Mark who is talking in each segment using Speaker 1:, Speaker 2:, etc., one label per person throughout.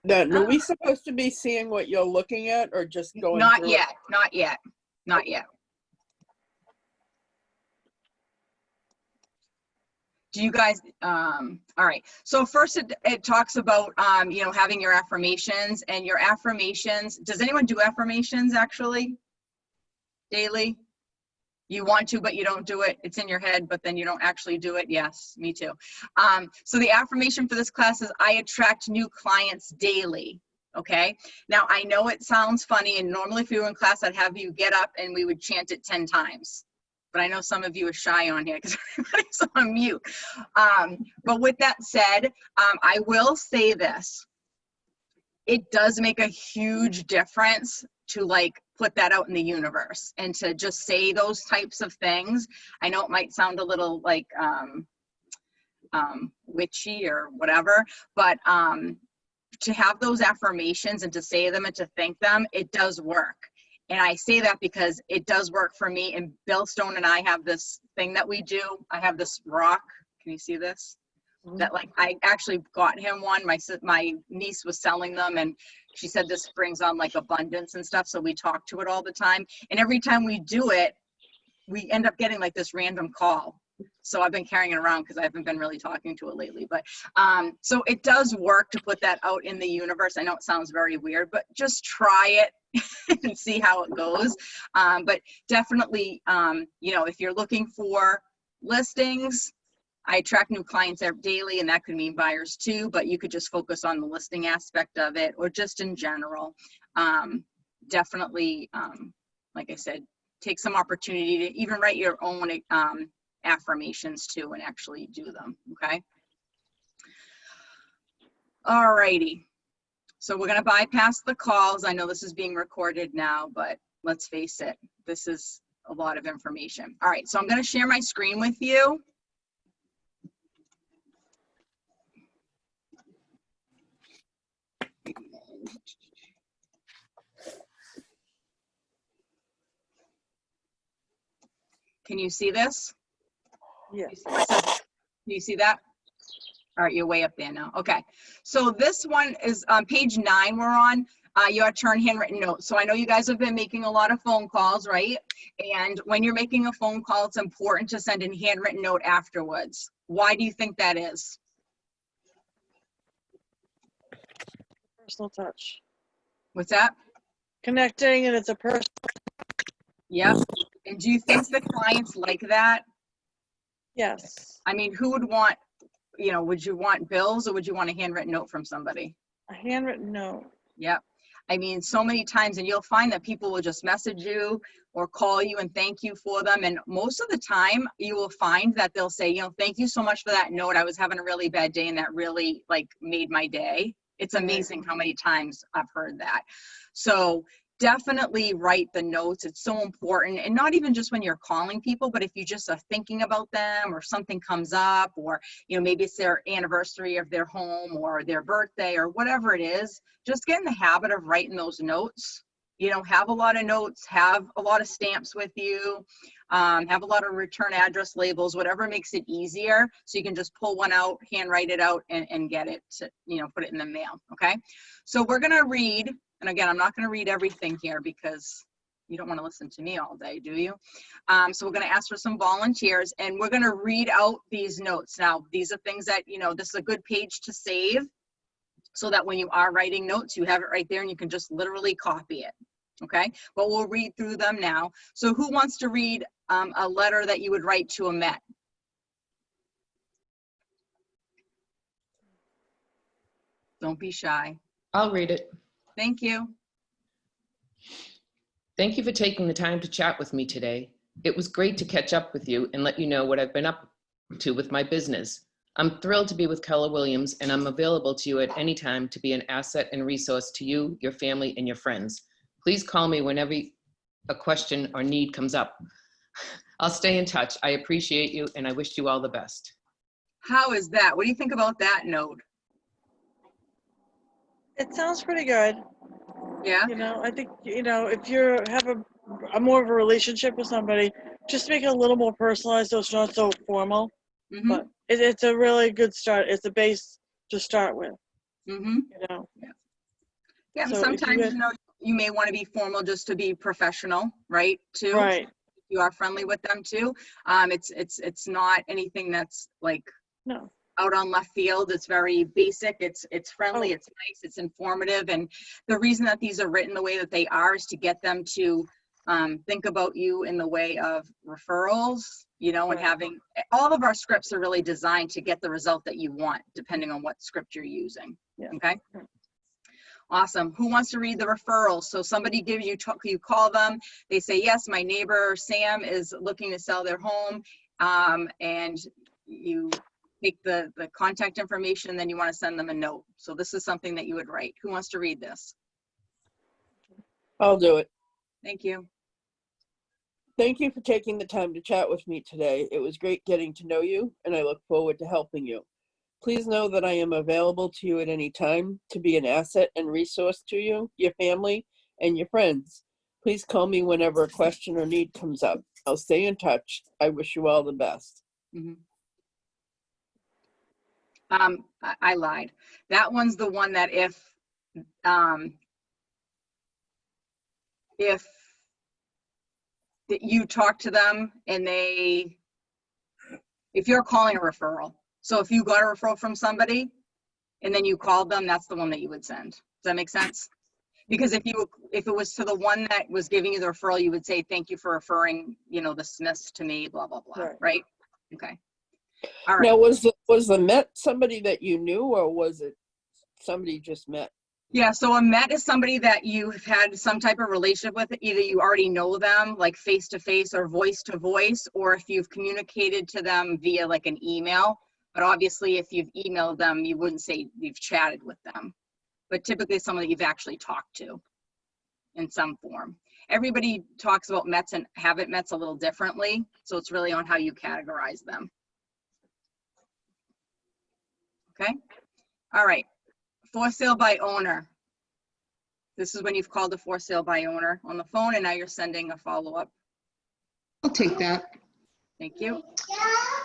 Speaker 1: Then are we supposed to be seeing what you're looking at or just going
Speaker 2: Not
Speaker 1: through
Speaker 2: yet, not yet, not yet. Do you guys, all right. So first it talks about, you know, having your affirmations, and your affirmations. Does anyone do affirmations actually daily? You want to, but you don't do it. It's in your head, but then you don't actually do it. Yes, me too. So the affirmation for this class is, I attract new clients daily. Okay. Now I know it sounds funny, and normally if we were in class, I'd have you get up and we would chant it 10 times. But I know some of you are shy on here because everybody's on mute. But with that said, I will say this. It does make a huge difference to like put that out in the universe and to just say those types of things. I know it might sound a little like witchy or whatever, but to have those affirmations and to say them and to think them, it does work. And I say that because it does work for me. And Bill Stone and I have this thing that we do. I have this rock. Can you see this? That like I actually got him one. My niece was selling them, and she said this brings on like abundance and stuff. So we talk to it all the time. And every time we do it, we end up getting like this random call. So I've been carrying it around because I haven't been really talking to it lately. But so it does work to put that out in the universe. I know it sounds very weird, but just try it and see how it goes. But definitely, you know, if you're looking for listings, I attract new clients daily, and that could mean buyers too, but you could just focus on the listing aspect of it, or just in general. Definitely, like I said, take some opportunity to even write your own affirmations too and actually do them, okay? All righty. So we're gonna bypass the calls. I know this is being recorded now, but let's face it, this is a lot of information. All right, so I'm gonna share my screen with you. Can you see this?
Speaker 1: Yes.
Speaker 2: Do you see that? All right, you're way up there now. Okay, so this one is on page 9 we're on, your turn handwritten notes. So I know you guys have been making a lot of phone calls, right? And when you're making a phone call, it's important to send a handwritten note afterwards. Why do you think that is?
Speaker 3: Personal touch.
Speaker 2: What's that?
Speaker 3: Connecting, and it's a person.
Speaker 2: Yep. And do you think the clients like that?
Speaker 3: Yes.
Speaker 2: I mean, who would want, you know, would you want bills or would you want a handwritten note from somebody?
Speaker 3: A handwritten note.
Speaker 2: Yep. I mean, so many times, and you'll find that people will just message you or call you and thank you for them. And most of the time you will find that they'll say, you know, thank you so much for that note. I was having a really bad day and that really like made my day. It's amazing how many times I've heard that. So definitely write the notes. It's so important. And not even just when you're calling people, but if you just are thinking about them or something comes up, or, you know, maybe it's their anniversary of their home or their birthday or whatever it is, just get in the habit of writing those notes. You know, have a lot of notes, have a lot of stamps with you, have a lot of return address labels, whatever makes it easier. So you can just pull one out, handwrite it out, and get it to, you know, put it in the mail. Okay. So we're going to read. And again, I'm not going to read everything here because you don't want to listen to me all day, do you? So we're going to ask for some volunteers, and we're going to read out these notes. Now, these are things that, you know, this is a good page to save so that when you are writing notes, you have it right there and you can just literally copy it. Okay, but we'll read through them now. So who wants to read a letter that you would write to a Met? Don't be shy.
Speaker 4: I'll read it.
Speaker 2: Thank you.
Speaker 4: Thank you for taking the time to chat with me today. It was great to catch up with you and let you know what I've been up to with my business. I'm thrilled to be with Keller Williams, and I'm available to you at any time to be an asset and resource to you, your family, and your friends. Please call me whenever a question or need comes up. I'll stay in touch. I appreciate you, and I wish you all the best.
Speaker 2: How is that? What do you think about that note?
Speaker 3: It sounds pretty good.
Speaker 2: Yeah.
Speaker 3: You know, I think, you know, if you have a more of a relationship with somebody, just make it a little more personalized so it's not so formal.
Speaker 2: Mm-hmm.
Speaker 3: But it's a really good start. It's a base to start with.
Speaker 2: Mm-hmm.
Speaker 3: You know.
Speaker 2: Yeah. Yeah, and
Speaker 3: So if you
Speaker 2: sometimes,
Speaker 3: get-
Speaker 2: you know, you may want to be formal just to be professional, right, too?
Speaker 3: Right,
Speaker 2: You are friendly with them too. It's not anything that's like
Speaker 3: no,
Speaker 2: out on left field. It's very basic. It's friendly,
Speaker 3: Oh.
Speaker 2: it's nice, it's informative. And the reason that these are written the way that they are is to get them to think about you in the way of referrals, you know, and
Speaker 3: Right.
Speaker 2: having, all of our scripts are really designed to get the result that you want, depending on what script you're using.
Speaker 3: Yeah.
Speaker 2: Okay.
Speaker 3: Yeah.
Speaker 2: Awesome. Who wants to read the referrals? So somebody gives you, you call them, they say, yes, my neighbor Sam is looking to sell their home. And you take the contact information, then you want to send them a note. So this is something that you would write. Who wants to read this?
Speaker 1: I'll do it.
Speaker 2: Thank you.
Speaker 1: Thank you for taking the time to chat with me today. It was great getting to know you, and I look forward to helping you. Please know that I am available to you at any time to be an asset and resource to you, your family, and your friends. Please call me whenever a question or need comes up. I'll stay in touch. I wish you all the best.
Speaker 2: Mhm. I lied. That one's the one that if that you talk to them and if you're calling a referral. So if you got a referral from somebody and then you called them, that's the one that you would send. Does that make sense? Because if it was to the one that was giving you the referral, you would say, thank you for referring, you know, the Smiths to me, blah, blah, blah,
Speaker 3: Right.
Speaker 2: right? Okay. All right.
Speaker 1: Now, was the Met somebody that you knew, or was it somebody you just met?
Speaker 2: Yeah, so a Met is somebody that you've had some type of relationship with. Either you already know them, like face to face or voice to voice, or if you've communicated to them via like an email. But obviously, if you've emailed them, you wouldn't say you've chatted with them. But typically, it's someone that you've actually talked to in some form. Everybody talks about Mets and haven't Mets a little differently, so it's really on how you categorize them. Okay. All right. For sale by owner. This is when you've called a for sale by owner on the phone and now you're sending a follow-up.
Speaker 5: I'll take that.
Speaker 2: Thank you.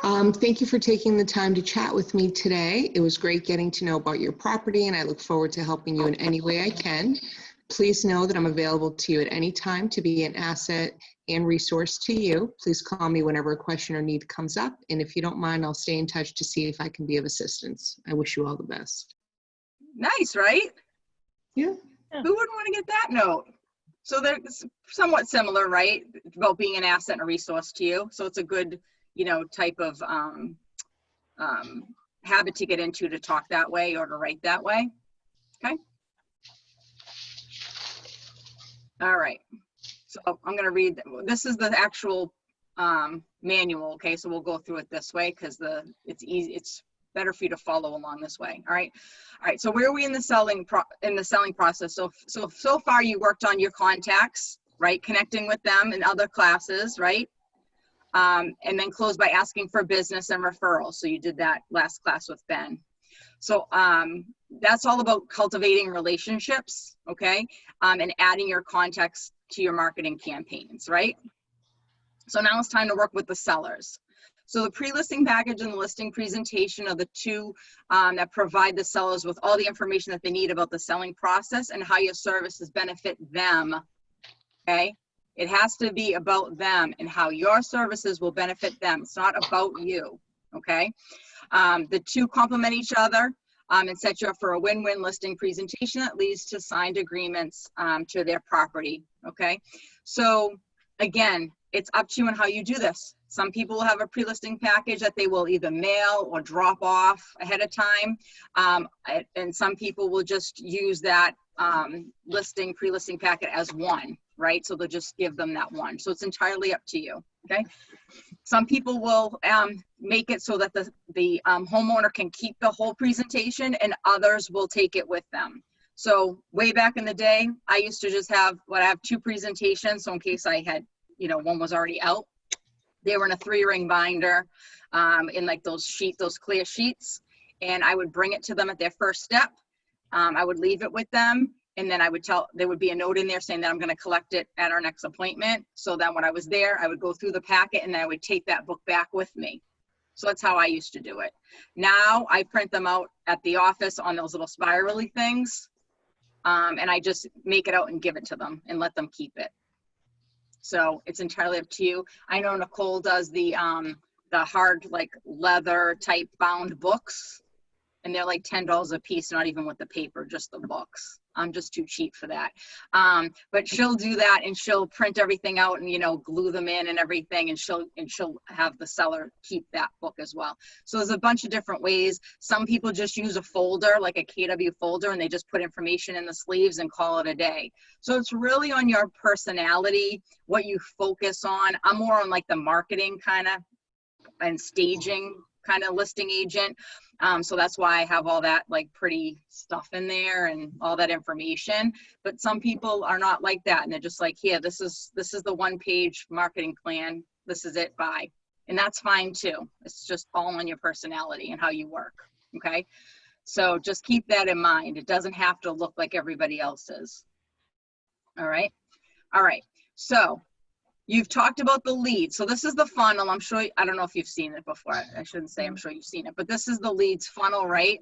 Speaker 5: Thank you for taking the time to chat with me today. It was great getting to know about your property, and I look forward to helping you in any way I can. Please know that I'm available to you at any time to be an asset and resource to you. Please call me whenever a question or need comes up, and if you don't mind, I'll stay in touch to see if I can be of assistance. I wish you all the best.
Speaker 2: Nice, right?
Speaker 5: Yeah.
Speaker 2: Who wouldn't want to get that note? So they're somewhat similar, right? About being an asset and a resource to you. So it's a good, you know, type of habit to get into, to talk that way or to write that way. Okay. All right. So I'm going to read. This is the actual manual. Okay. So we'll go through it this way because it's easy. It's better for you to follow along this way. All right. All right. So where are we in the selling process? So far you worked on your contacts, right? Connecting with them in other classes, right? And then close by asking for business and referrals. So you did that last class with Ben. So that's all about cultivating relationships, okay? And adding your contacts to your marketing campaigns, right? So now it's time to work with the sellers. So the pre-listing package and the listing presentation are the two that provide the sellers with all the information that they need about the selling process and how your services benefit them, okay? It has to be about them and how your services will benefit them. It's not about you, okay? The two complement each other and set you up for a win-win listing presentation that leads to signed agreements to their property, okay? So again, it's up to you on how you do this. Some people will have a pre-listing package that they will either mail or drop off ahead of time. And some people will just use that pre-listing packet as one, right? So they'll just give them that one. So it's entirely up to you, okay? Some people will make it so that the homeowner can keep the whole presentation and others will take it with them. So way back in the day, I used to just have, I have two presentations. So in case I had, you know, one was already out, they were in a 3-ring binder in like those clear sheets. And I would bring it to them at their first step. I would leave it with them. And then there would be a note in there saying that I'm going to collect it at our next appointment. So then when I was there, I would go through the packet and I would take that book back with me. So that's how I used to do it. Now I print them out at the office on those little spirally things. And I just make it out and give it to them and let them keep it. So it's entirely up to you. I know Nicole does the hard, like leather type bound books, and they're like $10 a piece, not even with the paper, just the books. I'm just too cheap for that. But she'll do that, and she'll print everything out and, you know, glue them in and everything, and she'll have the seller keep that book as well. So there's a bunch of different ways. Some people just use a folder, like a KW folder, and they just put information in the sleeves and call it a day. So it's really on your personality, what you focus on. I'm more on like the marketing kind of and staging kind of listing agent. So that's why I have all that like pretty stuff in there and all that information. But some people are not like that, and they're just like, here, this is the 1-page marketing plan. This is it, bye. And that's fine too. It's just all on your personality and how you work. Okay. So just keep that in mind. It doesn't have to look like everybody else's. All right. All right. So you've talked about the leads. So this is the funnel. I'm sure, I don't know if you've seen it before. I shouldn't say I'm sure you've seen it, but this is the leads funnel, right?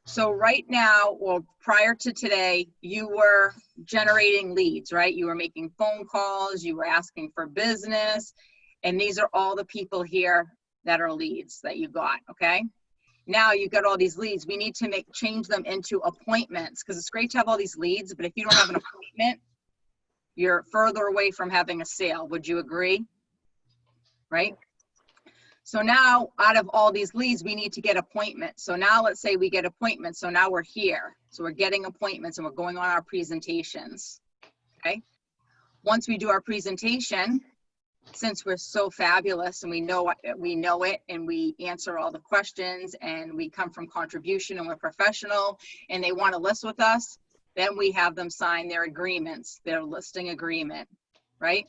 Speaker 2: So right now, or prior to today, you were generating leads, right? You were making phone calls, you were asking for business, and these are all the people here that are leads that you got, okay? Now you got all these leads. We need to change them into appointments, because it's great to have all these leads, but if you don't have an appointment, you're further away from having a sale. Would you agree? Right? So now out of all these leads, we need to get appointments. So now let's say we get appointments. So now we're here. So we're getting appointments and we're going on our presentations. Okay. Once we do our presentation, since we're so fabulous and we know it and we answer all the questions and we come from contribution and we're professional and they want to list with us, then we have them sign their agreements, their listing agreement, right?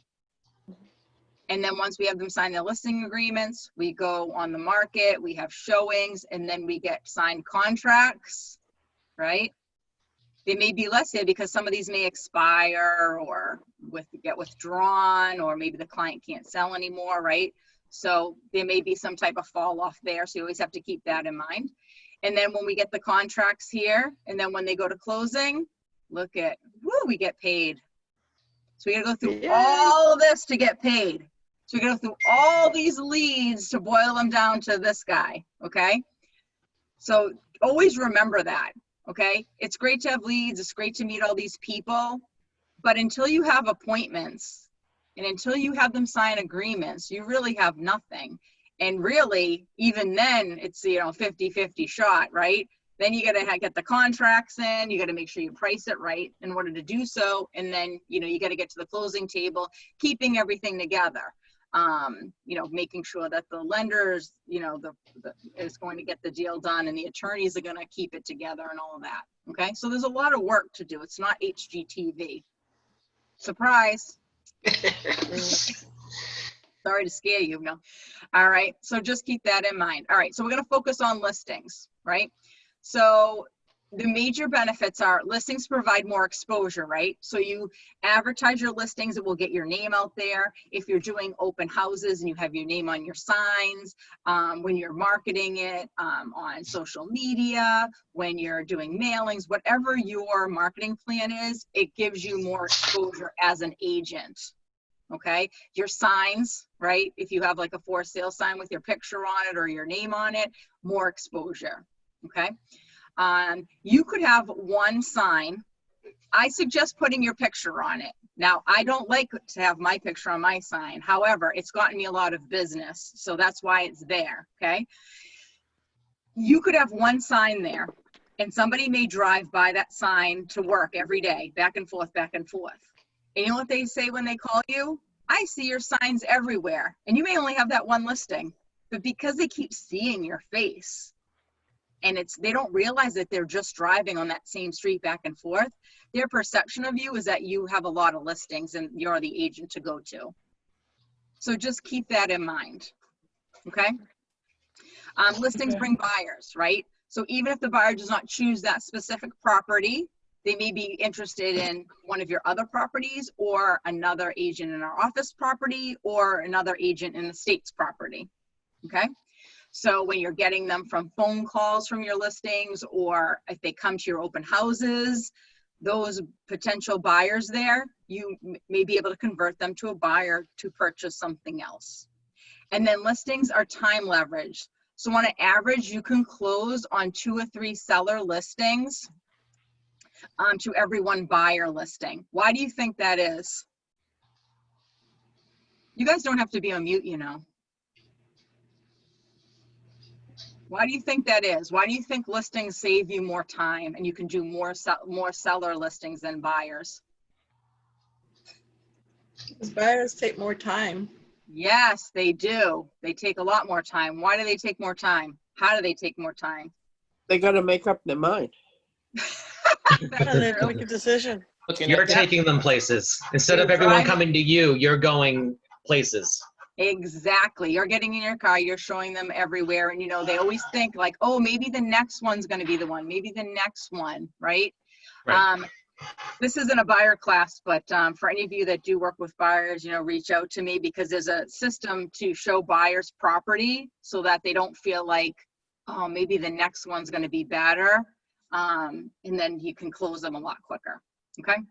Speaker 2: And then once we have them sign their listing agreements, we go on the market, we have showings, and then we get signed contracts, right? They may be less here because some of these may expire or get withdrawn, or maybe the client can't sell anymore, right? So there may be some type of fall off there. So you always have to keep that in mind. And then when we get the contracts here, and then when they go to closing, look at, woo, we get paid. So we gotta go through all of this to get paid. So we gotta go through all these leads to boil them down to this guy, okay? So always remember that, okay? It's great to have leads, it's great to meet all these people, but until you have appointments and until you have them sign agreements, you really have nothing. And really, even then, it's, you know, 50-50 shot, right? Then you got to get the contracts in, you got to make sure you price it right in order to do so. And then, you know, you got to get to the closing table, keeping everything together. You know, making sure that the lenders, you know, is going to get the deal done and the attorneys are going to keep it together and all of that. Okay. So there's a lot of work to do. It's not HGTV. Surprise. Sorry to scare you. No. All right. So just keep that in mind. All right. So we're going to focus on listings, right? So the major benefits are listings provide more exposure, right? So you advertise your listings, it will get your name out there. If you're doing open houses and you have your name on your signs, when you're marketing it on social media, when you're doing mailings, whatever your marketing plan is, it gives you more exposure as an agent. Okay, your signs, right? If you have like a for sale sign with your picture on it or your name on it, more exposure. Okay. You could have one sign. I suggest putting your picture on it. Now, I don't like to have my picture on my sign. However, it's gotten me a lot of business. So that's why it's there. Okay. You could have one sign there and somebody may drive by that sign to work every day, back and forth, back and forth. And you know what they say when they call you? I see your signs everywhere. And you may only have that one listing, but because they keep seeing your face, and they don't realize that they're just driving on that same street back and forth, their perception of you is that you have a lot of listings and you're the agent to go to. So just keep that in mind, okay? Listings bring buyers, right? So even if the buyer does not choose that specific property, they may be interested in one of your other properties or another agent in our office property or another agent in the state's property, okay? So when you're getting them from phone calls from your listings, or if they come to your open houses, those potential buyers there, you may be able to convert them to a buyer to purchase something else. And then listings are time leveraged. So on an average, you can close on 2 or 3 seller listings to every 1 buyer listing. Why do you think that is? You guys don't have to be on mute, you know. Why do you think that is? Why do you think listings save you more time and you can do more seller listings than buyers?
Speaker 6: Because buyers take more time.
Speaker 2: Yes, they do. They take a lot more time. Why do they take more time? How do they take more time?
Speaker 1: They got to make up their mind.
Speaker 3: And they make a decision.
Speaker 4: Looking
Speaker 7: You're
Speaker 4: at that.
Speaker 7: taking them places. Instead of
Speaker 2: You're
Speaker 7: everyone
Speaker 2: driving-
Speaker 7: coming to you, you're going places.
Speaker 2: Exactly. You're getting in your car, you're showing them everywhere. And, you know, they always think like, oh, maybe the next one's going to be the one. Maybe the next one, right?
Speaker 7: Right.
Speaker 2: This isn't a buyer class, but for any of you that do work with buyers, you know, reach out to me because there's a system to show buyers property so that they don't feel like, oh, maybe the next one's going to be better. And then you can close them a lot quicker. Okay.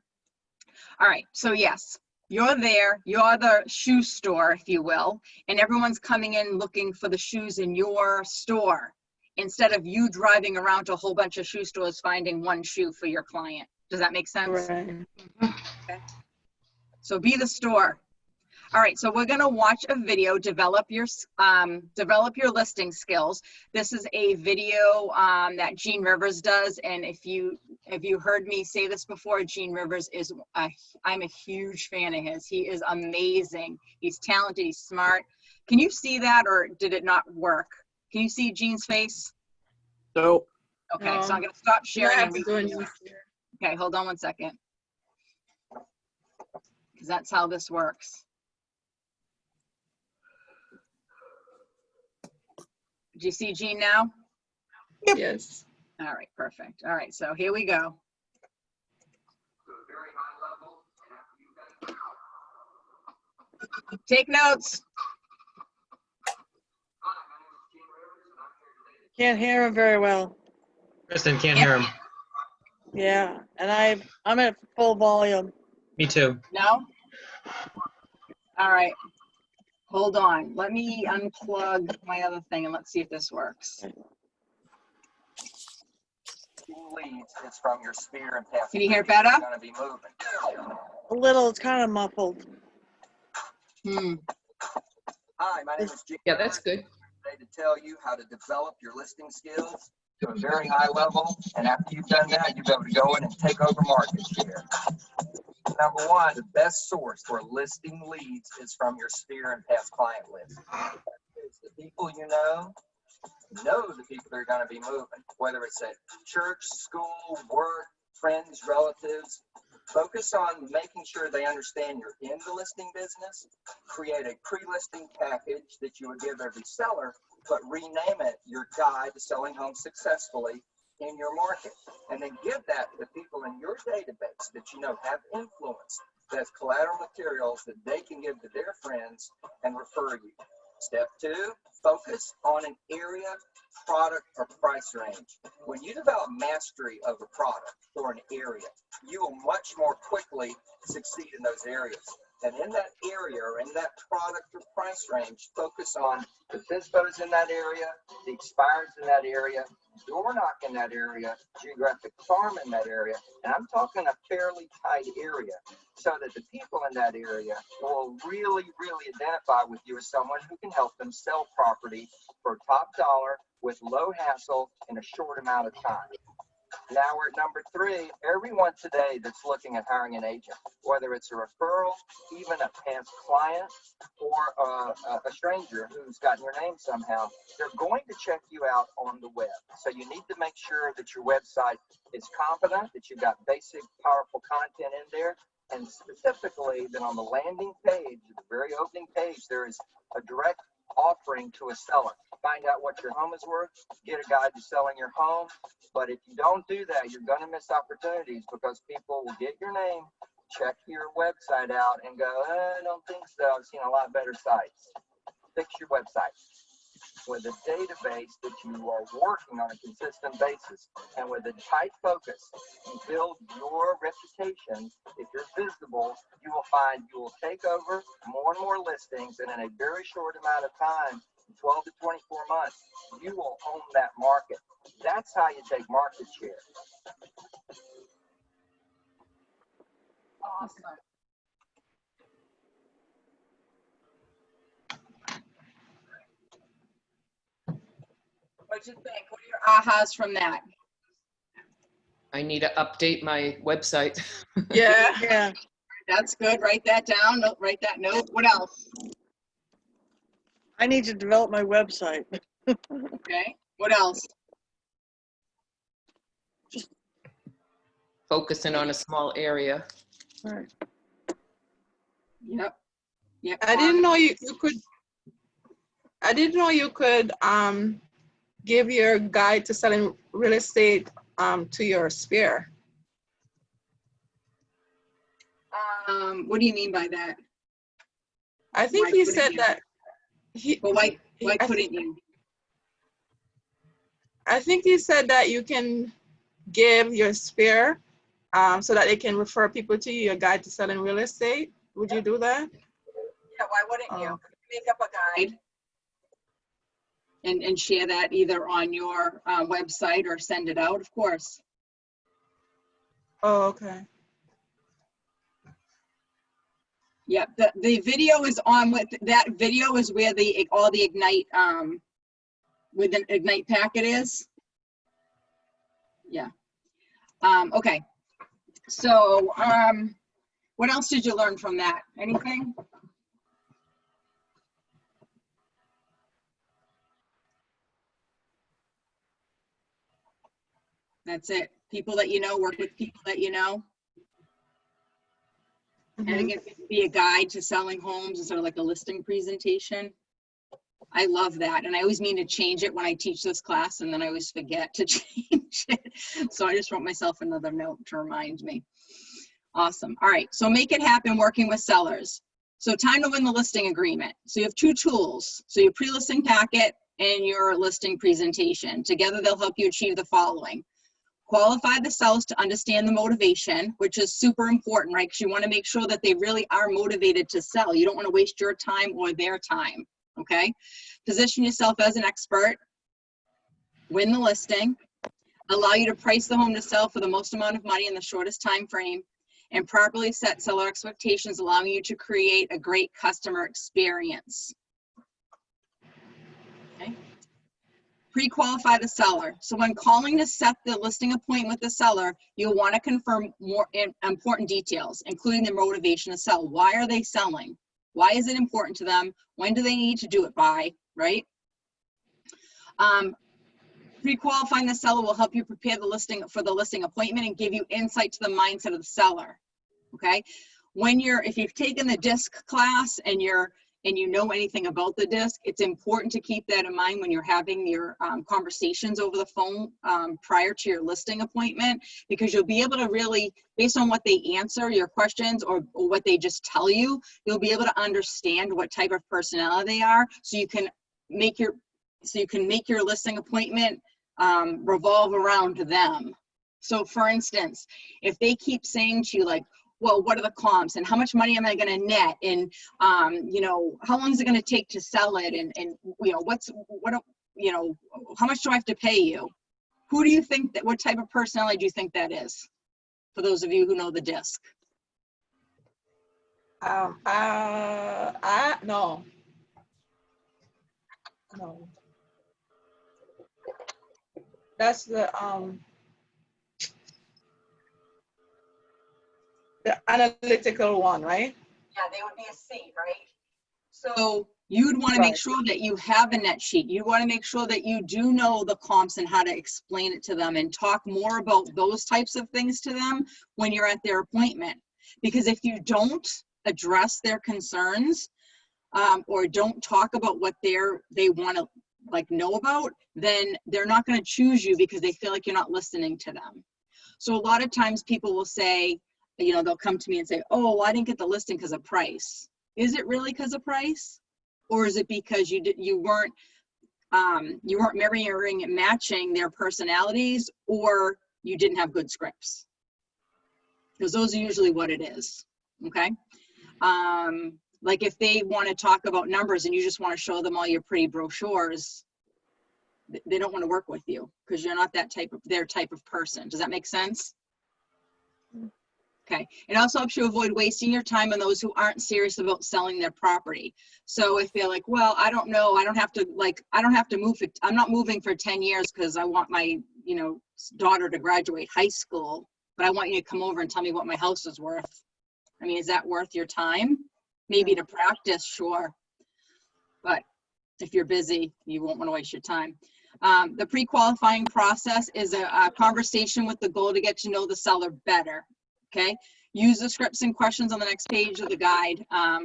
Speaker 2: All right. So yes, you're there. You're the shoe store, if you will, and everyone's coming in looking for the shoes in your store instead of you driving around to a whole bunch of shoe stores finding one shoe for your client. Does that make sense?
Speaker 6: Right.
Speaker 2: Okay. So be the store. All right, so we're gonna watch a video, develop your listing skills. This is a video that Gene Rivers does, and if you heard me say this before, Gene Rivers is, I'm a huge fan of his. He is amazing. He's talented, he's smart. Can you see that, or did it not work? Can you see Gene's face?
Speaker 1: So
Speaker 2: Okay, so I'm gonna stop sharing and read
Speaker 6: Doing
Speaker 2: you. Okay, hold on one second. Because that's how this works. Do you see Gene now?
Speaker 6: Yes.
Speaker 2: All right, perfect. All right, so here we go. Take notes.
Speaker 3: Can't hear him very well.
Speaker 7: Kristen, can't hear him.
Speaker 3: Yeah, and I'm at full volume.
Speaker 7: Me too.
Speaker 2: No? All right. Hold on. Let me unplug my other thing and let's see if this works.
Speaker 8: Leads is from your sphere and path.
Speaker 2: Can you hear it better?
Speaker 8: Going to be moving.
Speaker 3: A little, it's kind of muffled.
Speaker 8: Hi, my name is Jim.
Speaker 4: Yeah, that's good.
Speaker 8: Today to tell you how to develop your listing skills to a very high level, and after you've done that, you'll be able to go in and take over market share. Number one, the best source for listing leads is from your sphere and past client list. It's the people you know the people that are going to be moving, whether it's at church, school, work, friends, relatives. Focus on making sure they understand you're in the listing business. Create a pre-listing package that you would give every seller, but rename it your guide to selling homes successfully in your market. And then give that to the people in your database that you know have influence, that's collateral materials that they can give to their friends and refer you. Step two, focus on an area, product, or price range. When you develop mastery of a product or an area, you will much more quickly succeed in those areas. And in that area or in that product or price range, focus on the FSBOs in that area, the expireds in that area, door knock in that area, geographic farm in that area. And I'm talking a fairly tight area so that the people in that area will really, really identify with you as someone who can help them sell property for top dollar with low hassle in a short amount of time. Now we're at number three. Everyone today that's looking at hiring an agent, whether it's a referral, even a past client, or a stranger who's gotten your name somehow, they're going to check you out on the web. So you need to make sure that your website is competent, that you've got basic, powerful content in there, and specifically that on the landing page, the very opening page, there is a direct offering to a seller. Find out what your home is worth, get a guide to selling your home. But if you don't do that, you're going to miss opportunities because people will get your name, check your website out, and go, I don't think so. I've seen a lot better sites. Fix your website. with a database that you are working on a consistent basis. And with a tight focus, you build your reputation. If you're visible, you will find you will take over more and more listings, and in a very short amount of time, 12 to 24 months, you will own that market. That's how you take market share.
Speaker 2: Awesome. What'd you think? What are your ahas from that?
Speaker 4: I need to update my website.
Speaker 6: Yeah.
Speaker 3: Yeah,
Speaker 2: That's good. Write that down. Write that note. What else?
Speaker 3: I need to develop my website.
Speaker 2: Okay. What else?
Speaker 4: Focusing on a small area.
Speaker 3: Right.
Speaker 2: Yep. Yep.
Speaker 6: I didn't know you could. I didn't know you could give your guide to selling real estate to your sphere.
Speaker 2: What do you mean by that?
Speaker 6: I think
Speaker 2: Why
Speaker 6: he
Speaker 2: couldn't
Speaker 6: said
Speaker 2: you?
Speaker 6: that.
Speaker 2: But why
Speaker 6: I
Speaker 2: couldn't you?
Speaker 6: I think he said that you can give your sphere so that they can refer people to you, your guide to selling real estate. Would you do that?
Speaker 2: Yeah, why wouldn't you?
Speaker 6: Oh.
Speaker 2: Make up a guide and share that either on your website or send it out, of course.
Speaker 6: Oh, okay.
Speaker 2: Yeah, the video is on with that video is where all the Ignite with an Ignite packet is. Yeah. Okay. So what else did you learn from that? Anything? That's it. People that you know, work with people that you know. And again, it can be a guide to selling homes instead of like a listing presentation. I love that. And I always mean to change it when I teach this class, and then I always forget to change it. So I just wrote myself another note to remind me. Awesome. All right. So make it happen working with sellers. So time to win the listing agreement. So you have two tools. So your pre-listing packet and your listing presentation. Together, they'll help you achieve the following. Qualify the sellers to understand the motivation, which is super important, right? Because you want to make sure that they really are motivated to sell. You don't want to waste your time or their time, okay? Position yourself as an expert. Win the listing. Allow you to price the home to sell for the most amount of money in the shortest time frame. And properly set seller expectations, allowing you to create a great customer experience. Okay. Pre-qualify the seller. So when calling to set the listing appointment with the seller, you'll want to confirm more important details, including their motivation to sell. Why are they selling? Why is it important to them? When do they need to do it by, right? Pre-qualifying the seller will help you prepare the listing for the listing appointment and give you insight to the mindset of the seller, okay? If you've taken the DISC class and you know anything about the DISC, it's important to keep that in mind when you're having your conversations over the phone prior to your listing appointment, because you'll be able to really, based on what they answer your questions or what they just tell you, you'll be able to understand what type of personality they are, so you can make your listing appointment revolve around them. So for instance, if they keep saying to you like, well, what are the comps and how much money am I going to net, and you know, how long is it going to take to sell it, and you know, how much do I have to pay you? Who do you think what type of personality do you think that is, for those of you who know the DISC?
Speaker 6: No. That's the analytical one, right?
Speaker 2: Yeah, they would be a C, right? So you'd want to make sure that you have a net sheet. You want to make sure that you do know the comps and how to explain it to them, and talk more about those types of things to them when you're at their appointment. Because if you don't address their concerns or don't talk about what they want to like know about, then they're not going to choose you because they feel like you're not listening to them. So a lot of times people will say, you know, they'll come to me and say, oh, well, I didn't get the listing because of price. Is it really because of price? Or is it because you weren't you weren't mirroring and matching their personalities, or you didn't have good scripts. Because those are usually what it is, okay? Like if they want to talk about numbers and you just want to show them all your pretty brochures, they don't want to work with you because you're not their type of person. Does that make sense? Okay. It also helps you avoid wasting your time on those who aren't serious about selling their property. So if they're like, well, I don't know, I don't have to move it. I'm not moving for 10 years because I want my, daughter to graduate high school, but I want you to come over and tell me what my house is worth. I mean, is that worth your time? Maybe to practice, sure. But if you're busy, you won't want to waste your time. The pre-qualifying process is a conversation with the goal to get to know the seller better. Okay, use the scripts and questions on the next page of the guide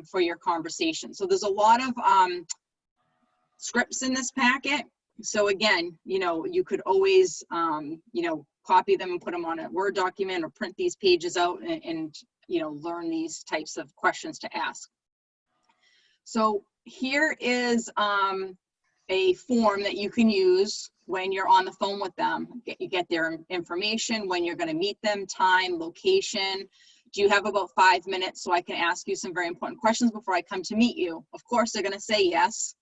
Speaker 2: for your conversation. So there's a lot of scripts in this packet. So again, you could always, copy them and put them on a Word document or print these pages out and learn these types of questions to ask. So here is a form that you can use when you're on the phone with them. You get their information, when you're going to meet them, time, location. Do you have about 5 minutes so I can ask you some very important questions before I come to meet you? Of course, they're going to say yes.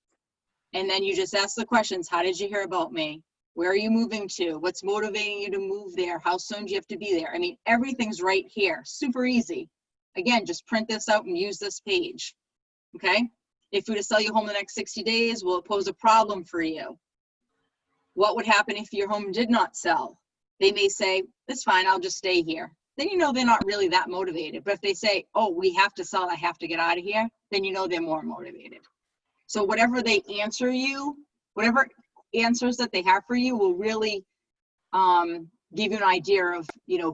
Speaker 2: And then you just ask the questions. How did you hear about me? Where are you moving to? What's motivating you to move there? How soon do you have to be there? I mean, everything's right here. Super easy. Again, just print this out and use this page. Okay? If we were to sell your home in the next 60 days, will it pose a problem for you? What would happen if your home did not sell? They may say, it's fine, I'll just stay here. Then they're not really that motivated. But if they say, oh, we have to sell, I have to get out of here, then they're more motivated. So whatever they answer you, whatever answers that they have for you will really give you an idea of,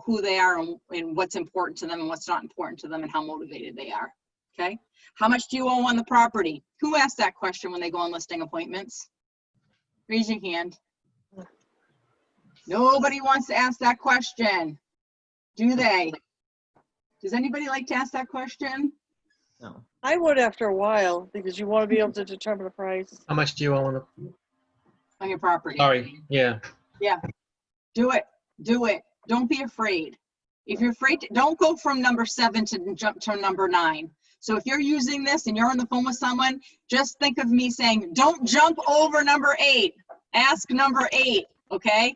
Speaker 2: who they are and what's important to them and what's not important to them and how motivated they are. Okay? How much do you owe on the property? Who asks that question when they go on listing appointments? Raise your hand. Nobody wants to ask that question, do they? Does anybody like to ask that question?
Speaker 4: No.
Speaker 3: I would after a while, because you want to be able to determine the price.
Speaker 7: How much do you owe on the,
Speaker 2: On your property.
Speaker 7: sorry, yeah.
Speaker 2: Yeah, do it, do it. Don't be afraid. If you're afraid, don't go from number 7 to jump to number 9. So if you're using this and you're on the phone with someone, just think of me saying, don't jump over number 8. Ask number 8, okay?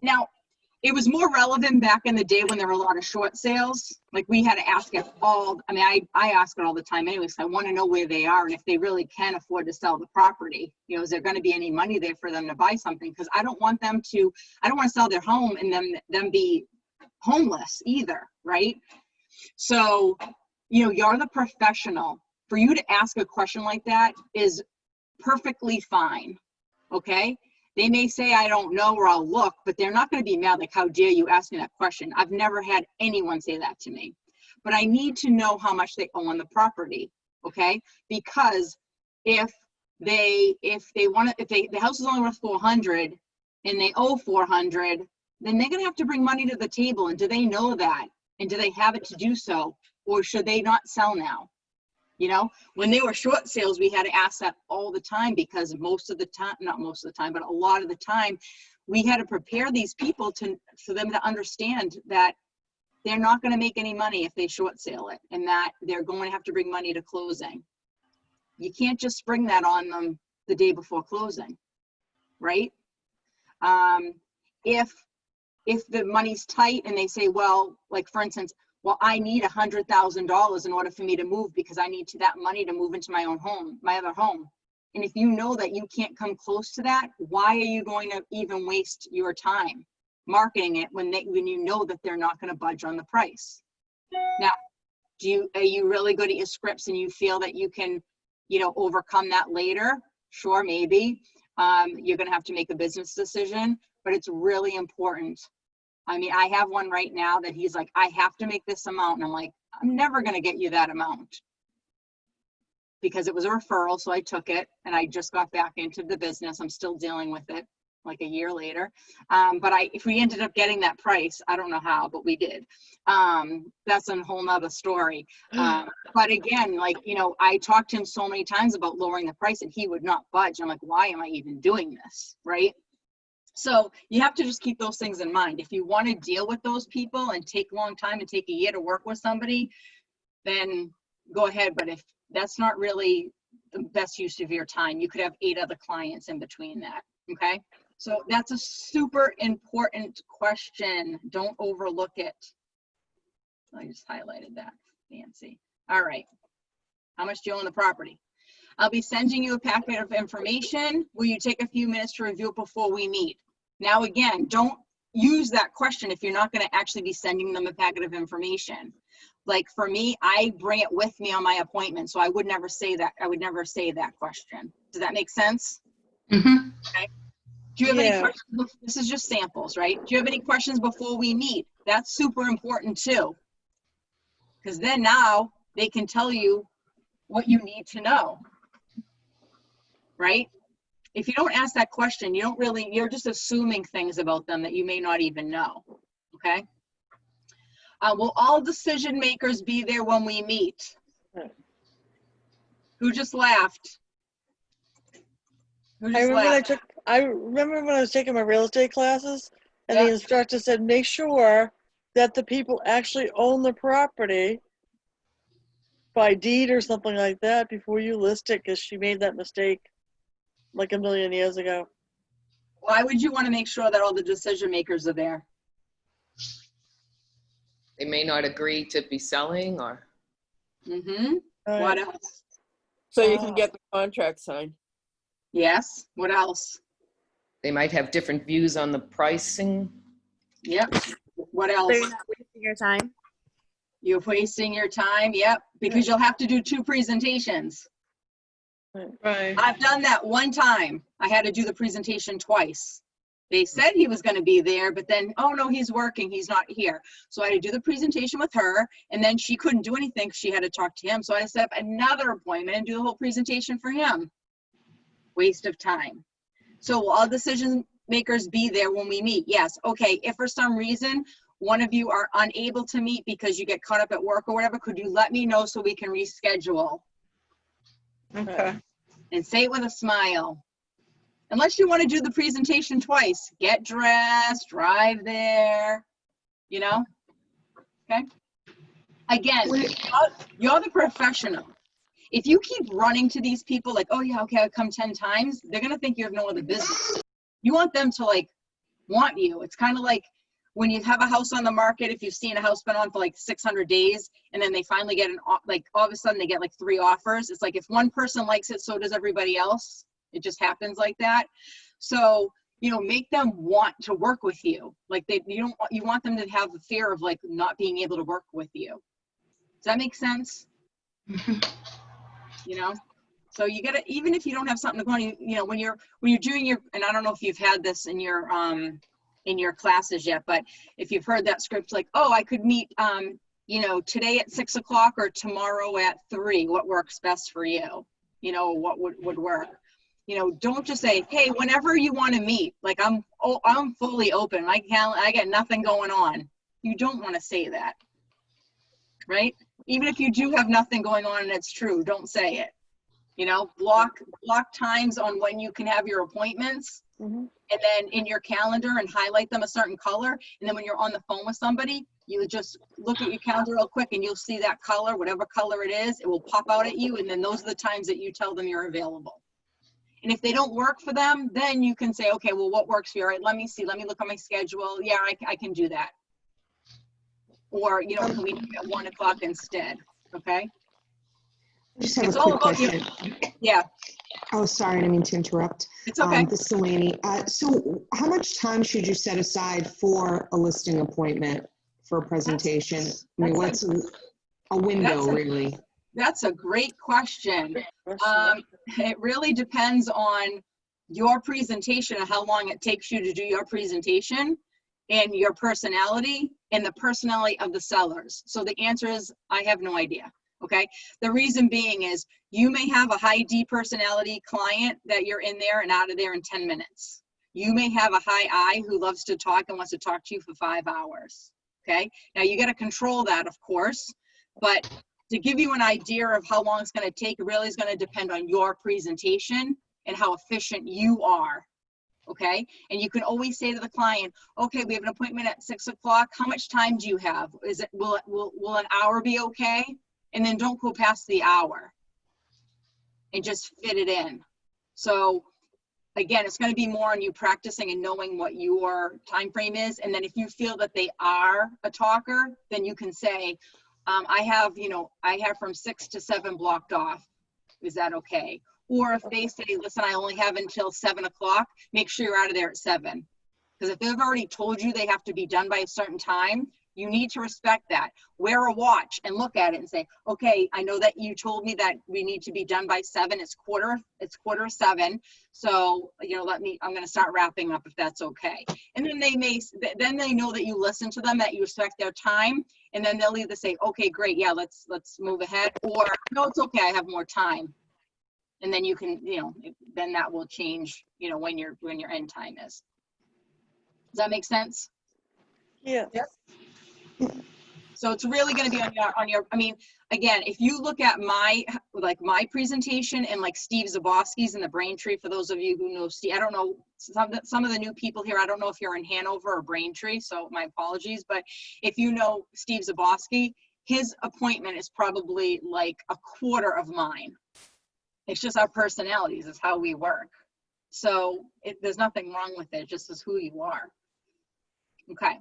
Speaker 2: Now, it was more relevant back in the day when there were a lot of short sales. Like we had to ask it all. I mean, I ask it all the time anyway, so I want to know where they are and if they really can afford to sell the property. Is there going to be any money there for them to buy something? Because I don't want to sell their home and them be homeless either, right? So, you're the professional. For you to ask a question like that is perfectly fine, okay? They may say, I don't know, or I'll look, but they're not going to be mad like, how dare you ask me that question? I've never had anyone say that to me. But I need to know how much they owe on the property, okay? Because if the house is only worth 400 and they owe 400, then they're going to have to bring money to the table. And do they know that? And do they have it to do so? Or should they not sell now? When they were short sales, we had to ask that all the time because most of the time, not most of the time, but a lot of the time, we had to prepare these people for them to understand that they're not going to make any money if they short sale it and that they're going to have to bring money to closing. You can't just spring that on them the day before closing, right? If the money's tight and they say, well, like for instance, well, I need $100,000 in order for me to move because I need that money to move into my own home, my other home. And if you know that you can't come close to that, why are you going to even waste your time marketing it when you know that they're not going to budge on the price? Now, are you really good at your scripts and you feel that you can, overcome that later? Sure, maybe. You're going to have to make a business decision, but it's really important. I mean, I have one right now that he's like, I have to make this amount. And I'm like, I'm never going to get you that amount because it was a referral. So I took it and I just got back into the business. I'm still dealing with it. like a year later. But if we ended up getting that price, I don't know how, but we did. That's a whole nother story. But again, like, you know, I talked to him so many times about lowering the price and he would not budge. I'm like, why am I even doing this? Right? So you have to just keep those things in mind. If you want to deal with those people and take a long time and take a year to work with somebody, then go ahead. But if that's not really the best use of your time, you could have 8 other clients in between that. Okay. So that's a super important question. Don't overlook it. I just highlighted that. Fancy. All right. How much do you own the property? I'll be sending you a packet of information. Will you take a few minutes to review it before we meet? Now, again, don't use that question if you're not going to actually be sending them a packet of information. Like for me, I bring it with me on my appointment, so I would never say that. I would never say that question. Does that make sense?
Speaker 5: Mm-hmm.
Speaker 2: Okay. Do you have any
Speaker 3: Yeah.
Speaker 2: questions? This is just samples, right? Do you have any questions before we meet? That's super important too. Because then now they can tell you what you need to know. Right? If you don't ask that question, you don't really, you're just assuming things about them that you may not even know. Okay? Will all decision makers be there when we meet? Who just laughed? Who
Speaker 3: I
Speaker 2: just
Speaker 3: remember
Speaker 2: laughed?
Speaker 3: I remember when I was taking my real estate classes, and
Speaker 2: Yeah.
Speaker 3: the instructor said, make sure that the people actually own the property by deed or something like that before you list it, because she made that mistake like a million years ago.
Speaker 2: Why would you want to make sure that all the decision makers are there?
Speaker 4: They may not agree to be selling or.
Speaker 2: Mm-hmm.
Speaker 3: All
Speaker 2: What
Speaker 3: right.
Speaker 2: else?
Speaker 1: So you can get the contract signed.
Speaker 2: Yes. What else?
Speaker 4: They might have different views on the pricing.
Speaker 2: Yep. What
Speaker 9: So
Speaker 2: else?
Speaker 9: you're not wasting your time.
Speaker 2: You're wasting your time. Yep. Because you'll have to do 2 presentations.
Speaker 6: Right.
Speaker 2: I've done that one time. I had to do the presentation twice. They said he was going to be there, but then, oh no, he's working. He's not here. So I had to do the presentation with her, and then she couldn't do anything because she had to talk to him. So I had to set up another appointment and do the whole presentation for him. Waste of time. So will all decision makers be there when we meet? Yes. Okay. If for some reason one of you are unable to meet because you get caught up at work or whatever, could you let me know so we can reschedule?
Speaker 6: Okay.
Speaker 2: And say it with a smile. Unless you want to do the presentation twice, get dressed, drive there, you know? Okay? Again, you're the professional. If you keep running to these people like, oh yeah, okay, I'll come 10 times, they're going to think you have no other business. You want them to like want you. It's kind of like when you have a house on the market, if you've seen a house been on for like 600 days and then they finally get like all of a sudden they get like 3 offers. It's like if one person likes it, so does everybody else. It just happens like that. So, you know, make them want to work with you. Like you want them to have the fear of like not being able to work with you. Does that make sense? You know, so you gotta, even if you don't have something to go on, you know, when you're doing your, and I don't know if you've had this in your classes yet, but if you've heard that script, like, oh, I could meet, you know, today at 6 o'clock or tomorrow at 3, what works best for you? You know, what would work? You know, don't just say, hey, whenever you want to meet, like I'm fully open. I got nothing going on. You don't want to say that, right? Even if you do have nothing going on and it's true, don't say it. You know, block times on when you can have your appointments, and then in your calendar and highlight them a certain color. And then when you're on the phone with somebody, you just look at your calendar real quick and you'll see that color, whatever color it is, it will pop out at you. And then those are the times that you tell them you're available. And if they don't work for them, then you can say, okay, well, what works for you? All right, let me see. Let me look at my schedule. Yeah, I can do that. Or, you know, can we do it at 1 o'clock instead? Okay.
Speaker 5: I just have
Speaker 2: It's
Speaker 5: a
Speaker 2: all
Speaker 5: quick
Speaker 2: about you.
Speaker 5: question.
Speaker 2: Yeah,
Speaker 5: Oh, sorry, I didn't mean to interrupt.
Speaker 2: it's okay.
Speaker 5: This is Delaney. So how much time should you set aside for a listing appointment for a presentation? I mean, what's a window, really?
Speaker 2: That's a great question. It really depends on your presentation and how long it takes you to do your presentation and your personality and the personality of the sellers. So the answer is, I have no idea. Okay. The reason being is you may have a high D personality client that you're in there and out of there in 10 minutes. You may have a high I who loves to talk and wants to talk to you for 5 hours. Okay. Now you got to control that, of course, but to give you an idea of how long it's going to take, it really is going to depend on your presentation and how efficient you are. Okay. And you can always say to the client, okay, we have an appointment at 6 o'clock. How much time do you have? Will an hour be okay? And then don't go past the hour and just fit it in. So again, it's going to be more on you practicing and knowing what your time frame is. And then if you feel that they are a talker, then you can say, I have from 6 to 7 blocked off. Is that okay? Or if they say, listen, I only have until 7 o'clock, make sure you're out of there at 7. Because if they've already told you they have to be done by a certain time, you need to respect that. Wear a watch and look at it and say, okay, I know that you told me that we need to be done by 7. It's quarter of 7. So, I'm going to start wrapping up if that's okay. And then they know that you listen to them, that you respect their time. And then they'll either say, okay, great. Yeah, let's move ahead. Or no, it's okay. I have more time. And then you can, then that will change, when your end time is. Does that make sense?
Speaker 3: Yeah.
Speaker 6: Yep.
Speaker 2: So it's really going to be on your, again, if you look at my presentation and like Steve Zabowski's in the Braintree, for those of you who know Steve, I don't know, some of the new people here, I don't know if you're in Hanover or Braintree, so my apologies, but if you know Steve Zabowski, his appointment is probably like a quarter of mine. It's just our personalities, it's how we work. So there's nothing wrong with it, just as who you are. Okay.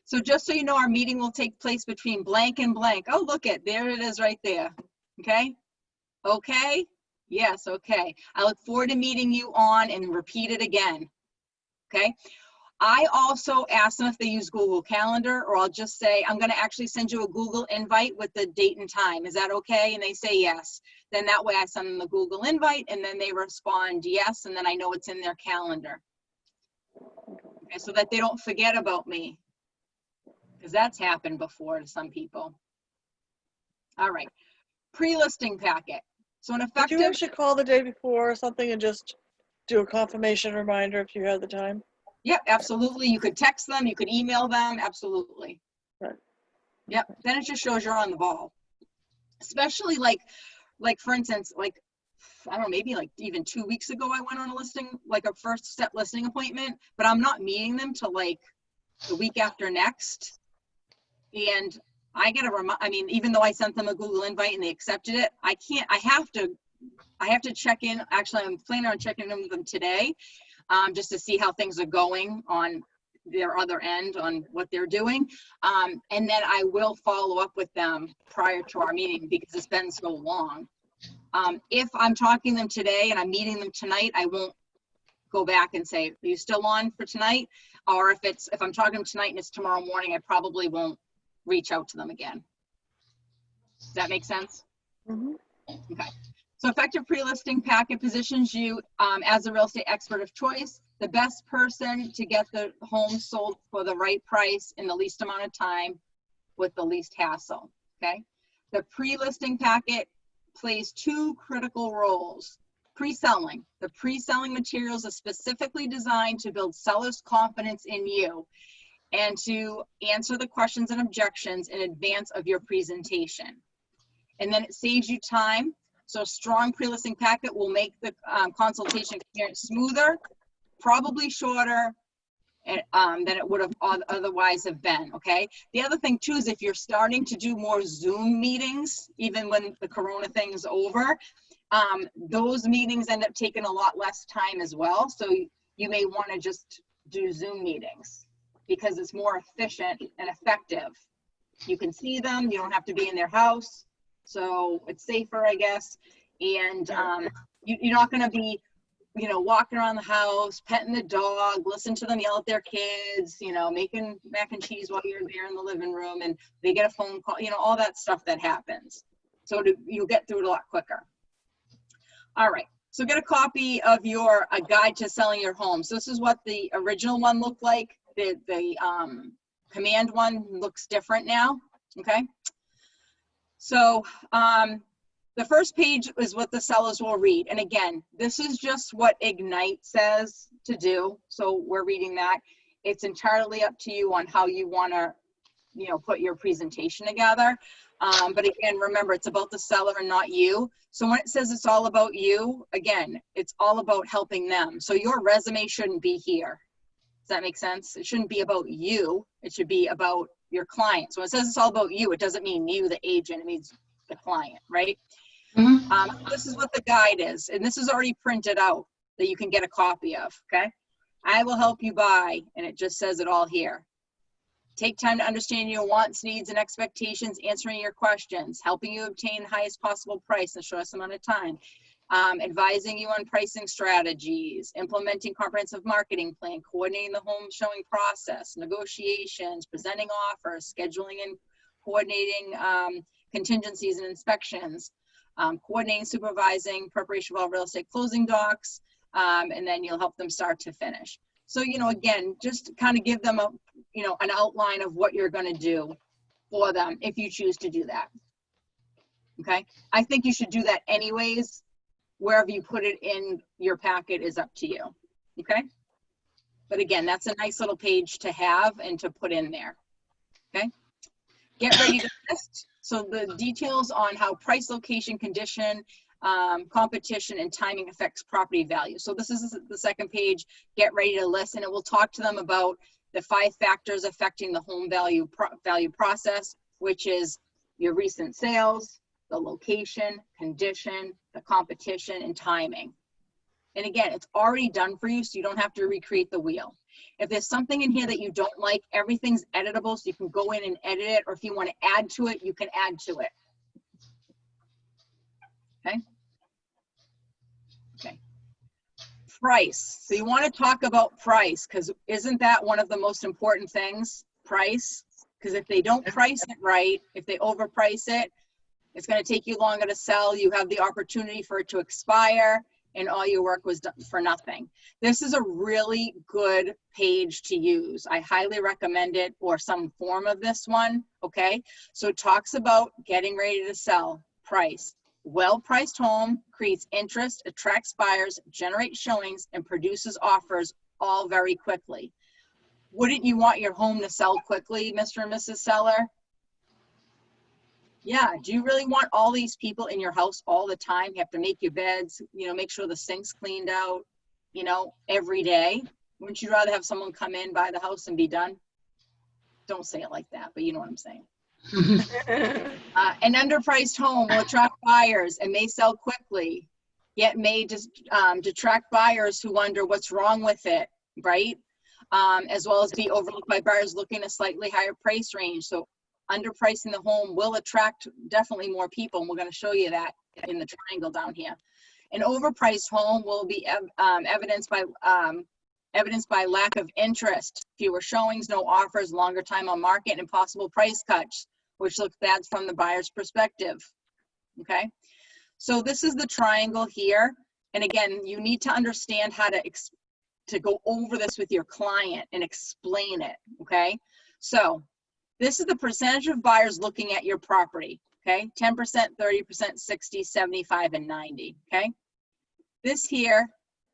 Speaker 2: So just so you know, our meeting will take place between blank and blank. Oh, look there it is right there. Okay. Okay. Yes. Okay. I look forward to meeting you on and repeat it again. Okay. I also ask them if they use Google Calendar, or I'll just say, I'm going to actually send you a Google invite with the date and time. Is that okay? And they say yes. Then that way I send them the Google invite and then they respond yes. And then I know it's in their calendar. Okay, so that they don't forget about me, because that's happened before to some people. All right. Pre-listing packet. So an
Speaker 3: Would
Speaker 2: effective.
Speaker 3: you actually call the day before or something and just do a confirmation reminder if you had the time?
Speaker 2: Yep, absolutely. You could text them, you could email them, absolutely.
Speaker 3: Right.
Speaker 2: Yep, then it just shows you're on the ball. Especially like for instance, I don't know, maybe like even 2 weeks ago, I went on a listing, like a first step listing appointment, but I'm not meeting them till like the week after next. And I get even though I sent them a Google invite and they accepted it, I have to check in. Actually, I'm planning on checking in with them today. Just to see how things are going on their other end on what they're doing. And then I will follow up with them prior to our meeting because it's been so long. If I'm talking to them today and I'm meeting them tonight, I won't go back and say, are you still on for tonight? Or if I'm talking to them tonight and it's tomorrow morning, I probably won't reach out to them again. Does that make sense?
Speaker 3: Mm-hmm.
Speaker 2: Okay. So effective pre-listing packet positions you as a real estate expert of choice, the best person to get the home sold for the right price in the least amount of time with the least hassle, okay? The pre-listing packet plays 2 critical roles. Pre-selling. The pre-selling materials are specifically designed to build sellers' confidence in you and to answer the questions and objections in advance of your presentation. And then it saves you time. So a strong pre-listing packet will make the consultation experience smoother, probably shorter than it would have otherwise have been, okay? The other thing too is if you're starting to do more Zoom meetings, even when the Corona thing is over, those meetings end up taking a lot less time as well. So you may want to just do Zoom meetings because it's more efficient and effective. You can see them, you don't have to be in their house. So it's safer, I guess. And you're not going to be, walking around the house, petting the dog, listen to them yell at their kids, making mac and cheese while you're there in the living room and they get a phone call, all that stuff that happens. So you'll get through it a lot quicker. All right. So get a copy of a guide to selling your home. So this is what the original one looked like. The command one looks different now. Okay. So the first page is what the sellers will read. And again, this is just what Ignite says to do. So we're reading that. It's entirely up to you on how you want to, you know, put your presentation together. But again, remember, it's about the seller and not you. So when it says it's all about you, again, it's all about helping them. So your resume shouldn't be here. Does that make sense? It shouldn't be about you. It should be about your client. So when it says it's all about you, it doesn't mean you, the agent. It means the client, right? This is what the guide is. And this is already printed out that you can get a copy of, okay? I will help you buy, and it just says it all here. Take time to understand your wants, needs, and expectations, answering your questions, helping you obtain the highest possible price in the shortest amount of time, advising you on pricing strategies, implementing comprehensive marketing plan, coordinating the home showing process, negotiations, presenting offers, scheduling and coordinating contingencies and inspections, coordinating, supervising, preparation of all real estate closing docs, and then you'll help them start to finish. So, you know, again, just kind of give them a, you know, an outline of what you're going to do for them if you choose to do that. Okay. I think you should do that anyways. Wherever you put it in your packet is up to you. Okay. But again, that's a nice little page to have and to put in there. Okay. Get ready to list. So the details on how price, location, condition, competition, and timing affects property value. So this is the second page. Get ready to list, and it will talk to them about the 5 factors affecting the home value process, which is your recent sales, the location, condition, the competition, and timing. And again, it's already done for you, so you don't have to recreate the wheel. If there's something in here that you don't like, everything's editable, so you can go in and edit it, or if you want to add to it, you can add to it. Okay. Okay. Price. So you want to talk about price, because isn't that one of the most important things? Price. Because if they don't price it right, if they overprice it, it's going to take you longer to sell. You have the opportunity for it to expire, and all your work was done for nothing. This is a really good page to use. I highly recommend it, or some form of this one. Okay. So it talks about getting ready to sell, price. Well-priced home creates interest, attracts buyers, generates showings, and produces offers all very quickly. Wouldn't you want your home to sell quickly, Mr. and Mrs. Seller? Yeah, do you really want all these people in your house all the time? You have to make your beds, you know, make sure the sink's cleaned out, you know, every day. Wouldn't you rather have someone come in, buy the house, and be done? Don't say it like that, but you know what I'm saying. An underpriced home will attract buyers and may sell quickly, yet may just detract buyers who wonder what's wrong with it, right? As well as be overlooked by buyers looking at a slightly higher price range. So underpricing the home will attract definitely more people, and we're going to show you that in the triangle down here. An overpriced home will be evidenced by lack of interest, fewer showings, no offers, longer time on market, and possible price cuts, which looks bad from the buyer's perspective. Okay, so this is the triangle here, and again, you need to understand how to go over this with your client and explain it. Okay, so this is the percentage of buyers looking at your property. Okay, 10%, 30%, 60, 75, and 90. Okay, this here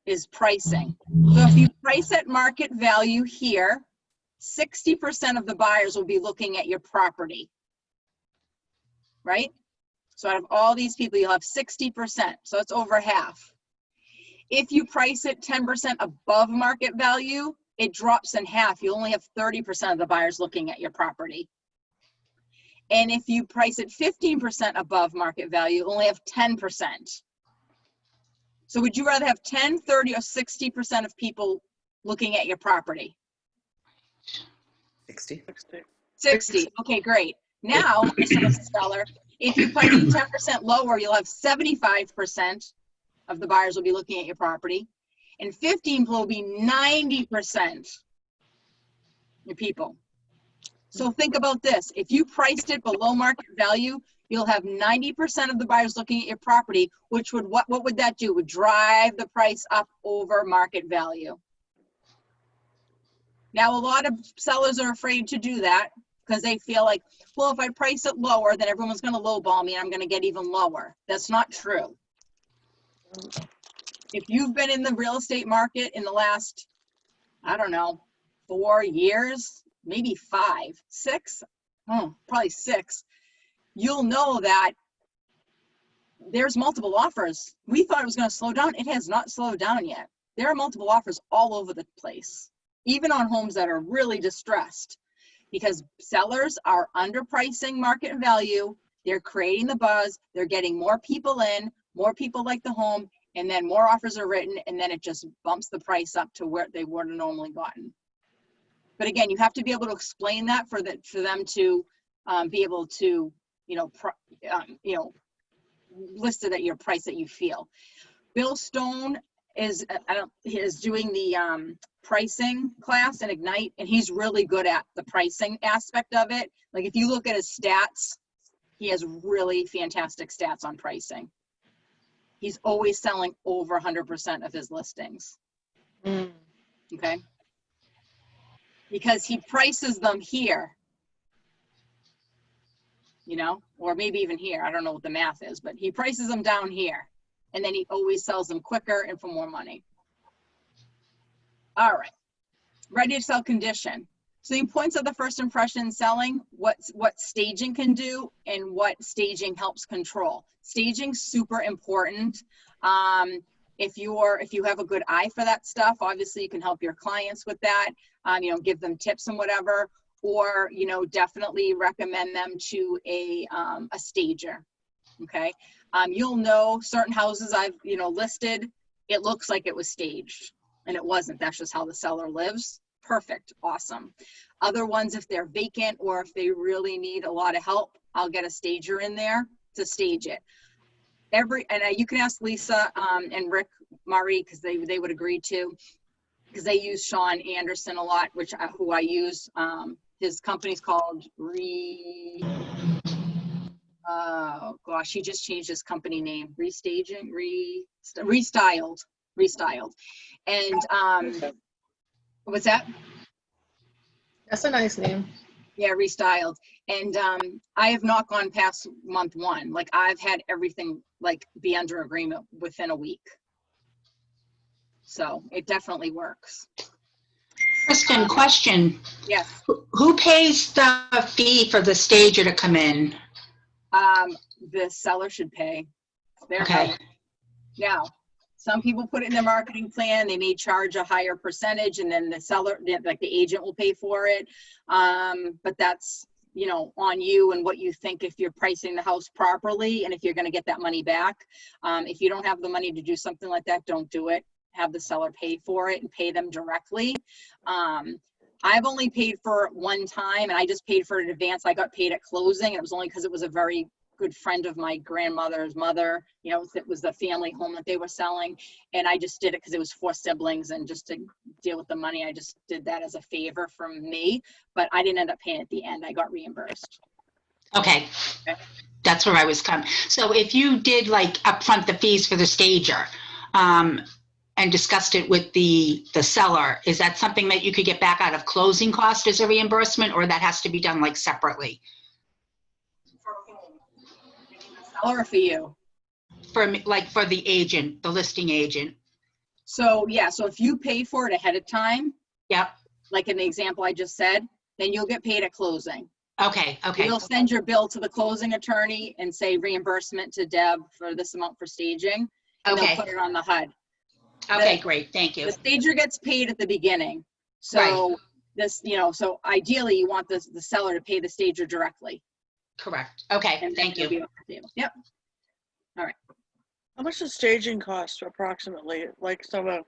Speaker 2: is pricing. So if you price at market value here, 60% of the buyers will be looking at your property, right? So out of all these people, you'll have 60%, so it's over half. If you price it 10% above market value, it drops in half. You only have 30% of the buyers looking at your property. And if you price it 15% above market value, you only have 10%. So would you rather have 10, 30, or 60% of people looking at your property?
Speaker 4: 60.
Speaker 2: 60. Okay, great. Now, Mr. Seller, if you price it 10% lower, you'll have 75% of the buyers will be looking at your property, and 15 will be 90% of people. So think about this. If you priced it below market value, you'll have 90% of the buyers looking at your property, which would, what would that do? Would drive the price up over market value. Now, a lot of sellers are afraid to do that because they feel like, well, if I price it lower, then everyone's going to lowball me and I'm going to get even lower. That's not true. if you've been in the real estate market in the last, I don't know, 4 years, maybe 5, 6, probably 6, you'll know that there's multiple offers. We thought it was going to slow down. It has not slowed down yet. There are multiple offers all over the place, even on homes that are really distressed, because sellers are underpricing market value. They're creating the buzz. They're getting more people in, more people like the home, and then more offers are written, and then it just bumps the price up to where they would have normally gotten. But again, you have to be able to explain that for them to be able to, list it at your price that you feel. Bill Stone is doing the pricing class in Ignite, and he's really good at the pricing aspect of it. Like if you look at his stats, he has really fantastic stats on pricing. He's always selling over 100% of his listings. Okay. Because he prices them here, or maybe even here. I don't know what the math is, but he prices them down here, and then he always sells them quicker and for more money. All right. Ready to sell condition. So the points of the first impression selling, what staging can do and what staging helps control. Staging's super important. If you have a good eye for that stuff, obviously you can help your clients with that. Give them tips and whatever, or definitely recommend them to a stager. Okay, you'll know certain houses I've listed. It looks like it was staged, and it wasn't. That's just how the seller lives. Perfect, awesome. Other ones, if they're vacant or if they really need a lot of help, I'll get a stager in there to stage it. You can ask Lisa and Rick Murray, because they would agree too, because they use Sean Anderson a lot, who I use. His company's called oh gosh, he just changed his company name. Restyled. And what's that?
Speaker 6: That's a nice name.
Speaker 2: Yeah, Restyled. And I have not gone past month 1. Like I've had everything be under agreement within a week. So it definitely works.
Speaker 9: Kristen, question.
Speaker 2: Yes.
Speaker 9: Who pays the fee for the stager to come in?
Speaker 2: The seller should pay.
Speaker 9: Okay.
Speaker 2: Now, some people put it in their marketing plan. They may charge a higher percentage, and then the seller, like the agent, will pay for it. But that's on you and what you think, if you're pricing the house properly and if you're going to get that money back. If you don't have the money to do something like that, don't do it. Have the seller pay for it and pay them directly. I've only paid for it one time, and I just paid for it in advance. I got paid at closing, and it was only because it was a very good friend of my grandmother's mother. It was the family home that they were selling, and I just did it because it was 4 siblings, and just to deal with the money, I just did that as a favor from me. But I didn't end up paying at the end. I got reimbursed.
Speaker 9: Okay. That's where I was coming. So if you did upfront the fees for the stager, and discussed it with the seller, is that something that you could get back out of closing cost as a reimbursement, or that has to be done separately?
Speaker 2: Or for you?
Speaker 9: For me, for the agent, the listing agent.
Speaker 2: So yeah, so if you pay for it ahead of time,
Speaker 9: yep,
Speaker 2: like in the example I just said, then you'll get paid at closing.
Speaker 9: Okay.
Speaker 2: You'll send your bill to the closing attorney and say reimbursement to Deb for this amount for staging. And
Speaker 9: Okay.
Speaker 2: they'll put it on the HUD.
Speaker 9: Okay, great. Thank you.
Speaker 2: The stager gets paid at the beginning. So so ideally you want the seller to pay the stager directly.
Speaker 9: Correct. Okay,
Speaker 2: And
Speaker 9: thank you.
Speaker 2: Yep. All right.
Speaker 3: How much does staging cost approximately? From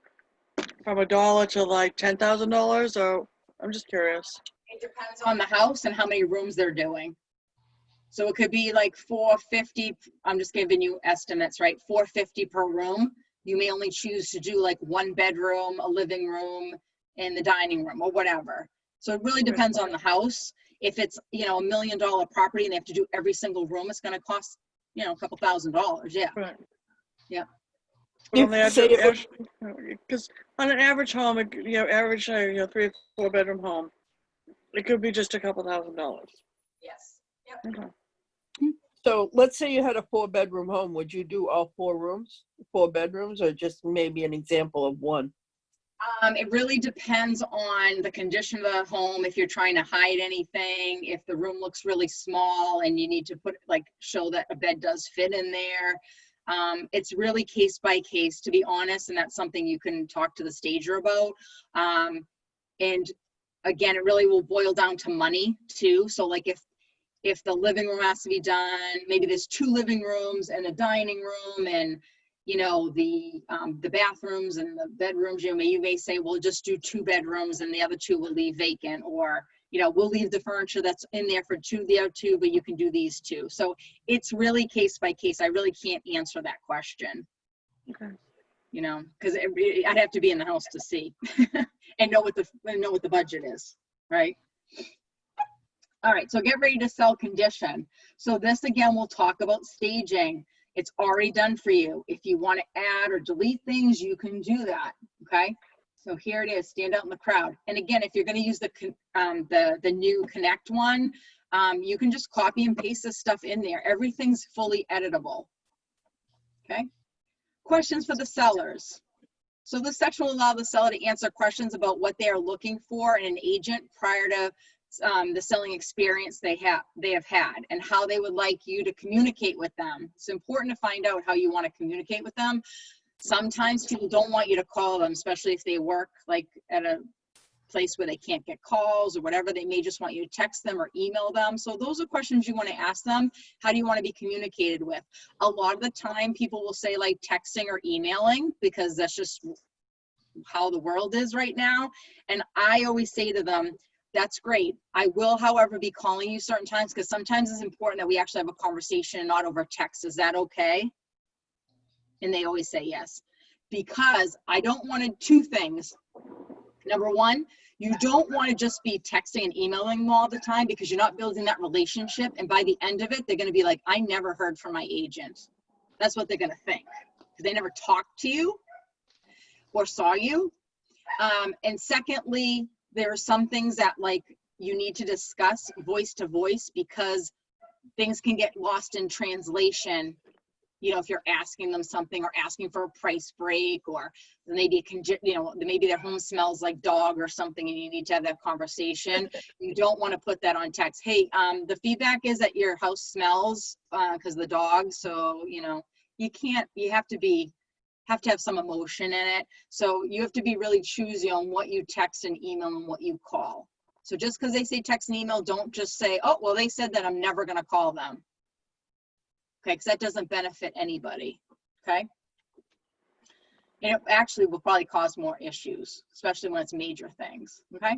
Speaker 3: $1 to $10,000, or I'm just curious.
Speaker 2: It depends on the house and how many rooms they're doing. So it could be $450. I'm just giving you estimates, right? $450 per room. You may only choose to do 1 bedroom, a living room, and the dining room, or whatever. So it really depends on the house. If it's $1 million property and they have to do every single room, it's going to cost a couple $1,000s. Yeah.
Speaker 3: Right.
Speaker 2: Yeah.
Speaker 3: Because on an average home, average 3 or 4 bedroom home, it could be just a couple $1,000s.
Speaker 2: Yes. Yep.
Speaker 3: Okay.
Speaker 1: So let's say you had a 4-bedroom home. Would you do all 4 bedrooms, or just maybe an example of one?
Speaker 2: It really depends on the condition of the home. If you're trying to hide anything, if the room looks really small and you need to show that a bed does fit in there. It's really case by case, to be honest, and that's something you can talk to the stager about. And again, it really will boil down to money too. So like if the living room has to be done, maybe there's 2 living rooms and a dining room, and you know, the bathrooms and the bedrooms, you may say, well, just do 2 bedrooms and the other 2 will leave vacant, or, you know, we'll leave the furniture that's in there for the other 2, but you can do these 2. So it's really case by case. I really can't answer that question.
Speaker 3: Okay.
Speaker 2: You know, because I'd have to be in the house to see and know what the budget is, right? All right, so get ready to sell condition. So this again, we'll talk about staging. It's already done for you. If you want to add or delete things, you can do that, okay? So here it is, stand out in the crowd. And again, if you're going to use the new Connect one, you can just copy and paste this stuff in there. Everything's fully editable, okay? Questions for the sellers. So this section will allow the seller to answer questions about what they are looking for in an agent prior to the selling experience they have had, and how they would like you to communicate with them. It's important to find out how you want to communicate with them. Sometimes people don't want you to call them, especially if they work like at a place where they can't get calls or whatever. They may just want you to text them or email them. So those are questions you want to ask them. How do you want to be communicated with? A lot of the time people will say like texting or emailing, because that's just how the world is right now. And I always say to them, that's great. I will, however, be calling you certain times, because sometimes it's important that we actually have a conversation and not over text. Is that okay? And they always say yes, because I don't want to 2 things. Number one, you don't want to just be texting and emailing them all the time, because you're not building that relationship. And by the end of it, they're going to be like, I never heard from my agent. That's what they're going to think, because they never talked to you or saw you. And secondly, there are some things that like you need to discuss voice to voice, because things can get lost in translation. You know, if you're asking them something or asking for a price break, or maybe maybe their home smells like dog or something, and you need to have that conversation. You don't want to put that on text. Hey, the feedback is that your house smells because of the dog. So, you know, you have to have some emotion in it. So you have to be really choosy on what you text and email and what you call. So just because they say text and email, don't just say, oh, well, they said that I'm never going to call them. Okay, because that doesn't benefit anybody, okay? And it actually will probably cause more issues, especially when it's major things, okay?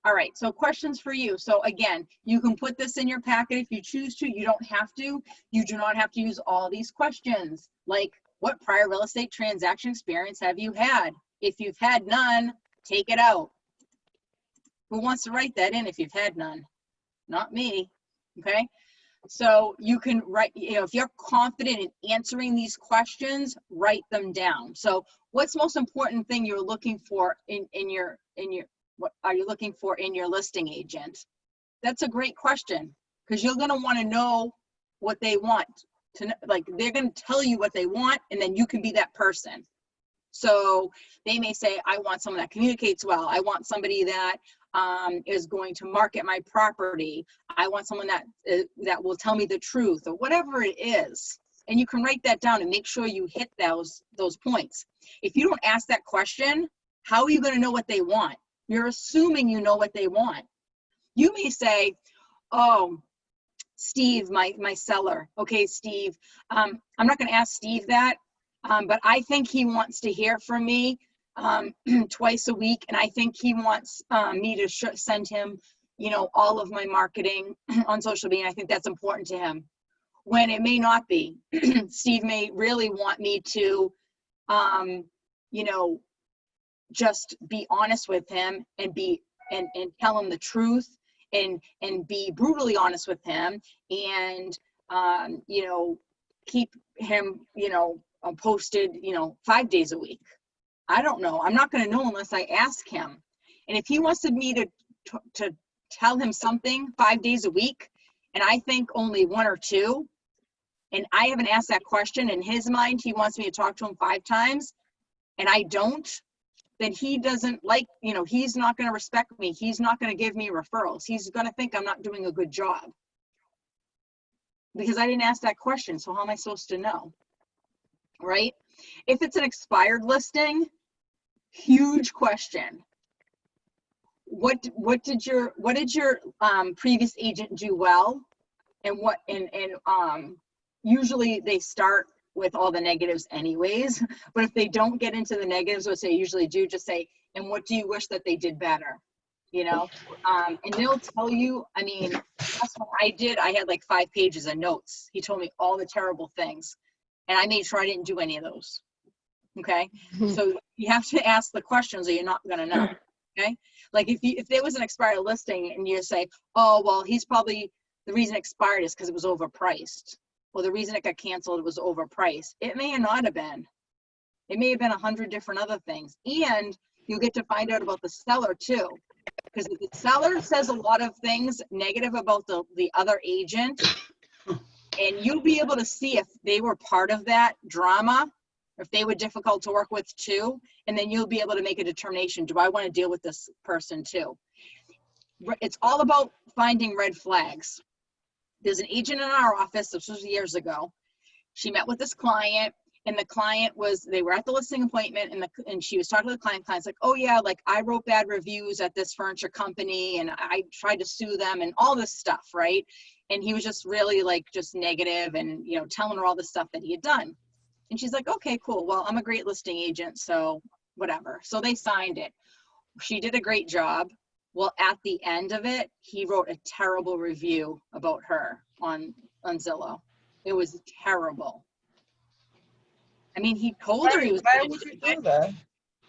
Speaker 2: All right, so questions for you. So again, you can put this in your packet if you choose to. You don't have to. You do not have to use all these questions, like, what prior real estate transaction experience have you had? If you've had none, take it out. Who wants to write that in if you've had none? Not me, okay? So you can write, you know, if you're confident in answering these questions, write them down. So what's the most important thing you're looking for what are you looking for in your listing agent? That's a great question, because you're gonna wanna know what they want. They're going to tell you what they want, and then you can be that person. So they may say, I want someone that communicates well. I want somebody that is going to market my property. I want someone that will tell me the truth, or whatever it is. And you can write that down and make sure you hit those points. If you don't ask that question, how are you going to know what they want? You're assuming you know what they want. You may say, oh, Steve, my seller. Okay, Steve, I'm not going to ask Steve that, but I think he wants to hear from me twice a week, and I think he wants me to send him, you know, all of my marketing on social media. I think that's important to him. When it may not be. Steve may really want me to, you know, just be honest with him and tell him the truth. And be brutally honest with him, and you know, keep him, you know, posted, you know, 5 days a week. I don't know. I'm not going to know unless I ask him. And if he wants me to tell him something 5 days a week, and I think only 1 or 2, and I haven't asked that question, in his mind, he wants me to talk to him 5 times, and I don't, then he doesn't like, you know, he's not gonna respect me. He's not gonna give me referrals. He's gonna think I'm not doing a good job. Because I didn't ask that question, so how am I supposed to know? Right? If it's an expired listing, huge question. What did your previous agent do well? And usually they start with all the negatives anyways, but if they don't get into the negatives, which they usually do, just say, and what do you wish that they did better? You know, and they'll tell you, I mean, that's what I did. I had like 5 pages of notes. He told me all the terrible things, and I made sure I didn't do any of those. Okay. So you have to ask the questions or you're not going to know. Okay. Like if there was an expired listing and you say, oh, well, he's probably, the reason it expired is because it was overpriced. Well, the reason it got canceled was overpriced. It may not have been. It may have been 100 different other things. And you'll get to find out about the seller too. Because if the seller says a lot of things negative about the other agent, and you'll be able to see if they were part of that drama, if they were difficult to work with too, and then you'll be able to make a determination, do I want to deal with this person too? It's all about finding red flags. There's an agent in our office, this was years ago. She met with this client, and the client they were at the listing appointment, and she was talking to the client. Client's like, oh yeah, like I wrote bad reviews at this furniture company, and I tried to sue them, and all this stuff, right? And he was just really like just negative, and you know, telling her all the stuff that he had done. And she's like, okay, cool. Well, I'm a great listing agent, so whatever. So they signed it. She did a great job. Well, at the end of it, he wrote a terrible review about her on Zillow. It was terrible. I mean, he told her he was.
Speaker 6: Why would you do that?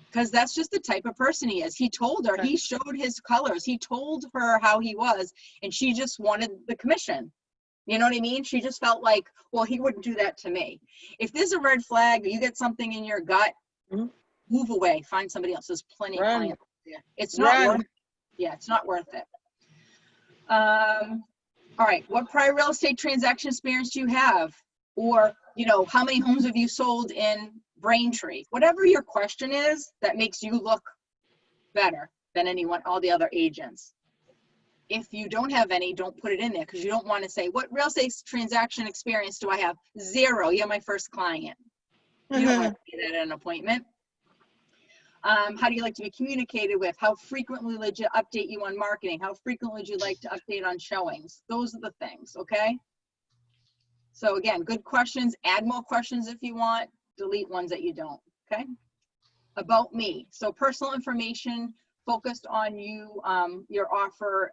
Speaker 2: Because that's just the type of person he is. He told her, he showed his colors. He told her how he was, and she just wanted the commission. You know what I mean? She just felt like, well, he wouldn't do that to me. If there's a red flag, or you get something in your gut, move away, find somebody else. There's plenty of clients there. It's not worth it. Yeah, it's not worth it. All right, what prior real estate transaction experience do you have? Or, you know, how many homes have you sold in Braintree? Whatever your question is that makes you look better than all the other agents. If you don't have any, don't put it in there, because you don't want to say, what real estate transaction experience do I have? 0. You're my first client. You don't want to say that at an appointment. How do you like to be communicated with? How frequently would you update you on marketing? How frequently would you like to update on showings? Those are the things, okay? So again, good questions. Add more questions if you want. Delete ones that you don't, okay? About me. So personal information focused on you, your offer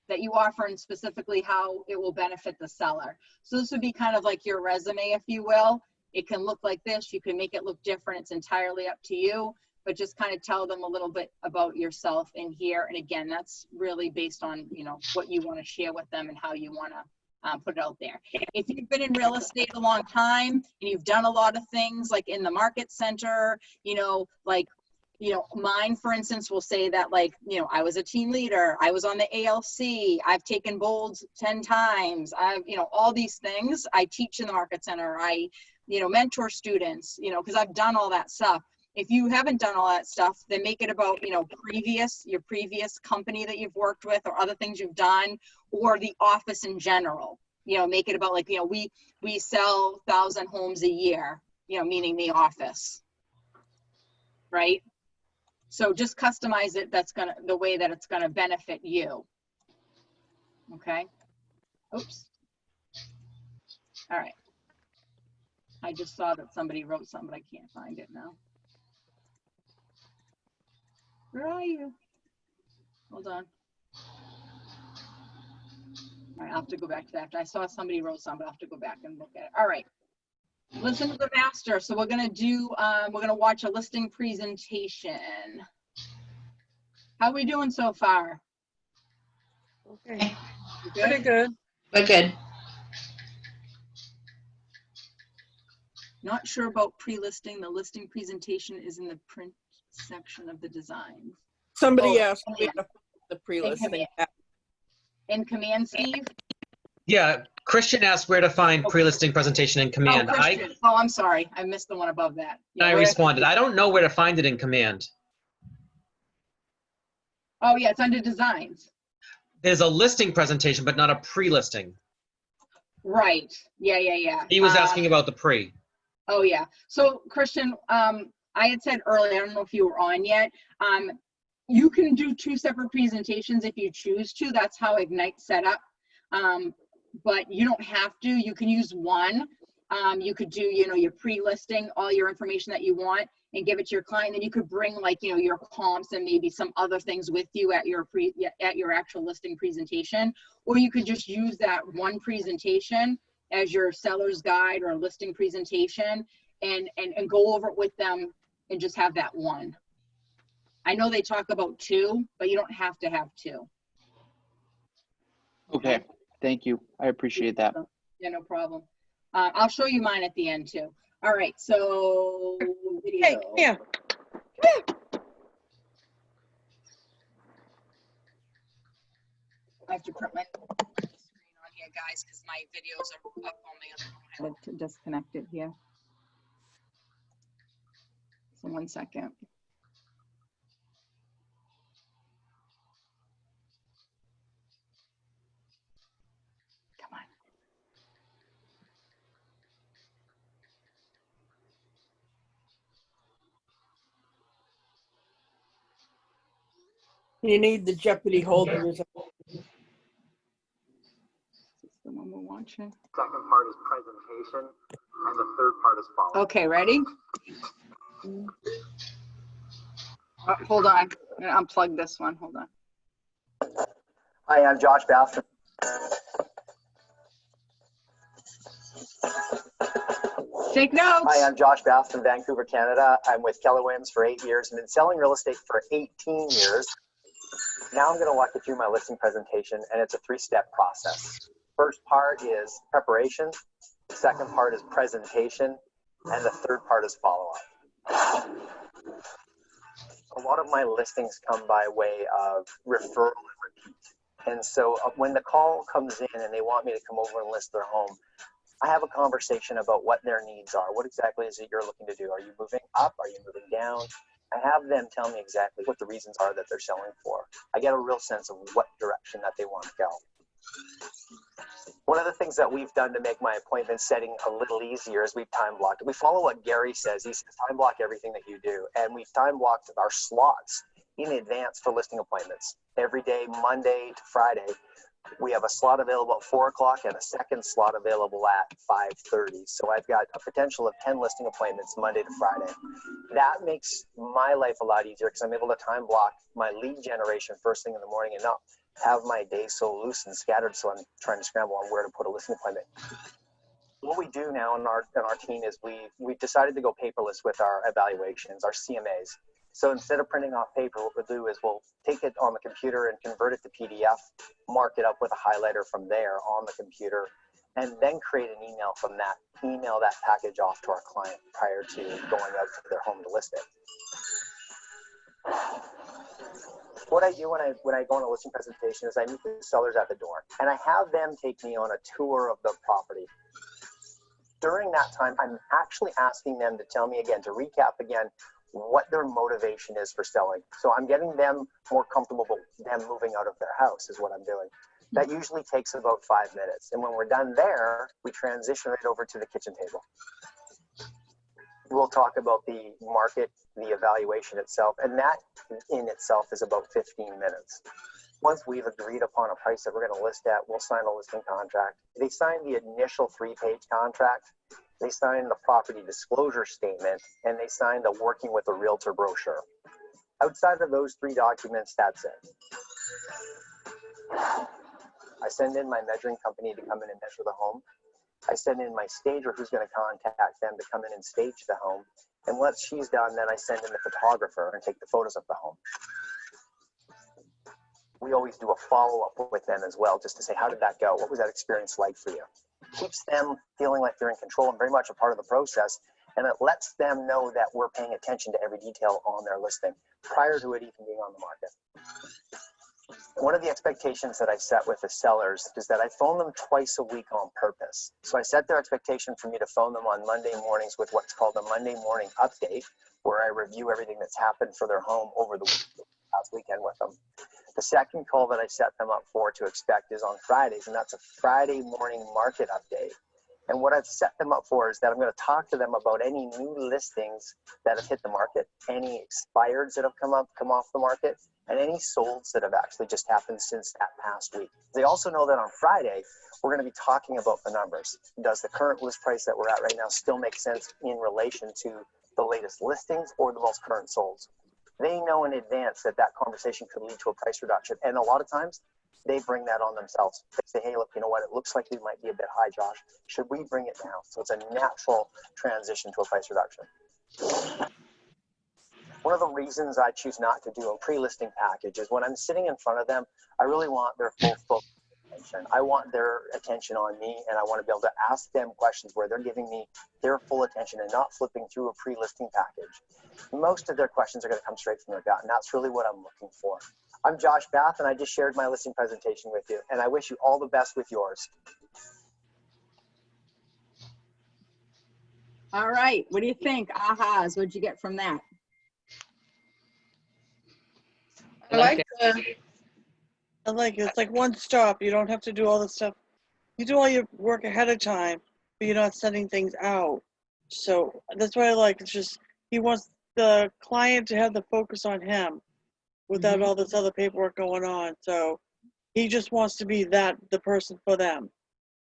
Speaker 2: that you offer, and specifically how it will benefit the seller. So this would be kind of like your resume, if you will. It can look like this. You can make it look different. It's entirely up to you, but just kind of tell them a little bit about yourself in here. And again, that's really based on, you know, what you want to share with them and how you want to put it out there. If you've been in real estate a long time and you've done a lot of things like in the market center, you know, like, you know, mine, for instance, will say that, like, you know, I was a team leader. I was on the ALC. I've taken bolds 10 times. You know, all these things I teach in the market center. I, you know, mentor students, you know, because I've done all that stuff. If you haven't done all that stuff, then make it about, you know, your previous company that you've worked with, or other things you've done, or the office in general. You know, make it about, like, you know, we sell 1,000 homes a year, you know, meaning the office, right? So just customize it. That's the way that it's gonna benefit you. Okay. Oops. All right. I just saw that somebody wrote something, but I can't find it now. Where are you? Hold on. All right, I'll have to go back to that. I saw somebody wrote something, but I'll have to go back and look at it. All right. Listen to the master. So we're gonna watch a listing presentation. How are we doing so far?
Speaker 3: Okay.
Speaker 2: You
Speaker 3: Pretty good.
Speaker 9: We're good.
Speaker 2: Not sure about pre-listing. The listing presentation is in the print section of the designs.
Speaker 1: Somebody
Speaker 2: Oh,
Speaker 1: asked me
Speaker 2: yeah.
Speaker 1: to put the pre-listing.
Speaker 2: In command, Steve?
Speaker 7: Yeah, Christian asked where to find pre-listing presentation in
Speaker 2: Oh,
Speaker 7: Command.
Speaker 2: Christian. Oh, I'm sorry. I missed the one above that. Yeah,
Speaker 7: I
Speaker 2: where-
Speaker 7: responded. I don't know where to find it in Command.
Speaker 2: Oh, yeah, it's under designs.
Speaker 7: There's a listing presentation, but not a pre-listing.
Speaker 2: Right. Yeah.
Speaker 7: He was asking about the pre.
Speaker 2: Oh, yeah. So Christian, I had said earlier, I don't know if you were on yet. You can do 2 separate presentations if you choose to. That's how Ignite's set up. But you don't have to. You can use one. You could do, your pre-listing, all your information that you want, and give it to your client. Then you could bring your comps and maybe some other things with you at your actual listing presentation. Or you could just use that one presentation as your seller's guide or listing presentation and go over it with them and just have that one. I know they talk about 2, but you don't have to have 2.
Speaker 10: Okay, thank you. I appreciate that.
Speaker 2: Yeah, no problem. I'll show you mine at the end too. All right, so video.
Speaker 3: Hey, yeah.
Speaker 2: I have to put my screen on here, guys, because my videos are up on my other phone. I had to disconnect it here. So 1 second. Come on.
Speaker 1: You need the Jeopardy hold music.
Speaker 2: Is this the one we're watching?
Speaker 8: Second part is presentation, and the third part is follow-up.
Speaker 2: Okay, ready? Hold on. I'm gonna unplug this one. Hold on.
Speaker 8: Hi, I'm Josh Bath.
Speaker 2: Take notes.
Speaker 8: Hi, I'm Josh Bath from Vancouver, Canada. I'm with Keller Williams for 8 years and been selling real estate for 18 years. Now I'm going to walk you through my listing presentation, and it's a 3-step process. First part is preparation, the second part is presentation, and the third part is follow-up. A lot of my listings come by way of referral and repeat. And so when the call comes in and they want me to come over and list their home, I have a conversation about what their needs are. What exactly is it you're looking to do? Are you moving up? Are you moving down? I have them tell me exactly what the reasons are that they're selling for. I get a real sense of what direction that they want to go. One of the things that we've done to make my appointment setting a little easier is we've time blocked. We follow what Gary says. He says time block everything that you do. And we've time blocked our slots in advance for listing appointments. Every day, Monday to Friday, we have a slot available at 4 o'clock and a second slot available at 5:30. So I've got a potential of 10 listing appointments Monday to Friday. That makes my life a lot easier because I'm able to time block my lead generation first thing in the morning and not have my day so loose and scattered. So I'm trying to scramble on where to put a listing appointment. What we do now in our team is we've decided to go paperless with our evaluations, our CMAs. So instead of printing off paper, what we'll do is we'll take it on the computer and convert it to PDF, mark it up with a highlighter from there on the computer, and then create an email from that, email that package off to our client prior to going out to their home to list it. What I do when I go on a listing presentation is I meet the sellers at the door, and I have them take me on a tour of the property. During that time, I'm actually asking them to tell me again, to recap again, what their motivation is for selling. So I'm getting them more comfortable with them moving out of their house is what I'm doing. That usually takes about 5 minutes. And when we're done there, we transition right over to the kitchen table. We'll talk about the market, the evaluation itself, and that in itself is about 15 minutes. Once we've agreed upon a price that we're going to list at, we'll sign a listing contract. They sign the initial 3-page contract. They sign the property disclosure statement, and they sign the working with a realtor brochure. Outside of those 3 documents, that's it. I send in my measuring company to come in and measure the home. I send in my stager who's going to contact them to come in and stage the home. And once she's done, then I send in the photographer and take the photos of the home. We always do a follow-up with them as well, just to say, how did that go? What was that experience like for you? Keeps them feeling like they're in control and very much a part of the process. And it lets them know that we're paying attention to every detail on their listing prior to it even being on the market.
Speaker 11: One of the expectations that I set with the sellers is that I phone them twice a week on purpose. So I set their expectation for me to phone them on Monday mornings with what's called a Monday morning update, where I review everything that's happened for their home over the past weekend with them. The second call that I set them up for to expect is on Fridays, and that's a Friday morning market update. And what I've set them up for is that I'm going to talk to them about any new listings that have hit the market, any expireds that have come off the market, and any solds that have actually just happened since that past week. They also know that on Friday, we're going to be talking about the numbers. Does the current list price that we're at right now still make sense in relation to the latest listings or the most current solds? They know in advance that that conversation could lead to a price reduction. And a lot of times, they bring that on themselves. They say, hey, look, you know what? It looks like we might be a bit high, Josh. Should we bring it down? So it's a natural transition to a price reduction. One of the reasons I choose not to do a pre-listing package is when I'm sitting in front of them, I really want their full focus attention. I want their attention on me, and I want to be able to ask them questions where they're giving me their full attention and not flipping through a pre-listing package. Most of their questions are going to come straight from their gut, and that's really what I'm looking for. I'm Josh Bath, and I just shared my listing presentation with you, and I wish you all the best with yours.
Speaker 2: All right, what do you think? Ahas, what'd you get from that?
Speaker 6: I like the,
Speaker 3: I like it. It's like one stop. You don't have to do all the stuff. You do all your work ahead of time, but you're not sending things out. So that's what I like. It's just he wants the client to have the focus on him without all this other paperwork going on. So he just wants to be the person for them.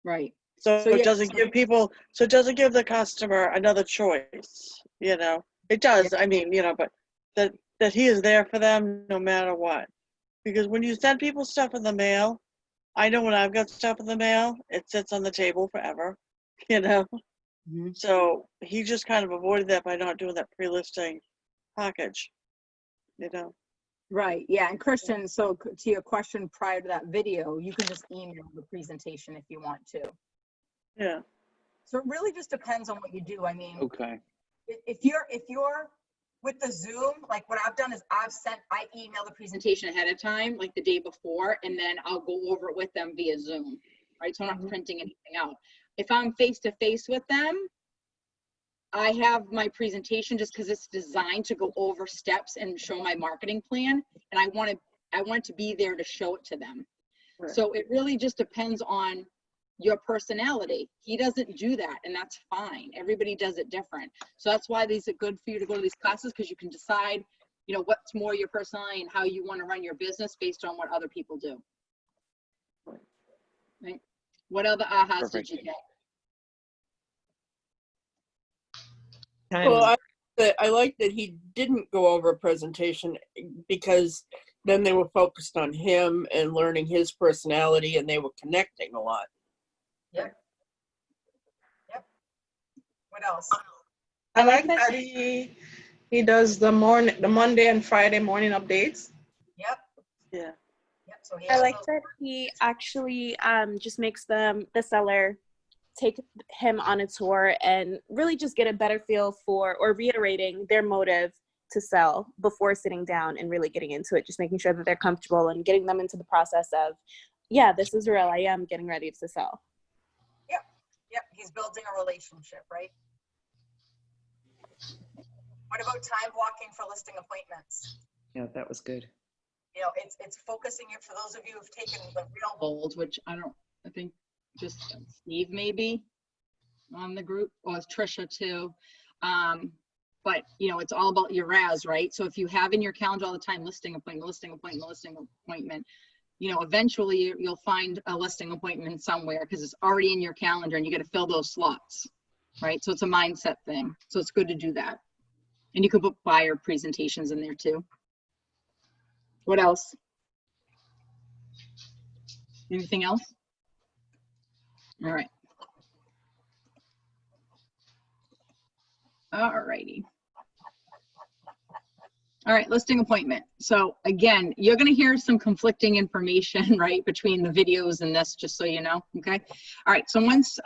Speaker 2: Right.
Speaker 3: So
Speaker 2: So,
Speaker 3: it
Speaker 2: yeah,
Speaker 3: doesn't give people, so it doesn't give the customer another choice, you know. It does, I mean, you know, but that he is there for them no matter what. Because when you send people stuff in the mail, I know when I've got stuff in the mail, it sits on the table forever, you know. So he just kind of avoided that by not doing that pre-listing package, you know.
Speaker 2: Right, yeah, and Christian, so to your question prior to that video, you can just email the presentation if you want to.
Speaker 3: Yeah.
Speaker 2: So it really just depends on what you do. I mean,
Speaker 10: Okay.
Speaker 2: if you're with the Zoom, like what I've done is I email the presentation ahead of time, like the day before, and then I'll go over it with them via Zoom, right? So I'm not printing anything out. If I'm face to face with them, I have my presentation just because it's designed to go over steps and show my marketing plan, and I want to be there to show it to them.
Speaker 3: Right.
Speaker 2: So it really just depends on your personality. He doesn't do that, and that's fine. Everybody does it different. So that's why these are good for you to go to these classes, because you can decide, you know, what's more your personality and how you want to run your business based on what other people do. Right? What other ahas did you get?
Speaker 1: Well, I like that he didn't go over a presentation, because then they were focused on him and learning his personality, and they were connecting a lot.
Speaker 2: Yep. What else?
Speaker 6: I like that he does the Monday and Friday morning updates.
Speaker 2: Yep.
Speaker 3: Yeah.
Speaker 2: Yep. So
Speaker 12: I like that he actually just makes the seller take him on a tour and really just get a better feel for, or reiterating their motive to sell before sitting down and really getting into it, just making sure that they're comfortable and getting them into the process of, yeah, this is real, I am getting ready to sell.
Speaker 2: Yep, he's building a relationship, right? What about time blocking for listing appointments?
Speaker 4: Yeah, that was good.
Speaker 2: You know, it's focusing it for those of you who've taken the real bold, which I think just Steve maybe on the group, or Trisha too. But you know, it's all about your RAS, right? So if you have in your calendar all the time, listing appointment, you know, eventually you'll find a listing appointment somewhere because it's already in your calendar, and you got to fill those slots, right? So it's a mindset thing. So it's good to do that. And you could put buyer presentations in there too. What else? Anything else? All right. All righty. All right, listing appointment. So again, you're going to hear some conflicting information, right, between the videos and this, just so you know, okay? All right, so once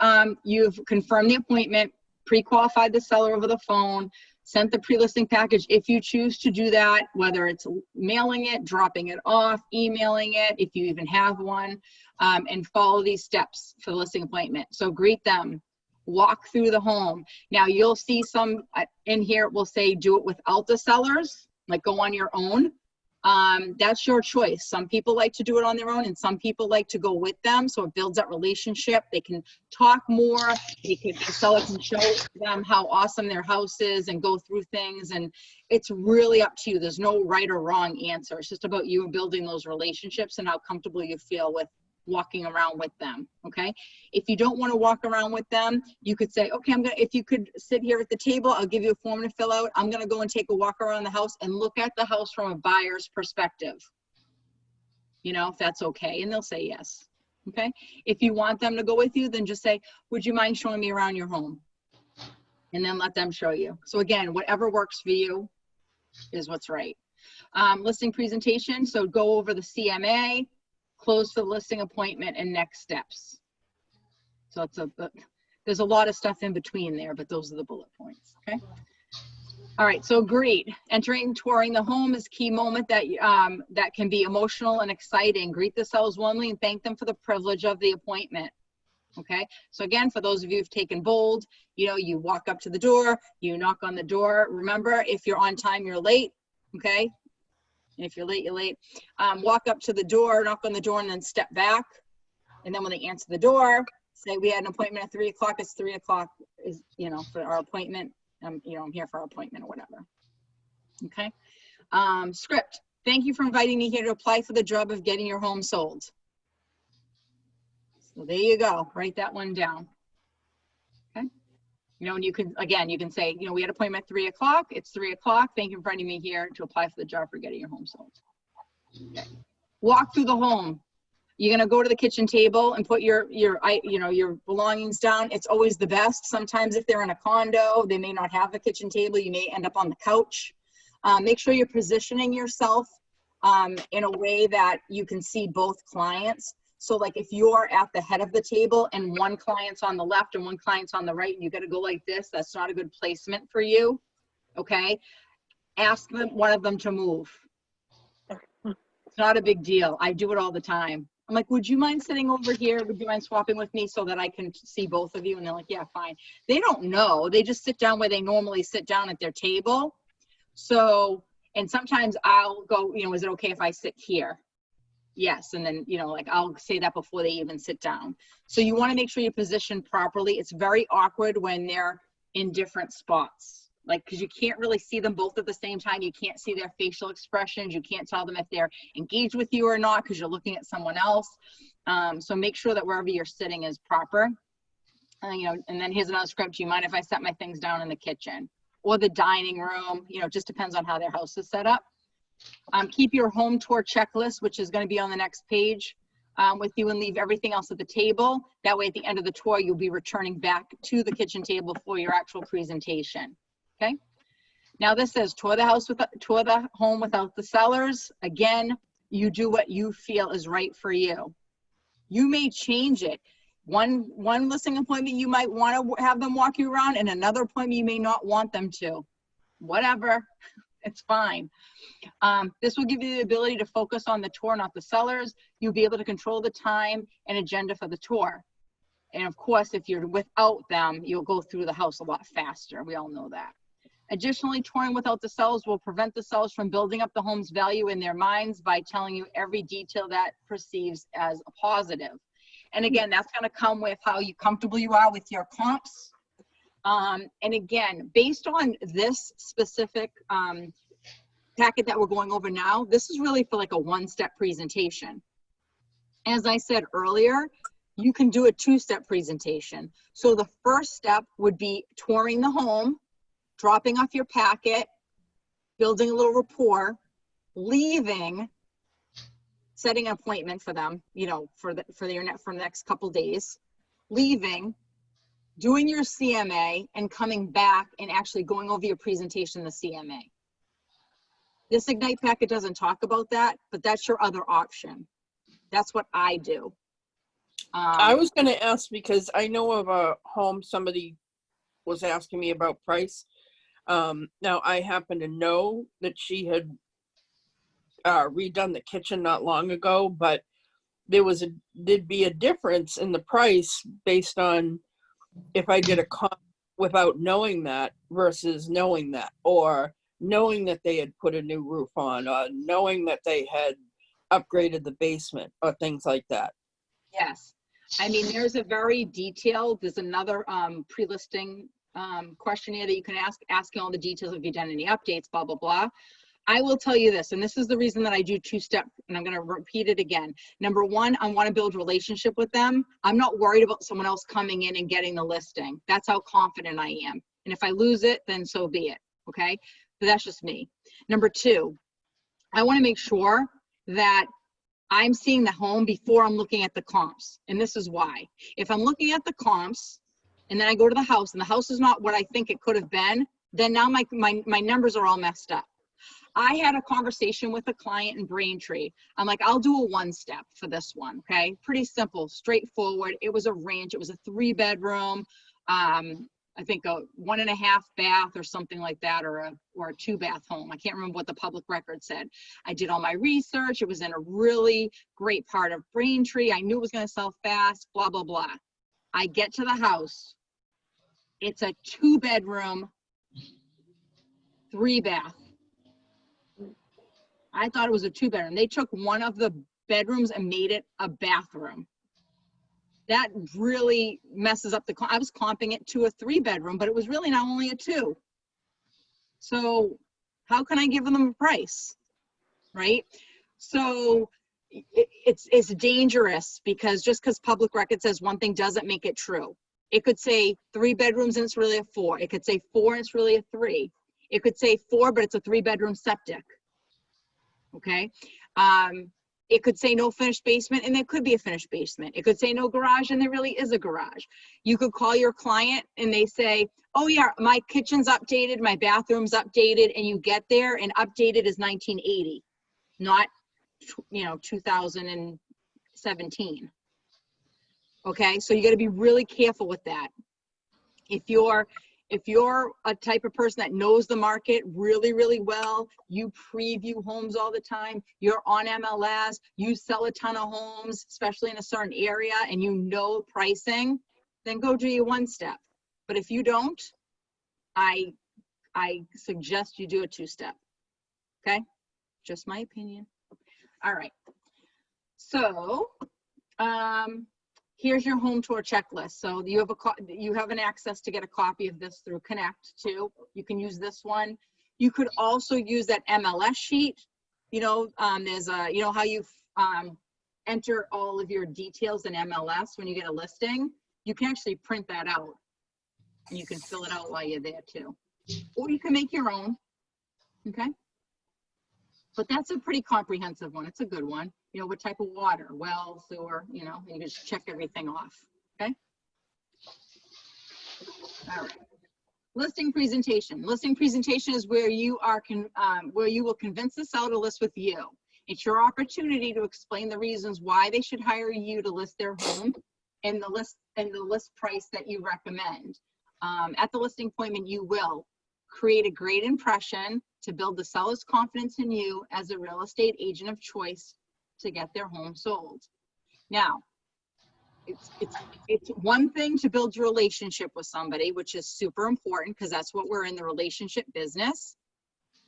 Speaker 2: you've confirmed the appointment, pre-qualified the seller over the phone, sent the pre-listing package if you choose to do that, whether it's mailing it, dropping it off, emailing it, if you even have one, and follow these steps for the listing appointment. So greet them, walk through the home. Now you'll see some in here, it will say do it without the sellers, like go on your own. That's your choice. Some people like to do it on their own and some people like to go with them. So it builds that relationship. They can talk more. The seller can show them how awesome their house is and go through things. And it's really up to you. There's no right or wrong answer. It's just about you building those relationships and how comfortable you feel with walking around with them. Okay. If you don't want to walk around with them, you could say, okay, if you could sit here at the table, I'll give you a form to fill out. I'm going to go and take a walk around the house and look at the house from a buyer's perspective. You know, if that's okay. And they'll say yes. Okay. If you want them to go with you, then just say, would you mind showing me around your home? And then let them show you. So again, whatever works for you is what's right. Listing presentation. So go over the CMA, close for the listing appointment, and next steps. So there's a lot of stuff in between there, but those are the bullet points. Okay. All right. So greet. Entering, touring the home is a key moment that that can be emotional and exciting. Greet the sellers warmly and thank them for the privilege of the appointment. Okay. So again, for those of you who've taken bold, you know, you walk up to the door, you knock on the door. Remember, if you're on time, you're late. Okay. If you're late, you're late. Walk up to the door, knock on the door, and then step back. And then when they answer the door, say we had an appointment at 3 o'clock. It's 3 o'clock is, you know, for our appointment. You know, I'm here for our appointment or whatever. Okay. Script. Thank you for inviting me here to apply for the job of getting your home sold. So there you go. Write that one down. Okay. You know, and you can, again, you can say, you know, we had an appointment at 3 o'clock. It's 3 o'clock. Thank you for inviting me here to apply for the job for getting your home sold. Okay. Walk through the home. You're going to go to the kitchen table and put your belongings down. It's always the best. Sometimes if they're in a condo, they may not have a kitchen table. You may end up on the couch. Make sure you're positioning yourself in a way that you can see both clients. So like if you're at the head of the table and one client's on the left and one client's on the right, and you got to go like this, that's not a good placement for you. Okay. Ask one of them to move. It's not a big deal. I do it all the time. I'm like, would you mind sitting over here? Would you mind swapping with me so that I can see both of you? And they're like, yeah, fine. They don't know. They just sit down where they normally sit down at their table. So, and sometimes I'll go, you know, is it okay if I sit here? Yes. And then, you know, like I'll say that before they even sit down. So you want to make sure you're positioned properly. It's very awkward when they're in different spots. Like, because you can't really see them both at the same time. You can't see their facial expressions. You can't tell them if they're engaged with you or not because you're looking at someone else. So make sure that wherever you're sitting is proper. You know, and then here's another script. Do you mind if I set my things down in the kitchen or the dining room? You know, it just depends on how their house is set up. Keep your home tour checklist, which is going to be on the next page, with you, and leave everything else at the table. That way, at the end of the tour, you'll be returning back to the kitchen table for your actual presentation. Okay. Now this says tour the home without the sellers. Again, you do what you feel is right for you. You may change it. One listing appointment, you might want to have them walk you around, and another appointment, you may not want them to. Whatever, it's fine. This will give you the ability to focus on the tour, not the sellers. You'll be able to control the time and agenda for the tour. And of course, if you're without them, you'll go through the house a lot faster. We all know that. Additionally, touring without the sellers will prevent the sellers from building up the home's value in their minds by telling you every detail that perceives as a positive. And again, that's going to come with how comfortable you are with your comps. And again, based on this specific packet that we're going over now, this is really for like a one-step presentation. As I said earlier, you can do a two-step presentation. So the first step would be touring the home, dropping off your packet, building a little rapport, leaving, setting an appointment for them, you know, for the next couple days, leaving, doing your CMA, and coming back and actually going over your presentation in the CMA. This Ignite packet doesn't talk about that, but that's your other option. That's what I do.
Speaker 1: I was going to ask because I know of a home somebody was asking me about price. Now, I happen to know that she had redone the kitchen not long ago, but there'd be a difference in the price based on if I did a comp without knowing that versus knowing that, or knowing that they had put a new roof on, or knowing that they had upgraded the basement, or things like that.
Speaker 2: Yes. I mean, there's a very detailed, there's another pre-listing questionnaire that you can asking all the details if you've done any updates, blah, blah, blah. I will tell you this, and this is the reason that I do two-step, and I'm going to repeat it again. Number one, I want to build relationship with them. I'm not worried about someone else coming in and getting the listing. That's how confident I am. And if I lose it, then so be it, okay? But that's just me. Number two, I want to make sure that I'm seeing the home before I'm looking at the comps. And this is why. If I'm looking at the comps, and then I go to the house, and the house is not what I think it could have been, then now my numbers are all messed up. I had a conversation with a client in Braintree. I'm like, I'll do a one-step for this one, okay? Pretty simple, straightforward. It was a ranch. It was a 3-bedroom, I think a 1.5 bath or something like that, or a 2-bath home. I can't remember what the public record said. I did all my research. It was in a really great part of Braintree. I knew it was going to sell fast, blah, blah, blah. I get to the house. It's a 2-bedroom, 3-bath. I thought it was a 2-bedroom. They took one of the bedrooms and made it a bathroom. That really messes up I was comping it to a 3-bedroom, but it was really now only a 2. So how can I give them a price, right? So it's dangerous, because just because public record says one thing doesn't make it true. It could say 3 bedrooms and it's really a 4. It could say 4 and it's really a 3. It could say 4, but it's a 3-bedroom septic. Okay. It could say no finished basement, and there could be a finished basement. It could say no garage, and there really is a garage. You could call your client and they say, oh yeah, my kitchen's updated, my bathroom's updated, and you get there and updated is 1980, not 2017. Okay, so you got to be really careful with that. If you're a type of person that knows the market really, really well, you preview homes all the time, you're on MLS, you sell a ton of homes, especially in a certain area, and you know pricing, then go do your one-step. But if you don't, I suggest you do a 2-step. Okay? Just my opinion. All right. So, here's your home tour checklist. So you have an access to get a copy of this through Connect too. You can use this one. You could also use that MLS sheet. There's a, how you enter all of your details in MLS when you get a listing. You can actually print that out. And you can fill it out while you're there too. Or you can make your own, okay? But that's a pretty comprehensive one. It's a good one. What type of water, well, sewer, you just check everything off, okay? All right. Listing presentation. Listing presentation is where you will convince the seller to list with you. It's your opportunity to explain the reasons why they should hire you to list their home and the list price that you recommend. At the listing appointment, you will create a great impression to build the seller's confidence in you as a real estate agent of choice to get their home sold. Now, it's one thing to build your relationship with somebody, which is super important because that's what we're in, the relationship business.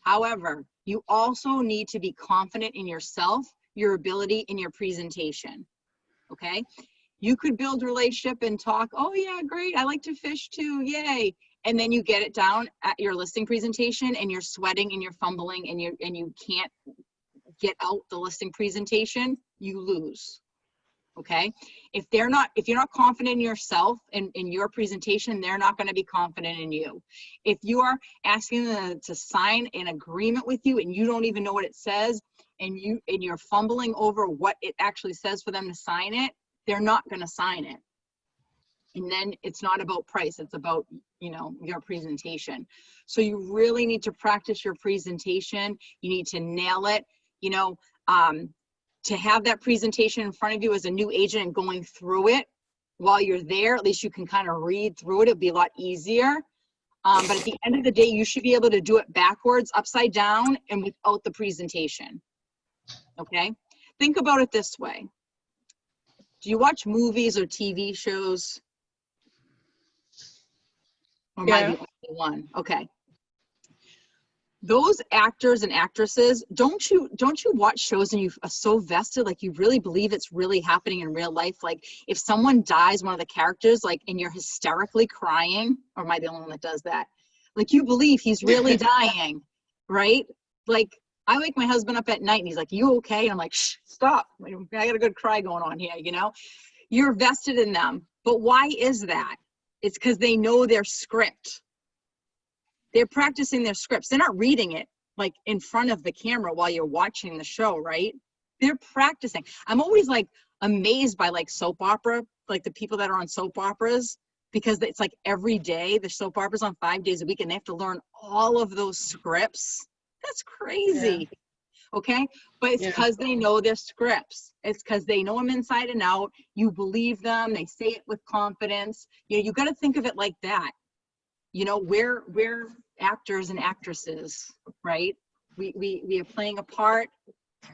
Speaker 2: However, you also need to be confident in yourself, your ability, and your presentation. Okay? You could build a relationship and talk, oh yeah, great, I like to fish too, yay. And then you get it down at your listing presentation and you're sweating and you're fumbling and you can't get out the listing presentation, you lose. Okay? If you're not confident in yourself and in your presentation, they're not going to be confident in you. If you are asking them to sign an agreement with you and you don't even know what it says, and you're fumbling over what it actually says for them to sign it, they're not going to sign it. And then it's not about price, it's about, your presentation. So you really need to practice your presentation. You need to nail it. To have that presentation in front of you as a new agent and going through it while you're there, at least you can kind of read through it. It'll be a lot easier. But at the end of the day, you should be able to do it backwards, upside down, and without the presentation. Okay? Think about it this way. Do you watch movies or TV shows? Or am I the only one? Okay. Those actors and actresses, don't you watch shows and you are so vested, like you really believe it's really happening in real life? Like if someone dies, one of the characters, like, and you're hysterically crying, or am I the only one that does that? Like you believe he's really dying, right? Like I wake my husband up at night and he's like, "You okay?" And I'm like, "Shh, stop. I got a good cry going on here," you know? You're vested in them. But why is that? It's because they know their script. They're practicing their scripts. They're not reading it like in front of the camera while you're watching the show, right? They're practicing. I'm always like amazed by like soap opera, like the people that are on soap operas, because it's like every day, the soap opera's on 5 days a week and they have to learn all of those scripts. That's crazy. Yeah. Okay? But it's because they know their scripts. It's because they know them inside and out. You believe them. They say it with confidence. You know, you got to think of it like that. You know, we're actors and actresses, right? We are playing a part.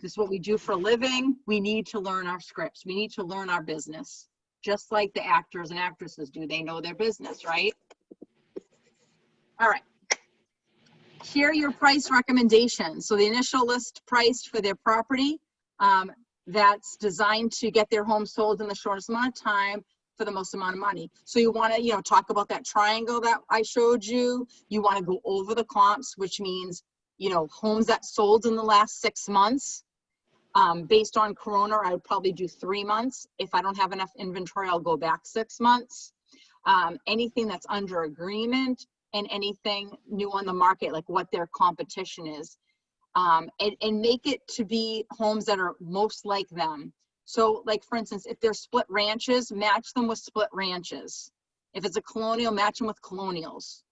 Speaker 2: This is what we do for a living. We need to learn our scripts. We need to learn our business, just like the actors and actresses do. They know their business, right? All right. Share your price recommendations. So the initial list price for their property, that's designed to get their home sold in the shortest amount of time for the most amount of money. So you want to, you know, talk about that triangle that I showed you. You want to go over the comps, which means, you know, homes that sold in the last 6 months. Based on Corona, I would probably do 3 months. If I don't have enough inventory, I'll go back 6 months. Anything that's under agreement and anything new on the market, like what their competition is. And make it to be homes that are most like them. So like, for instance, if they're split ranches, match them with split ranches. If it's a colonial, match them with colonials.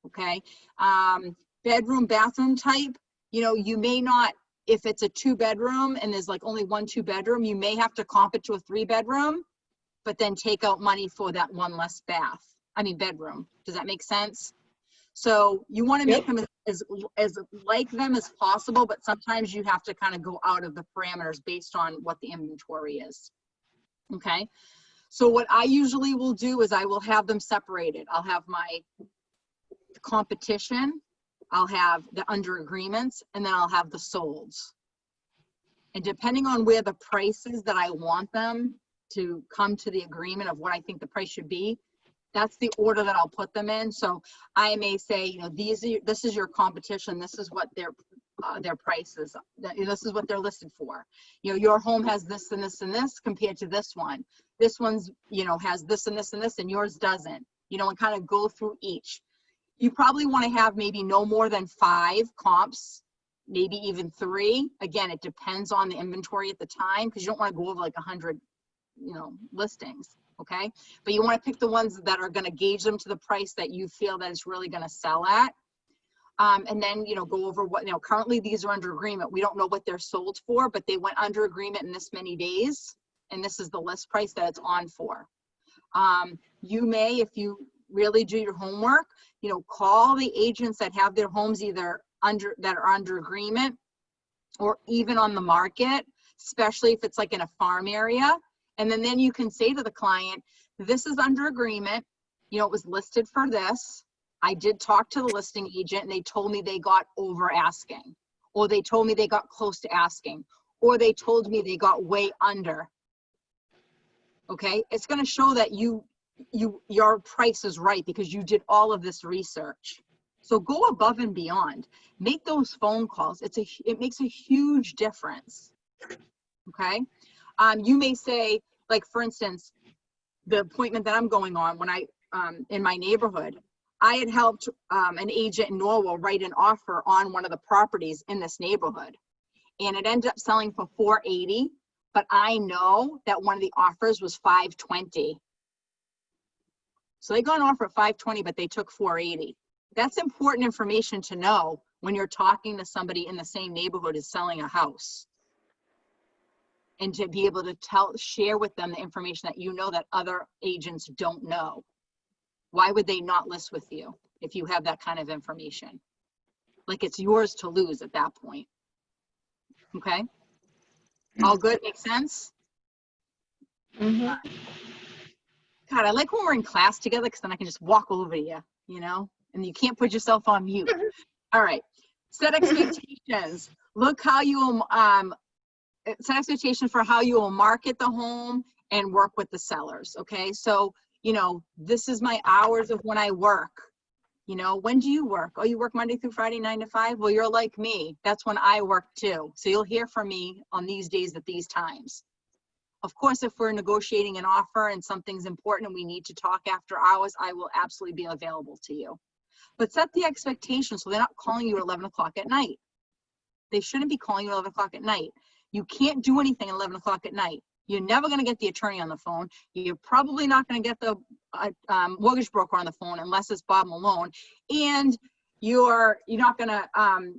Speaker 2: Okay. Bedroom, bathroom type, you know, you may not, if it's a 2-bedroom and there's like only 1 2-bedroom, you may have to comp it to a 3-bedroom, but then take out money for that 1 less bedroom. Does that make sense? So you want to make them as like them as possible, but sometimes you have to kind of go out of the parameters based on what the inventory is. Okay. So what I usually will do is I will have them separated. I'll have my competition, I'll have the under agreements, and then I'll have the solds. And depending on where the price is that I want them to come to the agreement of what I think the price should be, that's the order that I'll put them in. So I may say, you know, this is your competition. This is what their price is. This is what they're listed for. You know, your home has this and this and this compared to this one. This one's, you know, has this and this and this, and yours doesn't. You know, and kind of go through each. You probably want to have maybe no more than 5 comps, maybe even 3. Again, it depends on the inventory at the time, because you don't want to go over like 100, you know, listings. Okay, but you want to pick the ones that are going to gauge them to the price that you feel that it's really going to sell at. And then, you know, go over what, you know, currently these are under agreement. We don't know what they're sold for, but they went under agreement in this many days, and this is the list price that it's on for. You may, if you really do your homework, you know, call the agents that have their homes either that are under agreement or even on the market, especially if it's like in a farm area. And then you can say to the client, this is under agreement. You know, it was listed for this. I did talk to the listing agent and they told me they got over asking, or they told me they got close to asking, or they told me they got way under. Okay, it's going to show that your price is right because you did all of this research. So go above and beyond. Make those phone calls. It makes a huge difference. Okay. You may say, like, for instance, the appointment that I'm going on when in my neighborhood, I had helped an agent in Norwell write an offer on one of the properties in this neighborhood, and it ended up selling for $480. But I know that one of the offers was $520. So they got an offer at $520, but they took $480. That's important information to know when you're talking to somebody in the same neighborhood as selling a house. And to be able to share with them the information that you know that other agents don't know. Why would they not list with you? if you have that kind of information. Like it's yours to lose at that point. Okay? All good? Makes sense?
Speaker 6: Mhm.
Speaker 2: God, I like when we're in class together because then I can just walk over to you, you know, and you can't put yourself on mute. All right. Set expectations. Look how you will, set expectations for how you will market the home and work with the sellers. Okay. So, you know, this is my hours of when I work. You know, when do you work? Oh, you work Monday through Friday, 9 to 5? Well, you're like me. That's when I work too. So you'll hear from me on these days at these times. Of course, if we're negotiating an offer and something's important and we need to talk after hours, I will absolutely be available to you. But set the expectation so they're not calling you at 11 o'clock at night. They shouldn't be calling you at 11 o'clock at night. You can't do anything at 11 o'clock at night. You're never going to get the attorney on the phone. You're probably not going to get the mortgage broker on the phone unless it's Bob Malone. And you're not going to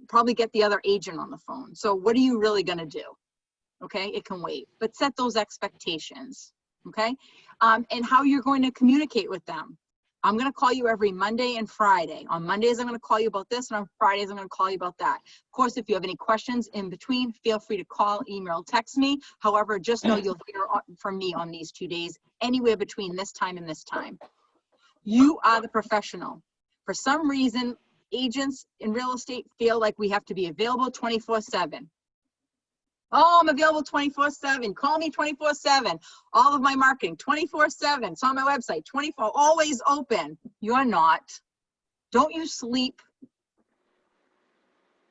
Speaker 2: probably get the other agent on the phone. So what are you really going to do? Okay, it can wait, but set those expectations, okay? And how you're going to communicate with them. I'm gonna call you every Monday and Friday. On Mondays, I'm gonna call you about this, and on Fridays, I'm gonna call you about that. Of course, if you have any questions in between, feel free to call, email, text me. However, just know you'll hear from me on these 2 days, anywhere between this time and this time. You are the professional. For some reason, agents in real estate feel like we have to be available 24/7. Oh, I'm available 24/7. Call me 24/7. All of my marketing 24/7. It's on my website 24, always open. You're not. Don't you sleep?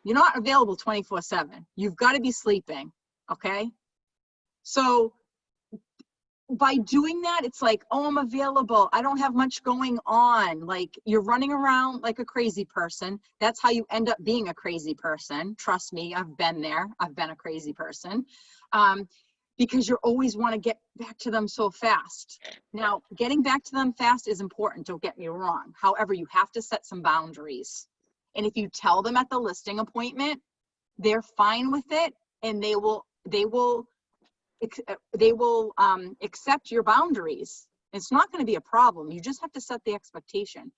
Speaker 2: You're not available 24/7. You've got to be sleeping. Okay. So by doing that, it's like, oh, I'm available. I don't have much going on. Like you're running around like a crazy person. That's how you end up being a crazy person. Trust me, I've been there. I've been a crazy person because you always want to get back to them so fast. Now, getting back to them fast is important. Don't get me wrong. However, you have to set some boundaries. And if you tell them at the listing appointment, they're fine with it and they will accept your boundaries. It's not going to be a problem. You just have to set the expectation.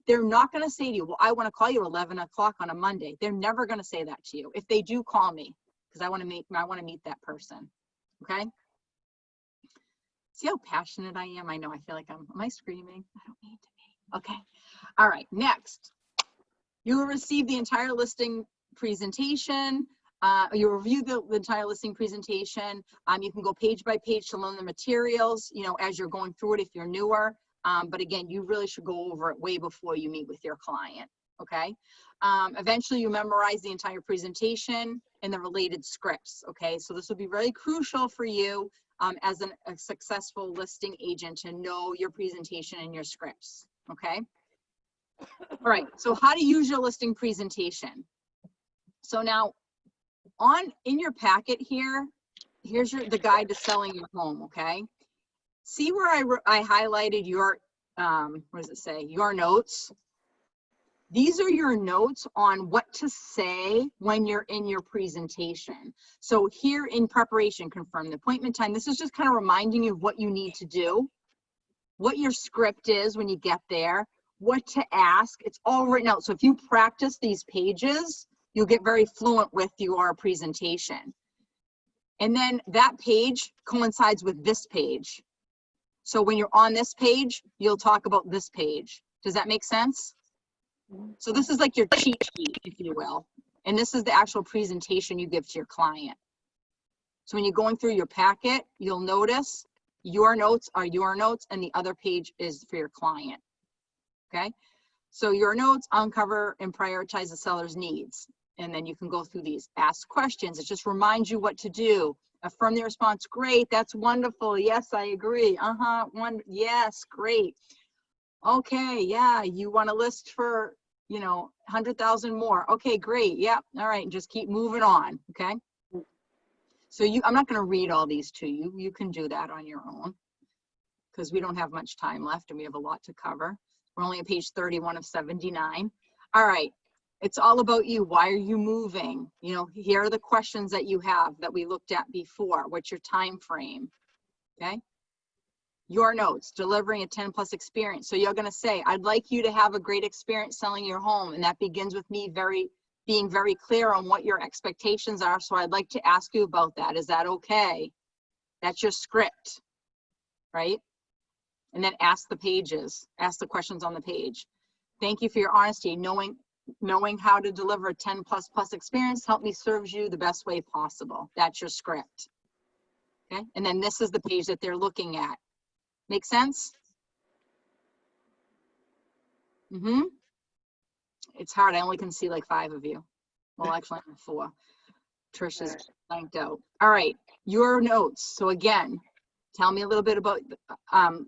Speaker 2: They're not going to say to you, well, I want to call you 11 o'clock on a Monday. They're never going to say that to you. If they do, call me because I want to meet that person. Okay. See how passionate I am? I know. I feel like am I screaming? I don't need to be. Okay. All right. Next, you will receive the entire listing presentation. You review the entire listing presentation. You can go page by page to learn the materials, you know, as you're going through it if you're newer. But again, you really should go over it way before you meet with your client, okay? Eventually, you memorize the entire presentation and the related scripts, okay? So this will be very crucial for you as a successful listing agent to know your presentation and your scripts, okay? All right, so how to use your listing presentation. So now, in your packet here, here's the guide to selling your home, okay? See where I highlighted your, what does it say? Your notes. These are your notes on what to say when you're in your presentation. So here in preparation, confirm the appointment time. This is just kind of reminding you of what you need to do, what your script is when you get there, what to ask. It's all written out. So if you practice these pages, you'll get very fluent with your presentation. And then that page coincides with this page. So when you're on this page, you'll talk about this page. Does that make sense? So this is like your cheat sheet, if you will. And this is the actual presentation you give to your client. So when you're going through your packet, you'll notice your notes are your notes and the other page is for your client, okay? So your notes uncover and prioritize the seller's needs. And then you can go through these, ask questions. It just reminds you what to do. Affirm the response. Great, that's wonderful. Yes, I agree. Yes, great. Okay, yeah, you want to list for, 100,000 more. Okay, great. Yeah, all right, just keep moving on, okay? So I'm not going to read all these to you. You can do that on your own because we don't have much time left and we have a lot to cover. We're only at page 31 of 79. All right. It's all about you. Why are you moving? Here are the questions that you have that we looked at before. What's your time frame? Okay. Your notes, delivering a 10+ experience. So you're going to say, I'd like you to have a great experience selling your home. And that begins with me being very clear on what your expectations are. So I'd like to ask you about that. Is that okay? That's your script, right? And then ask the questions on the page. Thank you for your honesty. Knowing how to deliver a 10++ experience help me serve you the best way possible. That's your script. Okay. And then this is the page that they're looking at. Make sense? It's hard. I only can see like 5 of you. Well, actually, I'm 4. Trisha's blanked out. All right. Your notes. So again, tell me a little bit about,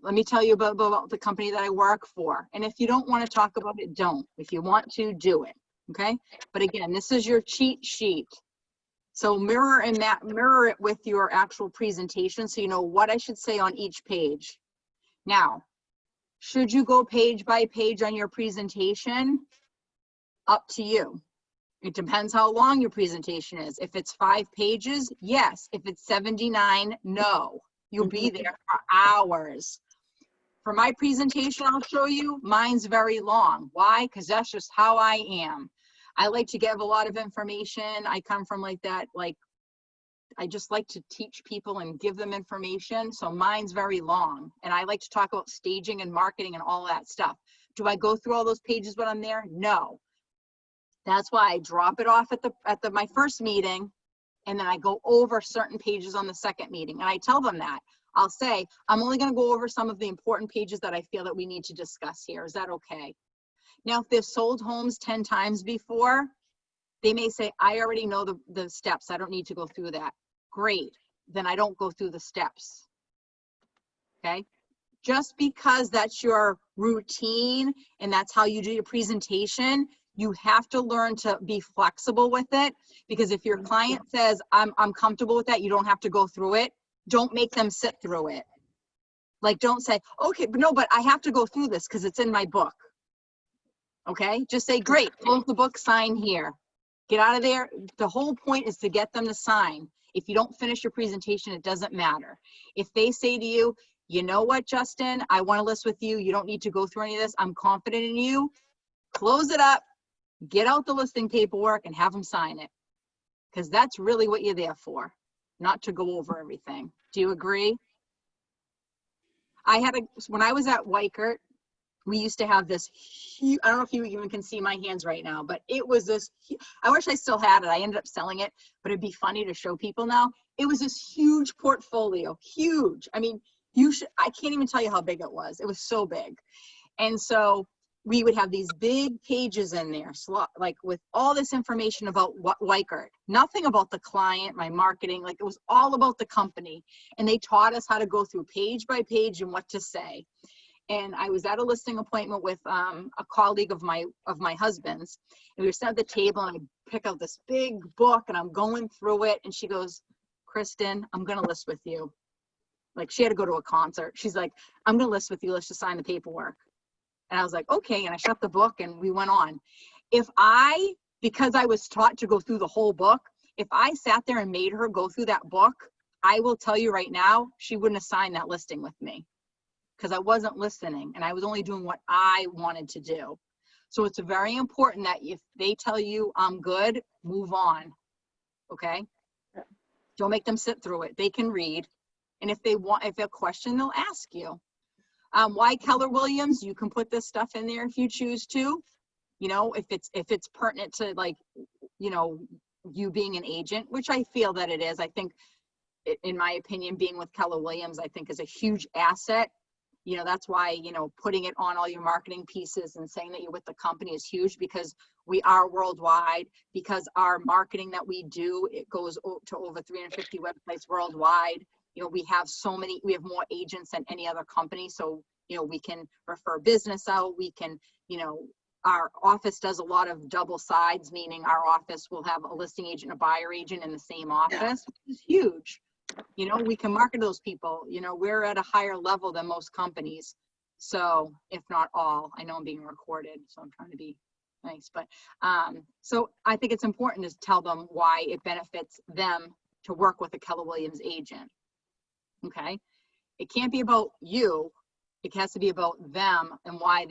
Speaker 2: let me tell you about the company that I work for. And if you don't want to talk about it, don't. If you want to, do it. Okay. But again, this is your cheat sheet. So mirror it with your actual presentation so you know what I should say on each page. Now, should you go page by page on your presentation? Up to you. It depends how long your presentation is. If it's 5 pages, yes. If it's 79, no. You'll be there for hours. For my presentation, I'll show you, mine's very long. Why? Because that's just how I am. I like to give a lot of information. I come from like that, like, I just like to teach people and give them information. So mine's very long. And I like to talk about staging and marketing and all that stuff. Do I go through all those pages when I'm there? No. That's why I drop it off at my first meeting, and then I go over certain pages on the second meeting. And I tell them that. I'll say, I'm only going to go over some of the important pages that I feel that we need to discuss here. Is that okay? Now, if they've sold homes 10 times before, they may say, I already know the steps. I don't need to go through that. Great. Then I don't go through the steps. Okay? Just because that's your routine and that's how you do your presentation, you have to learn to be flexible with it, because if your client says, I'm comfortable with that, you don't have to go through it. Don't make them sit through it. Like, don't say, okay, but no, but I have to go through this because it's in my book. Okay, just say, great, close the book, sign here. Get out of there. The whole point is to get them to sign. If you don't finish your presentation, it doesn't matter. If they say to you, you know what, Justin, I want to list with you. You don't need to go through any of this. I'm confident in you. Close it up, get out the listing paperwork and have them sign it. Because that's really what you're there for, not to go over everything. Do you agree? When I was at Weichert, we used to have this huge, I don't know if you even can see my hands right now, but it was this, I wish I still had it. I ended up selling it, but it'd be funny to show people now. It was this huge portfolio, huge. I mean, I can't even tell you how big it was. It was so big. And so we would have these big pages in there, like with all this information about Weichert, nothing about the client, my marketing, like it was all about the company. And they taught us how to go through page by page and what to say. And I was at a listing appointment with a colleague of my husband's, and we were sitting at the table, and I pick out this big book and I'm going through it, and she goes, Kristen, I'm gonna list with you. Like, she had to go to a concert. She's like, I'm gonna list with you, let's just sign the paperwork. And I was like, okay, and I shut the book and we went on. Because I was taught to go through the whole book, if I sat there and made her go through that book, I will tell you right now, she wouldn't have signed that listing with me, because I wasn't listening and I was only doing what I wanted to do. So it's very important that if they tell you I'm good, move on, okay? Don't make them sit through it. They can read. And if they have a question, they'll ask you. Why Keller Williams? You can put this stuff in there if you choose to. You know, if it's pertinent to, like, you know, you being an agent, which I feel that it is. I think, in my opinion, being with Keller Williams, I think is a huge asset. You know, that's why, you know, putting it on all your marketing pieces and saying that you're with the company is huge, because we are worldwide, because our marketing that we do, it goes to over 350 websites worldwide. You know, we have more agents than any other company. So, you know, we can refer business out. We can, you know, our office does a lot of double sides, meaning our office will have a listing agent, a buyer agent in the same office, which is huge. You know, we can market those people. You know, we're at a higher level than most companies. So, if not all, I know I'm being recorded, so I'm trying to be nice. But so I think it's important to tell them why it benefits them to work with a Keller Williams agent. Okay. It can't be about you. It has to be about them and why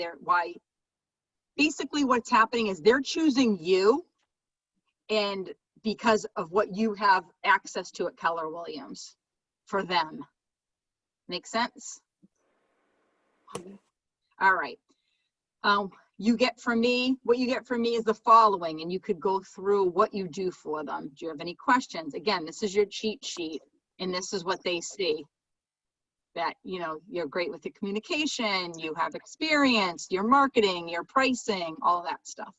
Speaker 2: basically what's happening is they're choosing you and because of what you have access to at Keller Williams for them. Make sense? All right. What you get from me is the following, and you could go through what you do for them. Do you have any questions? Again, this is your cheat sheet, and this is what they see. That, you know, you're great with the communication, you have experience, your marketing, your pricing, all of that stuff.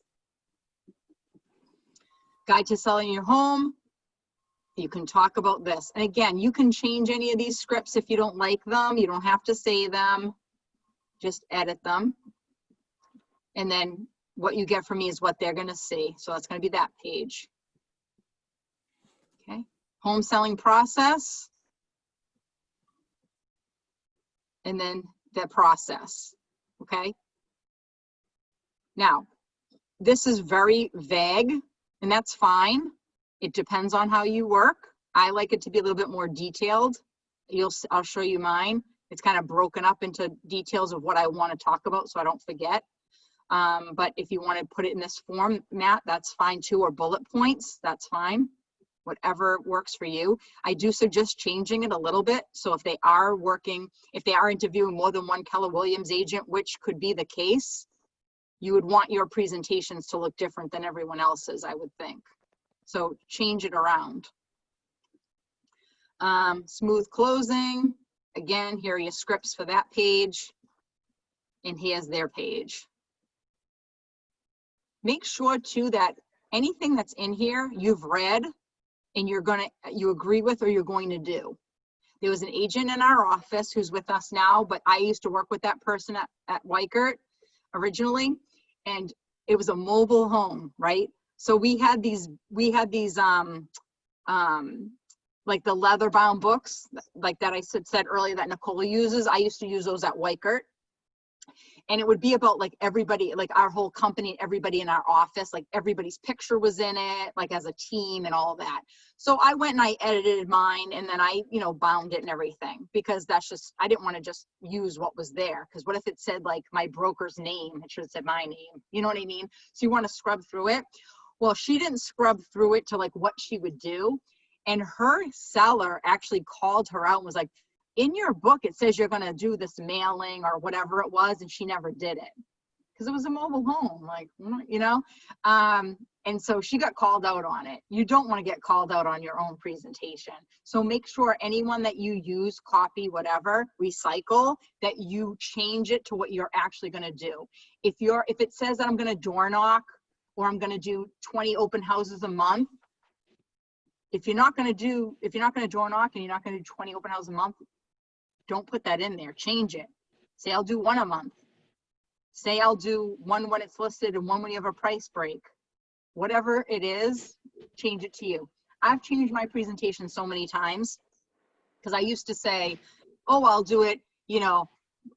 Speaker 2: Guide to selling your home. You can talk about this. And again, you can change any of these scripts if you don't like them. You don't have to say them. Just edit them. And then what you get from me is what they're going to see. So that's going to be that page. Okay. Home selling process. And then the process. Okay. Now, this is very vague, and that's fine. It depends on how you work. I like it to be a little bit more detailed. I'll show you mine. It's kind of broken up into details of what I want to talk about so I don't forget. But if you want to put it in this format, that's fine too, or bullet points, that's fine. Whatever works for you. I do suggest changing it a little bit. So if they are interviewing more than one Keller Williams agent, which could be the case, you would want your presentations to look different than everyone else's, I would think. So change it around. Smooth closing. Again, here are your scripts for that page. And here's their page. Make sure too that anything that's in here you've read and you agree with or you're going to do. There was an agent in our office who's with us now, but I used to work with that person at Weichert originally, and it was a mobile home, right? So we had these like the leather bound books, like that I said earlier that Nicole uses. I used to use those at Weichert. And it would be about like everybody, like our whole company, everybody in our office, like everybody's picture was in it, like as a team and all that. So I went and I edited mine, and then I, bound it and everything, because that's just, I didn't want to just use what was there. Because what if it said like my broker's name? It should have said my name. You know what I mean? So you want to scrub through it. Well, she didn't scrub through it to like what she would do. And her seller actually called her out and was like, in your book, it says you're going to do this mailing or whatever it was, and she never did it because it was a mobile home, like, and so she got called out on it. You don't want to get called out on your own presentation. So make sure anyone that you use, copy, whatever, recycle, that you change it to what you're actually going to do. If it says that I'm going to door knock or I'm going to do 20 open houses a month, if you're not going to door knock and you're not going to do 20 open houses a month, don't put that in there. Change it. Say I'll do one a month. Say I'll do one when it's listed and one when you have a price break. Whatever it is, change it to you. I've changed my presentation so many times because I used to say, oh, I'll do it,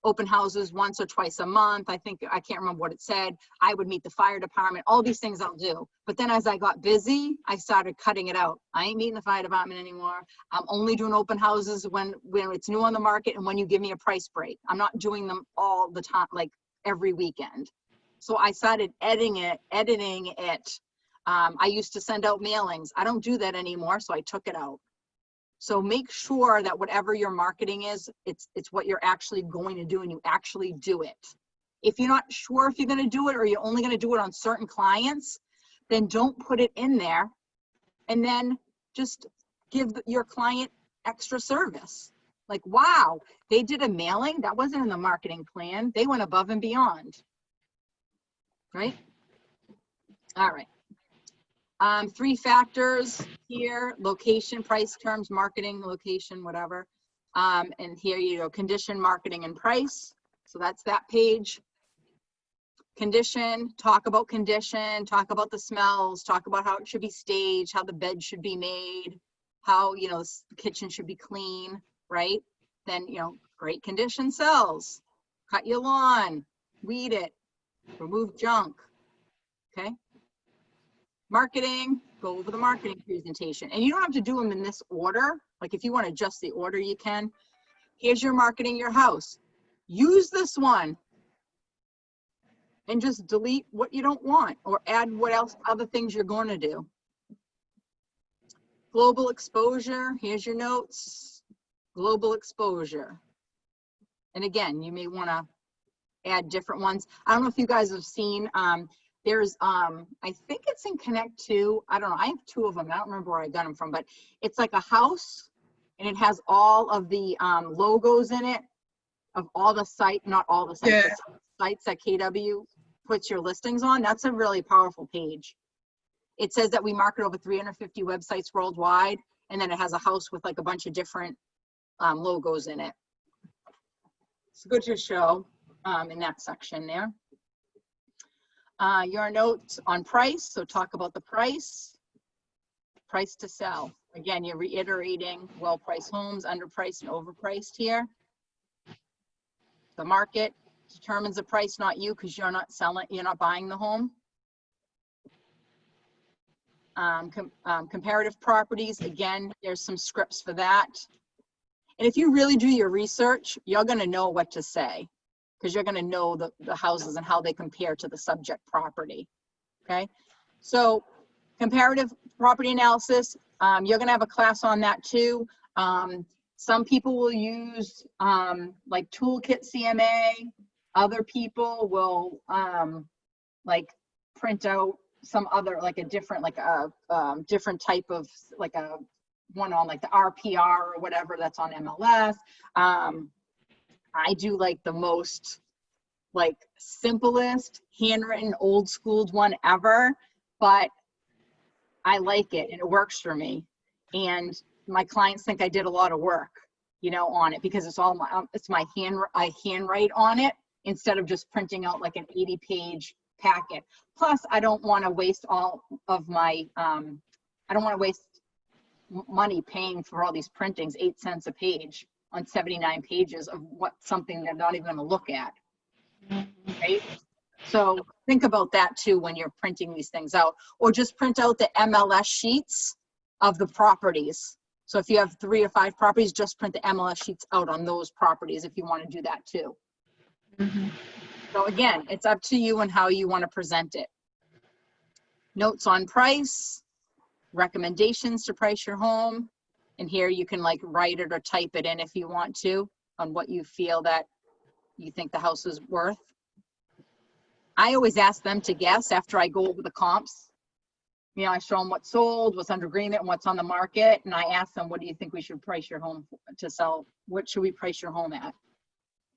Speaker 2: open houses once or twice a month. I can't remember what it said. I would meet the fire department, all these things I'll do. But then as I got busy, I started cutting it out. I ain't meeting the fire department anymore. I'm only doing open houses when it's new on the market and when you give me a price break. I'm not doing them all the time, like every weekend. So I started editing it. I used to send out mailings. I don't do that anymore, so I took it out. So make sure that whatever your marketing is, it's what you're actually going to do and you actually do it. If you're not sure if you're going to do it or you're only going to do it on certain clients, then don't put it in there and then just give your client extra service. Like, wow, they did a mailing? That wasn't in the marketing plan. They went above and beyond, right? All right. 3 factors here: location, price, terms, marketing, location, whatever. And here you go, condition, marketing, and price. So that's that page. Condition, talk about condition, talk about the smells, talk about how it should be staged, how the bed should be made, how, the kitchen should be clean, right? Then, great condition sells. Cut your lawn, weed it, remove junk, okay? Marketing, go over the marketing presentation. And you don't have to do them in this order. Like if you want to adjust the order, you can. Here's your marketing your house. Use this one and just delete what you don't want or add what else, other things you're going to do. Global exposure, here's your notes. Global exposure. And again, you may want to add different ones. I don't know if you guys have seen, there's, I think it's in Connect 2. I don't know. I have 2 of them. I don't remember where I got them from, but it's like a house and it has all of the logos in it of all the site, not all the sites,
Speaker 6: Yeah.
Speaker 2: but sites that KW puts your listings on. That's a really powerful page. It says that we market over 350 websites worldwide, and then it has a house with like a bunch of different logos in it. It's good to show in that section there. Your notes on price, so talk about the price. Price to sell. Again, you're reiterating well-priced homes, underpriced and overpriced here. The market determines the price, not you, because you're not selling, you're not buying the home. Comparative properties, again, there's some scripts for that. And if you really do your research, you're going to know what to say, because you're going to know the houses and how they compare to the subject property. Okay, so comparative property analysis, you're going to have a class on that too. Some people will use like Toolkit CMA. Other people will like print out some other, like a different, like a different type of, like a one on like the RPR or whatever that's on MLS. I do like the most like simplest handwritten old schooled one ever, but I like it and it works for me. And my clients think I did a lot of work, you know, on it, because it's all my, it's my I handwrite on it instead of just printing out like an 80-page packet. Plus, I don't want to waste all of my, I don't want to waste money paying for all these printings, 8 cents a page on 79 pages of what something they're not even going to look at, right? So think about that too when you're printing these things out, or just print out the MLS sheets of the properties. So if you have 3 or 5 properties, just print the MLS sheets out on those properties if you want to do that too. So again, it's up to you and how you want to present it. Notes on price, recommendations to price your home. And here you can like write it or type it in if you want to on what you feel that you think the house is worth. I always ask them to guess after I go over the comps. You know, I show them what's sold, what's under agreement, and what's on the market. And I ask them, what do you think we should price your home to sell? What should we price your home at?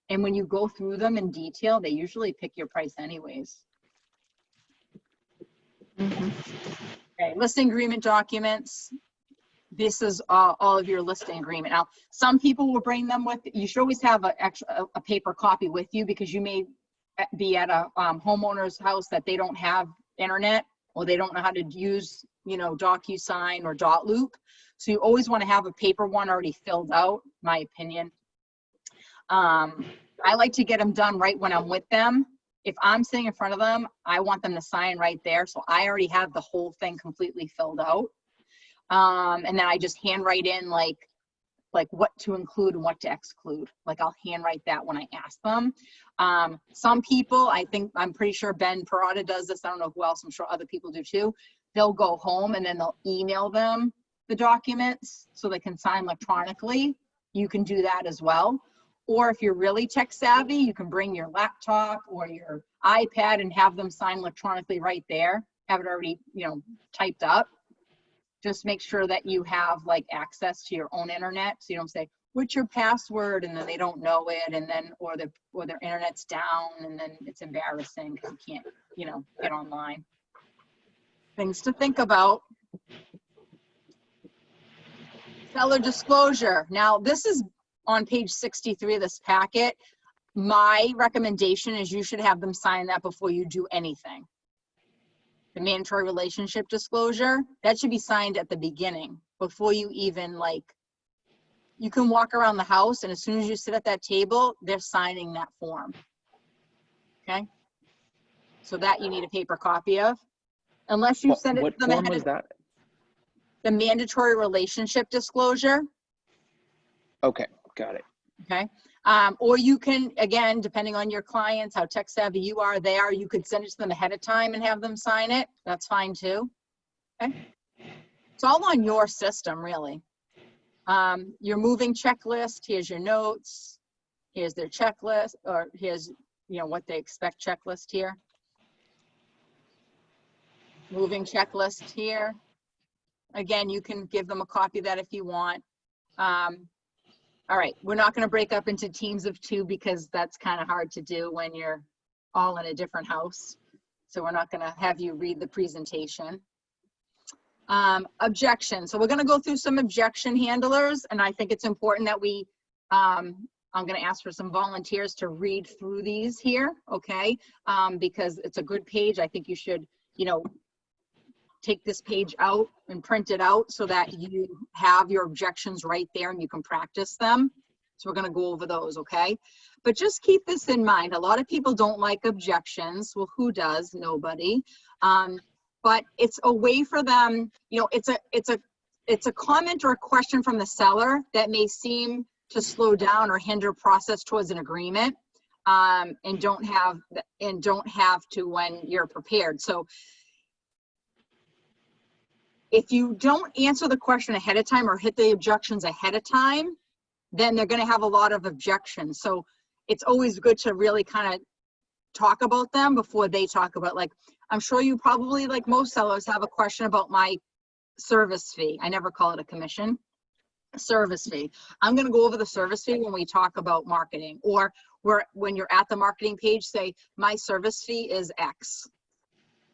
Speaker 2: And when you go through them in detail, they usually pick your price anyways. Okay, listing agreement documents. This is all of your listing agreement. Now, some people will bring them with, you should always have a paper copy with you, because you may be at a homeowner's house that they don't have internet, or they don't know how to use, you know, DocuSign or Dotloop. So you always want to have a paper one already filled out, my opinion. I like to get them done right when I'm with them. If I'm sitting in front of them, I want them to sign right there. So I already have the whole thing completely filled out. And then I just handwrite in like what to include and what to exclude. Like I'll handwrite that when I ask them. Some people, I'm pretty sure Ben Parada does this. I don't know who else, I'm sure other people do too. They'll go home and then they'll email them the documents so they can sign electronically. You can do that as well. Or if you're really tech savvy, you can bring your laptop or your iPad and have them sign electronically right there. Have it already, you know, typed up. Just make sure that you have like access to your own internet, so you don't say, what's your password? And then they don't know it, and then, or their internet's down, and then it's embarrassing because you can't, you know, get online. Things to think about. Seller disclosure. Now, this is on page 63 of this packet. My recommendation is you should have them sign that before you do anything. The mandatory relationship disclosure, that should be signed at the beginning before you even like, you can walk around the house and as soon as you sit at that table, they're signing that form. Okay. So that you need a paper copy of, unless you send it to them
Speaker 10: What form
Speaker 2: ahead
Speaker 10: was
Speaker 2: of
Speaker 10: that?
Speaker 2: the mandatory relationship disclosure.
Speaker 10: Okay, got it.
Speaker 2: Okay. Or you can, again, depending on your clients, how tech savvy you are, you could send it to them ahead of time and have them sign it. That's fine too. Okay. It's all on your system, really. Your moving checklist, here's your notes. Here's their checklist, or here's, what they expect checklist here. Moving checklist here. Again, you can give them a copy of that if you want. All right, we're not going to break up into teams of 2 because that's kind of hard to do when you're all in a different house. So we're not going to have you read the presentation. Objection. So we're going to go through some objection handlers, and I think it's important that we, I'm going to ask for some volunteers to read through these here, okay? Because it's a good page. I think you should, take this page out and print it out so that you have your objections right there and you can practice them. So we're going to go over those, okay? But just keep this in mind. A lot of people don't like objections. Well, who does? Nobody. But it's a way for them, it's a comment or a question from the seller that may seem to slow down or hinder process towards an agreement, and don't have to when you're prepared. So if you don't answer the question ahead of time or hit the objections ahead of time, then they're going to have a lot of objections. So it's always good to really kind of talk about them before they talk about, like, I'm sure you probably, like most sellers, have a question about my service fee. I never call it a commission. Service fee. I'm going to go over the service fee when we talk about marketing, or when you're at the marketing page, say my service fee is X.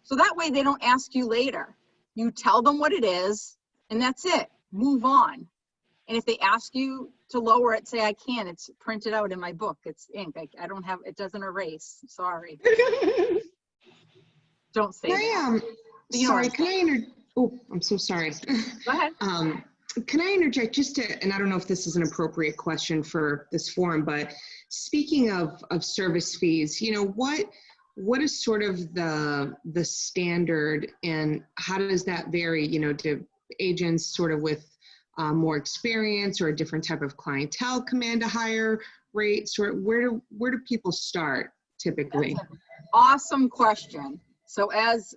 Speaker 2: So that way they don't ask you later. You tell them what it is, and that's it. Move on. And if they ask you to lower it, say, I can't. It's printed out in my book. It's ink. I don't have, it doesn't erase. Sorry. Don't say that.
Speaker 5: Sorry, oh, I'm so sorry.
Speaker 2: Go ahead.
Speaker 5: Can I interject just to, and I don't know if this is an appropriate question for this forum, but speaking of service fees, what is sort of the standard, and how does that vary? Do agents sort of with more experience or a different type of clientele command a higher rate? Where do people start typically?
Speaker 2: That's an awesome question. So as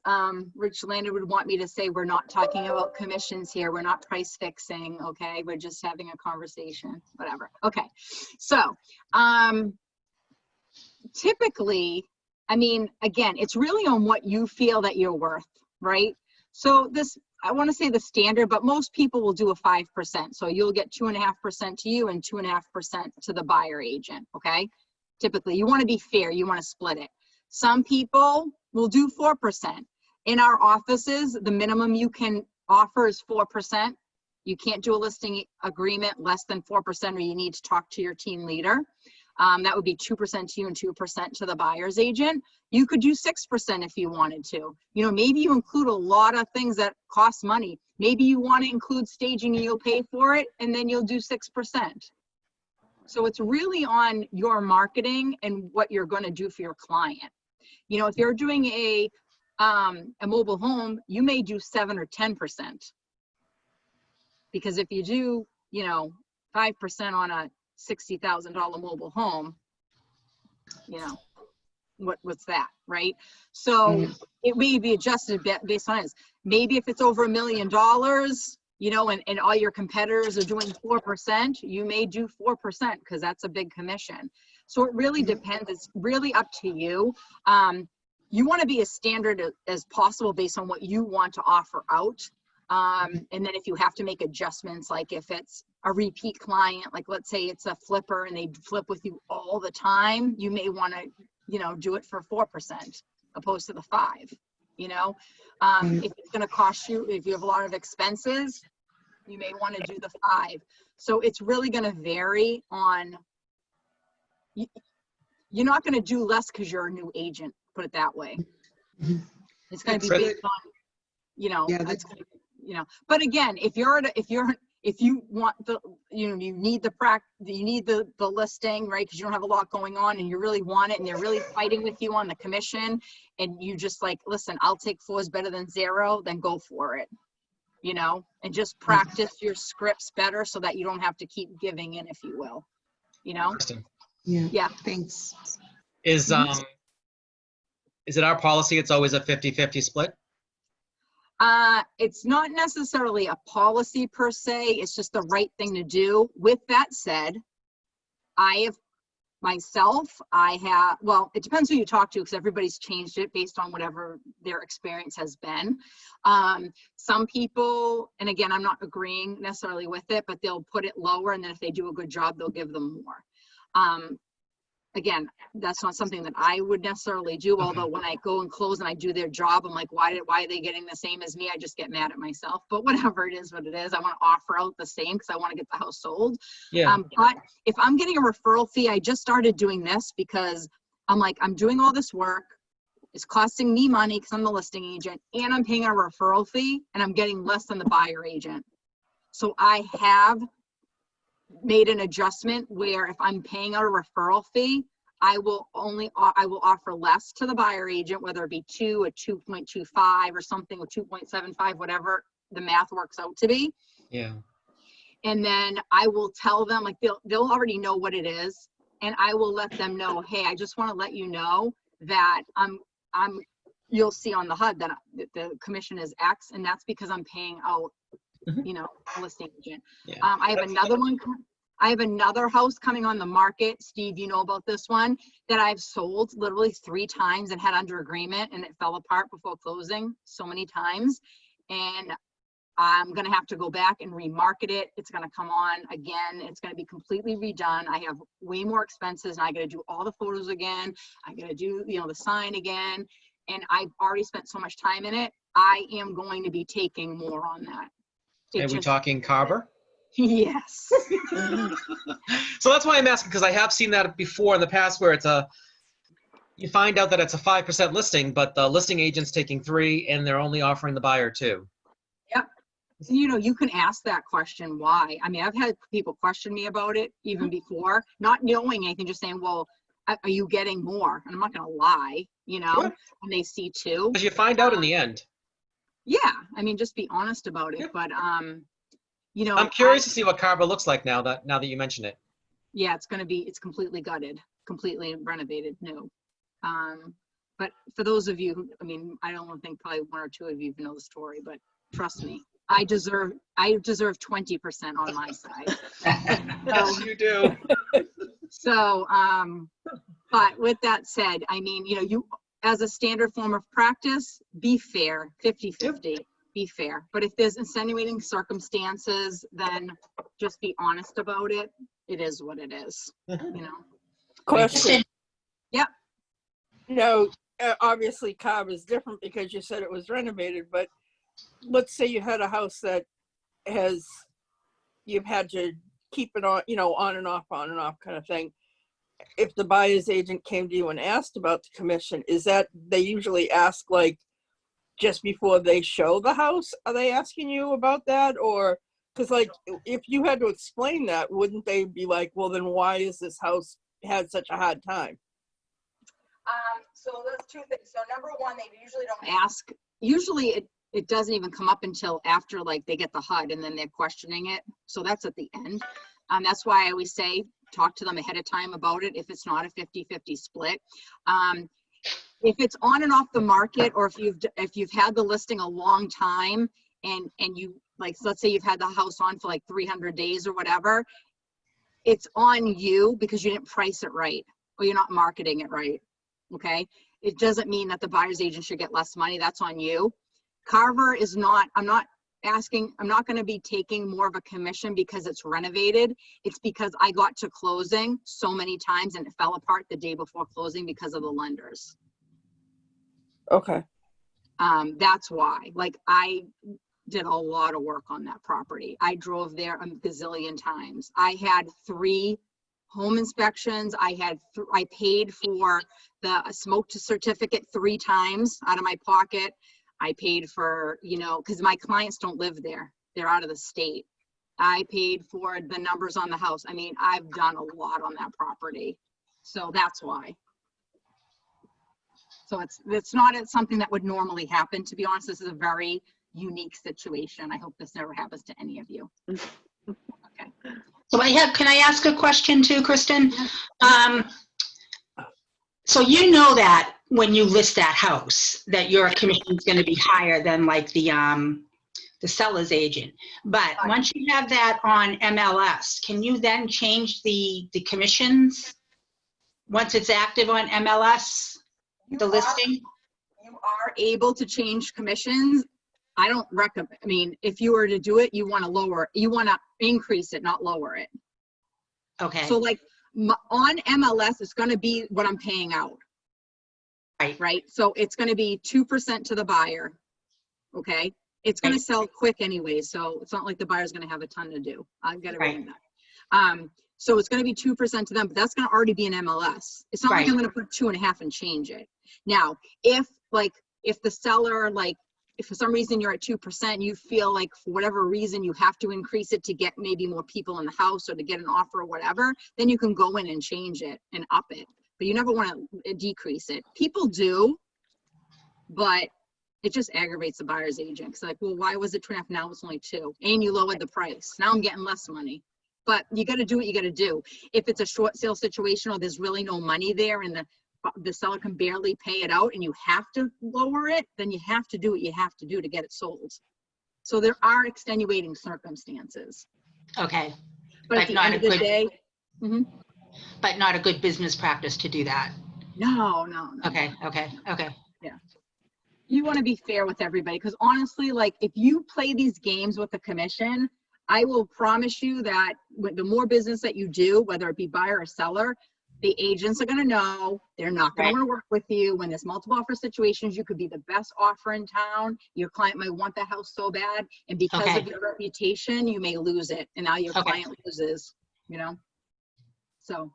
Speaker 2: Rich Landon would want me to say, we're not talking about commissions here. We're not price fixing, okay? We're just having a conversation, whatever. Okay, so typically, again, it's really on what you feel that you're worth, right? So I want to say the standard, but most people will do a 5%. So you'll get 2.5% to you and 2.5% to the buyer agent, okay? Typically, you want to be fair. You want to split it. Some people will do 4%. In our offices, the minimum you can offer is 4%. You can't do a listing agreement less than 4%, or you need to talk to your team leader. That would be 2% to you and 2% to the buyer's agent. You could do 6% if you wanted to. Maybe you include a lot of things that cost money. Maybe you want to include staging and you'll pay for it, and then you'll do 6%. So it's really on your marketing and what you're going to do for your client. If you're doing a mobile home, you may do 7 or 10%. Because if you do, 5% on a $60,000 mobile home, what's that, right? So it may be adjusted based on this. Maybe if it's over $1 million, and all your competitors are doing 4%, you may do 4% because that's a big commission. So it really depends. It's really up to you. You want to be as standard as possible based on what you want to offer out. And then if you have to make adjustments, like if it's a repeat client, like let's say it's a flipper and they flip with you all the time, you may want to, do it for 4% opposed to the 5%. If it's going to cost you, if you have a lot of expenses, you may want to do the 5%. So it's really going to vary on. You're not going to do less because you're a new agent. Put it that way. It's going to be based on, that's going to, But again, if you want the, you need the listing, right? Because you don't have a lot going on and you really want it, and they're really fighting with you on the commission, and you just like, listen, I'll take 4 is better than 0, then go for it, and just practice your scripts better so that you don't have to keep giving in, if you will. you know?
Speaker 7: Kristen,
Speaker 5: Yeah.
Speaker 2: Yeah.
Speaker 5: Thanks.
Speaker 7: is it our policy it's always a 50-50 split?
Speaker 2: It's not necessarily a policy per se, it's just the right thing to do. With that said, I have, well, it depends who you talk to because everybody's changed it based on whatever their experience has been. Some people, and again, I'm not agreeing necessarily with it, but they'll put it lower, and then if they do a good job, they'll give them more. Again, that's not something that I would necessarily do, although when I go and close and I do their job, I'm like, why are they getting the same as me? I just get mad at myself. But whatever, it is what it is. I want to offer out the same because I want to get the house sold.
Speaker 7: Yeah.
Speaker 2: But if I'm getting a referral fee, I just started doing this because I'm like, I'm doing all this work. It's costing me money because I'm the listing agent, and I'm paying a referral fee, and I'm getting less than the buyer agent. So I have made an adjustment where if I'm paying out a referral fee, I will offer less to the buyer agent, whether it be 2 or 2.25 or something, or 2.75, whatever the math works out to be.
Speaker 7: Yeah.
Speaker 2: And then I will tell them, like, they'll already know what it is, and I will let them know, hey, I just want to let you know that you'll see on the HUD that the commission is X, and that's because I'm paying out, you know, a listing agent.
Speaker 7: Yeah.
Speaker 2: I have another house coming on the market. Steve, you know about this one, that I've sold literally 3 times and had under agreement, and it fell apart before closing so many times. And I'm going to have to go back and remarket it. It's going to come on again. It's going to be completely redone. I have way more expenses, and I got to do all the photos again. I got to do, you know, the sign again. And I've already spent so much time in it. I am going to be taking more on that.
Speaker 7: Are we talking Carver?
Speaker 2: Yes.
Speaker 7: So that's why I'm asking, because I have seen that before in the past where you find out that it's a 5% listing, but the listing agent's taking 3 and they're only offering the buyer 2.
Speaker 2: Yep. You know, you can ask that question, why? I mean, I've had people question me about it even before, not knowing anything, just saying, well, are you getting more? And I'm not going to lie, you know, when they see 2.
Speaker 7: Because you find out in the end.
Speaker 2: Yeah. I mean, just be honest about it. But, you know,
Speaker 7: I'm curious to see what Carver looks like now that you mention it.
Speaker 2: Yeah, it's completely gutted, completely renovated, new. But for those of you who, I mean, I don't think probably 1 or 2 of you even know the story, but trust me, I deserve 20% on my side.
Speaker 7: Yes, you do.
Speaker 2: So, but with that said, I mean, you know, you, as a standard form of practice, be fair, 50-50. Be fair. But if there's insinuating circumstances, then just be honest about it. It is what it is, you know.
Speaker 1: Question.
Speaker 2: Yep.
Speaker 1: No, obviously Cobb is different because you said it was renovated, but let's say you had a house that you've had to keep it on, you know, on and off kind of thing. If the buyer's agent came to you and asked about the commission, is that they usually ask like just before they show the house? Are they asking you about that? Or because like if you had to explain that, wouldn't they be like, well, then why is this house had such a hard time?
Speaker 2: So there's 2 things. So number 1, they usually don't ask. Usually it doesn't even come up until after like they get the HUD and then they're questioning it. So that's at the end. That's why I always say talk to them ahead of time about it if it's not a 50-50 split. If it's on and off the market, or if you've had the listing a long time and you, like, let's say you've had the house on for like 300 days or whatever, it's on you because you didn't price it right or you're not marketing it right. Okay. It doesn't mean that the buyer's agent should get less money. That's on you. Carver is not, I'm not going to be taking more of a commission because it's renovated. It's because I got to closing so many times and it fell apart the day before closing because of the lenders.
Speaker 1: Okay.
Speaker 2: That's why, like, I did a lot of work on that property. I drove there a gazillion times. I had 3 home inspections. I paid for the smoke certificate 3 times out of my pocket. I paid for, you know, because my clients don't live there. They're out of the state. I paid for the numbers on the house. I mean, I've done a lot on that property. So that's why. So it's not something that would normally happen. To be honest, this is a very unique situation. I hope this never happens to any of you. Okay.
Speaker 9: So can I ask a question too, Kristen? So you know that when you list that house, that your commission is going to be higher than like the seller's agent. But once you have that on MLS, can you then change the commissions once it's active on MLS, the listing?
Speaker 2: You are able to change commissions. I don't recommend, I mean, if you were to do it, you want to increase it, not lower it.
Speaker 9: Okay.
Speaker 2: So like on MLS, it's going to be what I'm paying out. Right. So it's going to be 2% to the buyer. Okay. It's going to sell quick anyway. So it's not like the buyer's going to have a ton to do. I've got to remember that. So it's going to be 2% to them, but that's going to already be an MLS. It's not like I'm going to put 2.5 and change it. Now, if the seller, like, if for some reason you're at 2%, you feel like for whatever reason you have to increase it to get maybe more people in the house or to get an offer or whatever, then you can go in and change it and up it. But you never want to decrease it. People do, but it just aggravates the buyer's agent. It's like, well, why was it 2.5? Now it's only 2, and you lowered the price. Now I'm getting less money. But you got to do what you got to do. If it's a short sale situation or there's really no money there and the seller can barely pay it out and you have to lower it, then you have to do what you have to do to get it sold. So there are extenuating circumstances.
Speaker 9: Okay.
Speaker 2: But at the end of the day,
Speaker 9: but not a good business practice to do that.
Speaker 2: No.
Speaker 9: Okay.
Speaker 2: Yeah. You want to be fair with everybody, because honestly, like, if you play these games with the commission, I will promise you that the more business that you do, whether it be buyer or seller, the agents are going to know. They're not going to want to work with you. When there's multiple offer situations, you could be the best offer in town. Your client might want the house so bad, and because of your reputation, you may lose it, and now your client loses, you know? So,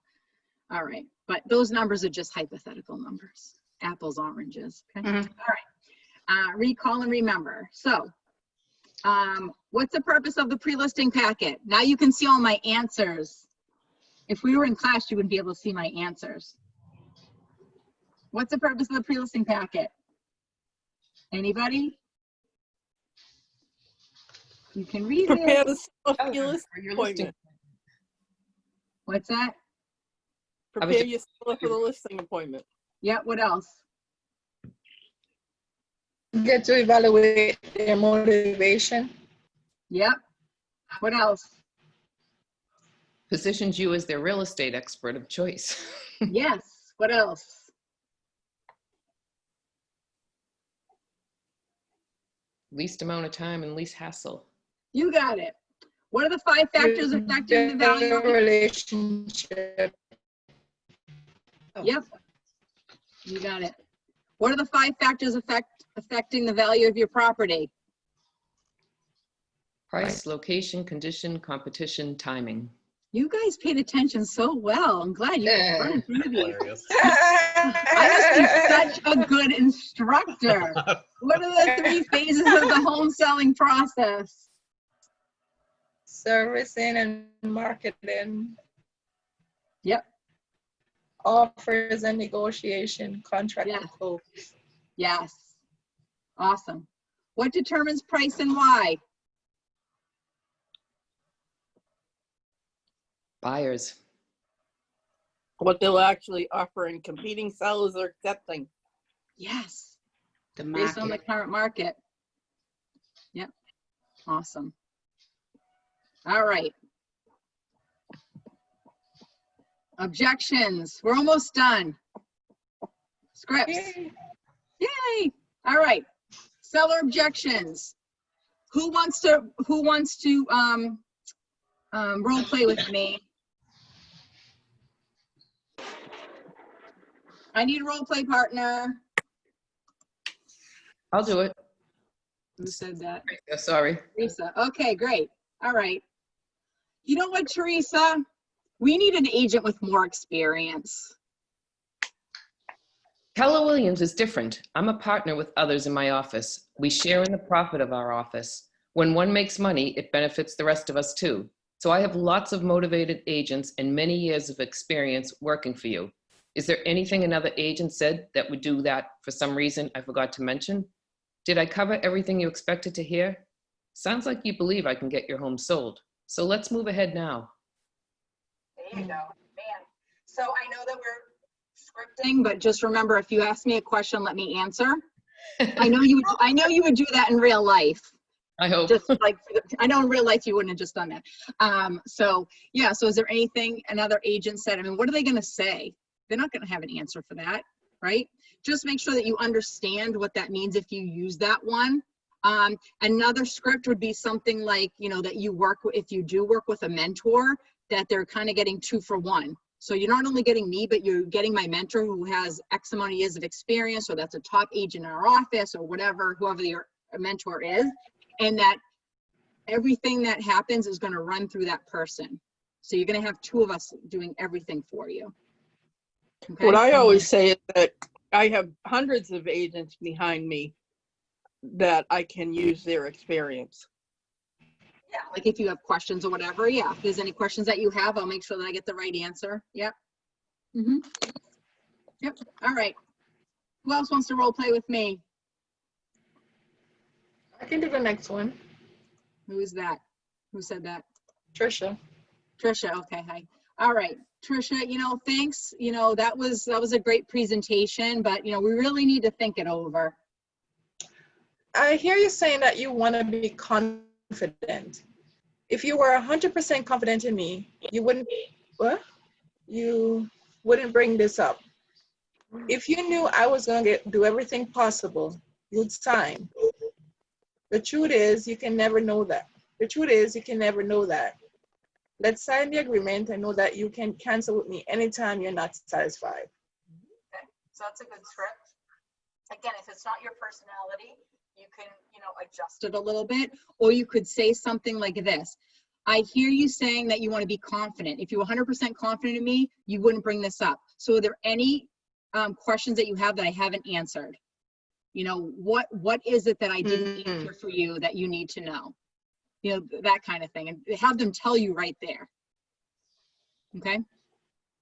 Speaker 2: all right. But those numbers are just hypothetical numbers. Apples, oranges. Okay. All right. Recall and remember. So, what's the purpose of the pre-listing packet? Now you can see all my answers. If we were in class, you would be able to see my answers. What's the purpose of the pre-listing packet? Anybody? You can read
Speaker 1: Prepare
Speaker 2: it.
Speaker 1: the seller for your listing appointment.
Speaker 2: What's that?
Speaker 1: Prepare your seller for the listing appointment.
Speaker 2: Yeah, what else?
Speaker 6: Get to evaluate their motivation.
Speaker 2: Yep. What else?
Speaker 4: Positions you as their real estate expert of choice.
Speaker 2: Yes. What else?
Speaker 4: Least amount of time and least hassle.
Speaker 2: You got it. What are the 5 factors affecting the value of your
Speaker 6: relationship?
Speaker 2: Yep. You got it. What are the 5 factors affecting the value of your property?
Speaker 4: Price, location, condition, competition, timing.
Speaker 2: You guys paid attention so well. I'm glad you learned through these. I must be such a good instructor. What are the 3 phases of the home selling process?
Speaker 6: Servicing and marketing.
Speaker 2: Yep.
Speaker 6: Offers and negotiation, contract and close.
Speaker 2: Yes. Awesome. What determines price and why?
Speaker 4: Buyers.
Speaker 1: What they'll actually offer and competing sellers are accepting.
Speaker 2: Yes.
Speaker 9: The
Speaker 2: Based on the
Speaker 9: market.
Speaker 2: current market. Yep. Awesome. All right. Objections. We're almost done. Scripts. Yay. All right. Seller objections. Who wants to role play with me? I need a role play partner.
Speaker 4: I'll do it.
Speaker 2: Who said that?
Speaker 4: Sorry.
Speaker 2: Teresa. Okay, great. All right. You know what, Teresa? We need an agent with more experience.
Speaker 4: Keller Williams is different. I'm a partner with others in my office. We share in the profit of our office. When one makes money, it benefits the rest of us too. So I have lots of motivated agents and many years of experience working for you. Is there anything another agent said that would do that for some reason I forgot to mention? Did I cover everything you expected to hear? Sounds like you believe I can get your home sold. So let's move ahead now.
Speaker 2: There you go. Man. So I know that we're scripting, but just remember, if you ask me a question, let me answer. I know you would do that in real life.
Speaker 4: I hope.
Speaker 2: Just like, I know in real life you wouldn't have just done that. So yeah, so is there anything another agent said? I mean, what are they going to say? They're not going to have an answer for that, right? Just make sure that you understand what that means if you use that one. Another script would be something like, you know, that you work, if you do work with a mentor, that they're kind of getting 2 for 1. So you're not only getting me, but you're getting my mentor who has X amount of years of experience, or that's a top agent in our office, or whatever, whoever your mentor is, and that everything that happens is going to run through that person. So you're going to have 2 of us doing everything for you. Okay?
Speaker 1: What I always say is that I have hundreds of agents behind me that I can use their experience.
Speaker 2: Yeah, like if you have questions or whatever, yeah. If there's any questions that you have, I'll make sure that I get the right answer. Yep. Yep. All right. Who else wants to role play with me?
Speaker 6: I can do the next one.
Speaker 2: Who is that? Who said that?
Speaker 6: Trisha.
Speaker 2: Trisha. Okay. Hi. All right. Trisha, you know, thanks. You know, that was a great presentation, but you know, we really need to think it over.
Speaker 6: I hear you saying that you want to be confident. If you were 100% confident in me, you wouldn't, what? You wouldn't bring this up. If you knew I was going to do everything possible, you'd sign. The truth is, you can never know that. The truth is, you can never know that. Let's sign the agreement and know that you can cancel with me anytime you're not satisfied.
Speaker 2: Okay, so that's a good script. Again, if it's not your personality, you can, you know, adjust it a little bit, or you could say something like this. I hear you saying that you want to be confident. If you're 100% confident in me, you wouldn't bring this up. So are there any questions that you have that I haven't answered? You know, what is it that I didn't answer for you that you need to know? You know, that kind of thing. And have them tell you right there. Okay?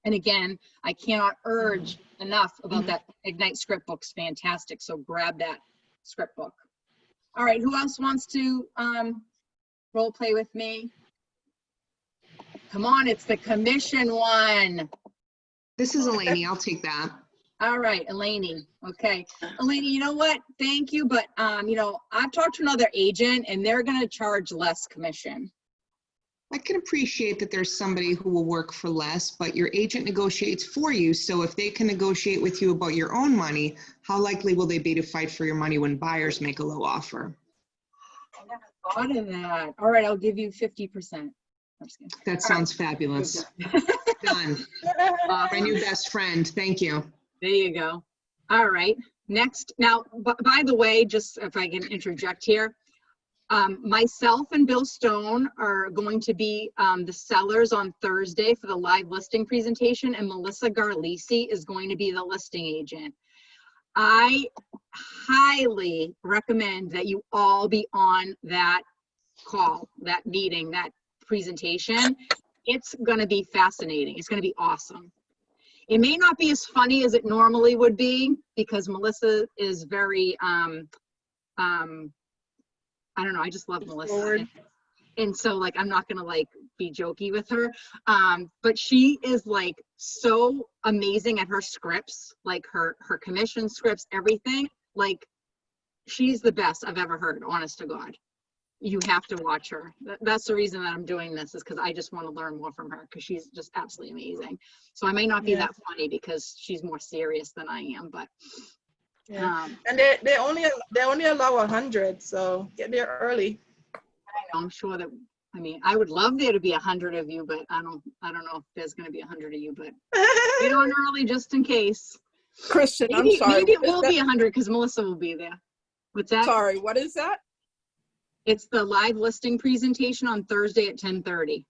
Speaker 2: And again, I cannot urge enough about that Ignite script book's fantastic. So grab that script book. All right, who else wants to role play with me? Come on, it's the commission one.
Speaker 5: This is Eleni. I'll take that.
Speaker 2: All right, Eleni. Okay. Eleni, you know what? Thank you. But, you know, I've talked to another agent and they're going to charge less commission.
Speaker 5: I can appreciate that there's somebody who will work for less, but your agent negotiates for you. So if they can negotiate with you about your own money, how likely will they be to fight for your money when buyers make a low offer?
Speaker 2: I never thought of that. All right, I'll give you 50%.
Speaker 5: That sounds fabulous. Done. My new best friend. Thank you.
Speaker 2: There you go. All right. Next. Now, by the way, just if I can interject here, myself and Bill Stone are going to be the sellers on Thursday for the live listing presentation, and Melissa Garlisi is going to be the listing agent. I highly recommend that you all be on that call, that meeting, that presentation. It's going to be fascinating. It's going to be awesome. It may not be as funny as it normally would be because Melissa is very, I don't know, I just love Melissa. And so like, I'm not gonna like be jokey with her, but she is like so amazing at her scripts, like her commission scripts, everything. Like she's the best I've ever heard, honest to God. You have to watch her. That's the reason that I'm doing this, is because I just want to learn more from her because she's just absolutely amazing. So I may not be that funny because she's more serious than I am, but
Speaker 6: and they only allow 100, so get there early.
Speaker 2: I know, I'm sure that, I mean, I would love there to be 100 of you, but I don't know if there's going to be 100 of you, but get on early just in case.
Speaker 1: Kristen,
Speaker 2: maybe,
Speaker 1: I'm sorry.
Speaker 2: Maybe it will be 100 because Melissa will be there. What's that?
Speaker 1: Sorry, what is that?
Speaker 2: It's the live listing presentation on Thursday at 10:30.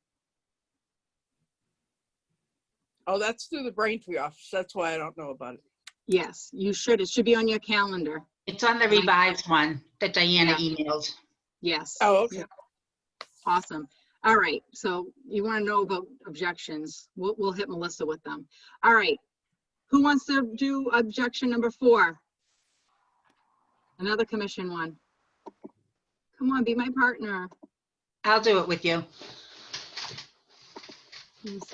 Speaker 1: Oh, that's through the Braintree office. That's why I don't know about it.
Speaker 2: Yes, you should. It should be on your calendar.
Speaker 9: It's on the revised one that Diana emailed.
Speaker 2: Yes.
Speaker 1: Oh, okay.
Speaker 2: Yeah. Awesome. All right. So you want to know about objections? We'll hit Melissa with them. All right. Who wants to do objection number 4? Another commission one. Come on, be my partner.
Speaker 9: I'll do it with you.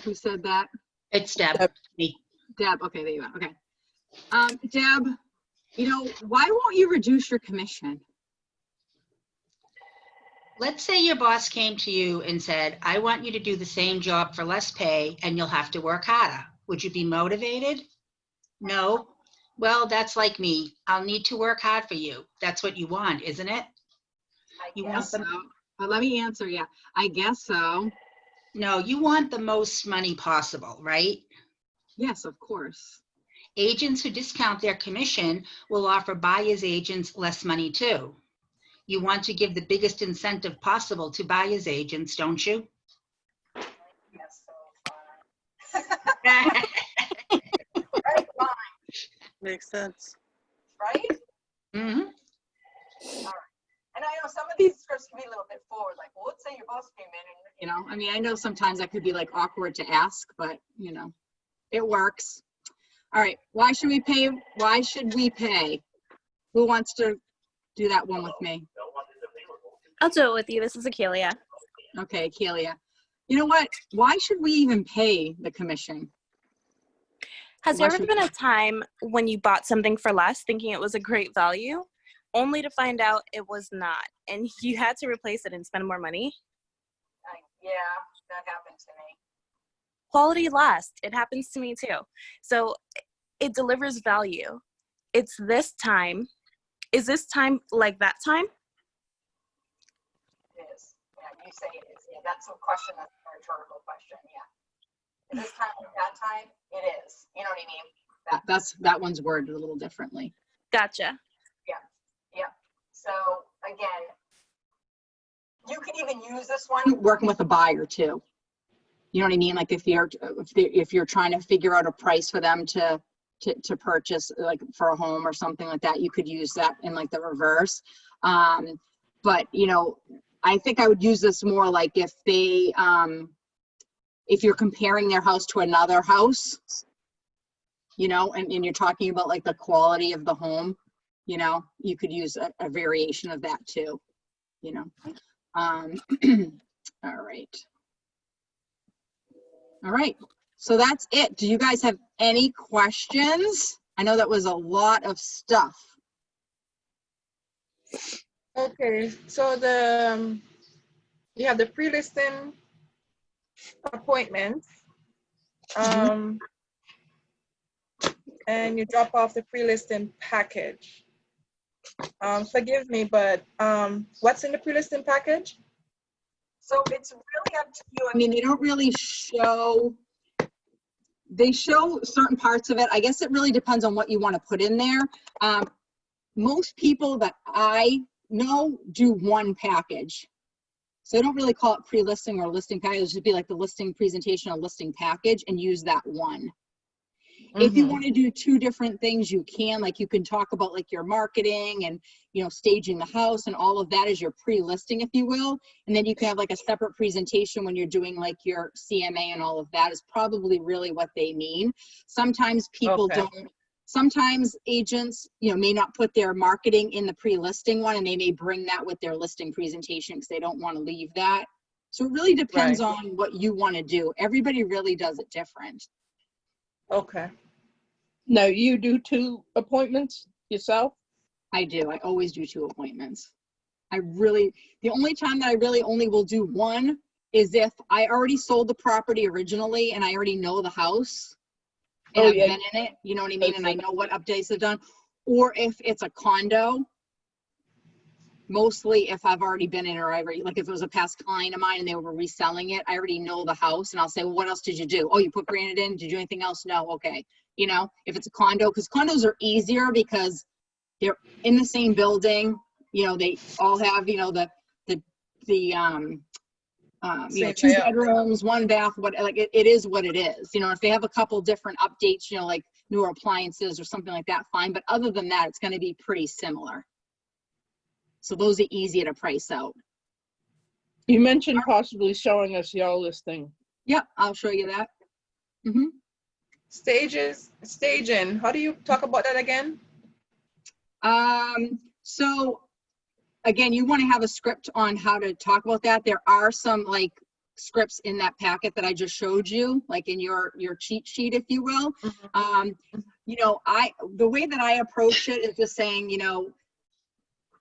Speaker 2: Who said that?
Speaker 9: It's Deb.
Speaker 1: Deb.
Speaker 9: Me.
Speaker 2: Deb, okay, there you go, okay. Deb, you know, why won't you reduce your commission?
Speaker 9: Let's say your boss came to you and said, I want you to do the same job for less pay and you'll have to work harder. Would you be motivated? No. Well, that's like me. I'll need to work hard for you. That's what you want, isn't it? You want
Speaker 2: Yes,
Speaker 9: the,
Speaker 2: so. But let me answer, yeah, I guess so.
Speaker 9: no, you want the most money possible, right?
Speaker 2: Yes, of course.
Speaker 9: Agents who discount their commission will offer buyer's agents less money too. You want to give the biggest incentive possible to buyer's agents, don't you?
Speaker 2: Yes, so right, fine,
Speaker 3: Makes sense.
Speaker 2: right?
Speaker 9: Mm-hmm.
Speaker 2: All right. And I know some of these scripts can be a little bit forward, like, well, let's say your boss came in and, you know, I mean, I know sometimes that could be like awkward to ask, but you know, it works. All right, why should we pay? Why should we pay? Who wants to do that one with me?
Speaker 12: I'll do it with you. This is Akelia.
Speaker 2: Okay, Kelia. You know what? Why should we even pay the commission?
Speaker 12: Has
Speaker 2: Why
Speaker 12: there ever
Speaker 2: should-
Speaker 12: been a time when you bought something for less thinking it was a great value, only to find out it was not, and you had to replace it and spend more money?
Speaker 2: Yeah, that happened to me.
Speaker 12: Quality last. It happens to me too. So it delivers value. It's this time. Is this time like that time?
Speaker 2: It is. Yeah, you say it is. Yeah, that's a question. That's a rhetorical question. Yeah. Is this time like that time? It is. You know what I mean? That one's worded a little differently.
Speaker 12: Gotcha.
Speaker 2: Yeah. So again, you can even use this one working with a buyer too. You know what I mean? Like if you're trying to figure out a price for them to purchase, like for a home or something like that, you could use that in like the reverse. But you know, I think I would use this more like if they, if you're comparing their house to another house, you know, and you're talking about like the quality of the home, you know, you could use a variation of that too, you know. All right. All right, so that's it. Do you guys have any questions? I know that was a lot of stuff.
Speaker 6: Okay, so you have the pre-listing appointments. And you drop off the pre-listing package. Forgive me, but what's in the pre-listing package?
Speaker 2: So it's really up to you. I mean, they don't really show, they show certain parts of it. I guess it really depends on what you want to put in there. Most people that I know do one package. So I don't really call it pre-listing or listing package. It should be like the listing presentation or listing package and use that one. If you want to do two different things, you can, like you can talk about like your marketing and, you know, staging the house and all of that is your pre-listing, if you will. And then you can have like a separate presentation when you're doing like your CMA and all of that is probably really what they mean. Sometimes people don't, sometimes agents, you know, may not put their marketing in the pre-listing one and they may bring that with their listing presentation because they don't want to leave that. So it really depends on what you want to do. Everybody really does it different.
Speaker 1: Okay. Now you do 2 appointments yourself?
Speaker 2: I do. I always do 2 appointments. The only time that I really only will do 1 is if I already sold the property originally and I already know the house and I've been in it, you know what I mean? And I know what updates they've done. Or if it's a condo, mostly if I've already been in or like if it was a past client of mine and they were reselling it, I already know the house and I'll say, well, what else did you do? Oh, you put granite in? Did you do anything else? No. Okay. You know, if it's a condo, because condos are easier because they're in the same building, you know, they all have, you know, you know, 2 bedrooms, 1 bath, like it is what it is. You know, if they have a couple different updates, you know, like newer appliances or something like that, fine. But other than that, it's going to be pretty similar. So those are easier to price out.
Speaker 1: You mentioned possibly showing us your listing.
Speaker 2: Yep, I'll show you that.
Speaker 6: Staging. How do you talk about that again?
Speaker 2: So again, you want to have a script on how to talk about that. There are some like scripts in that packet that I just showed you, like in your cheat sheet, if you will. You know, the way that I approach it is just saying, you know,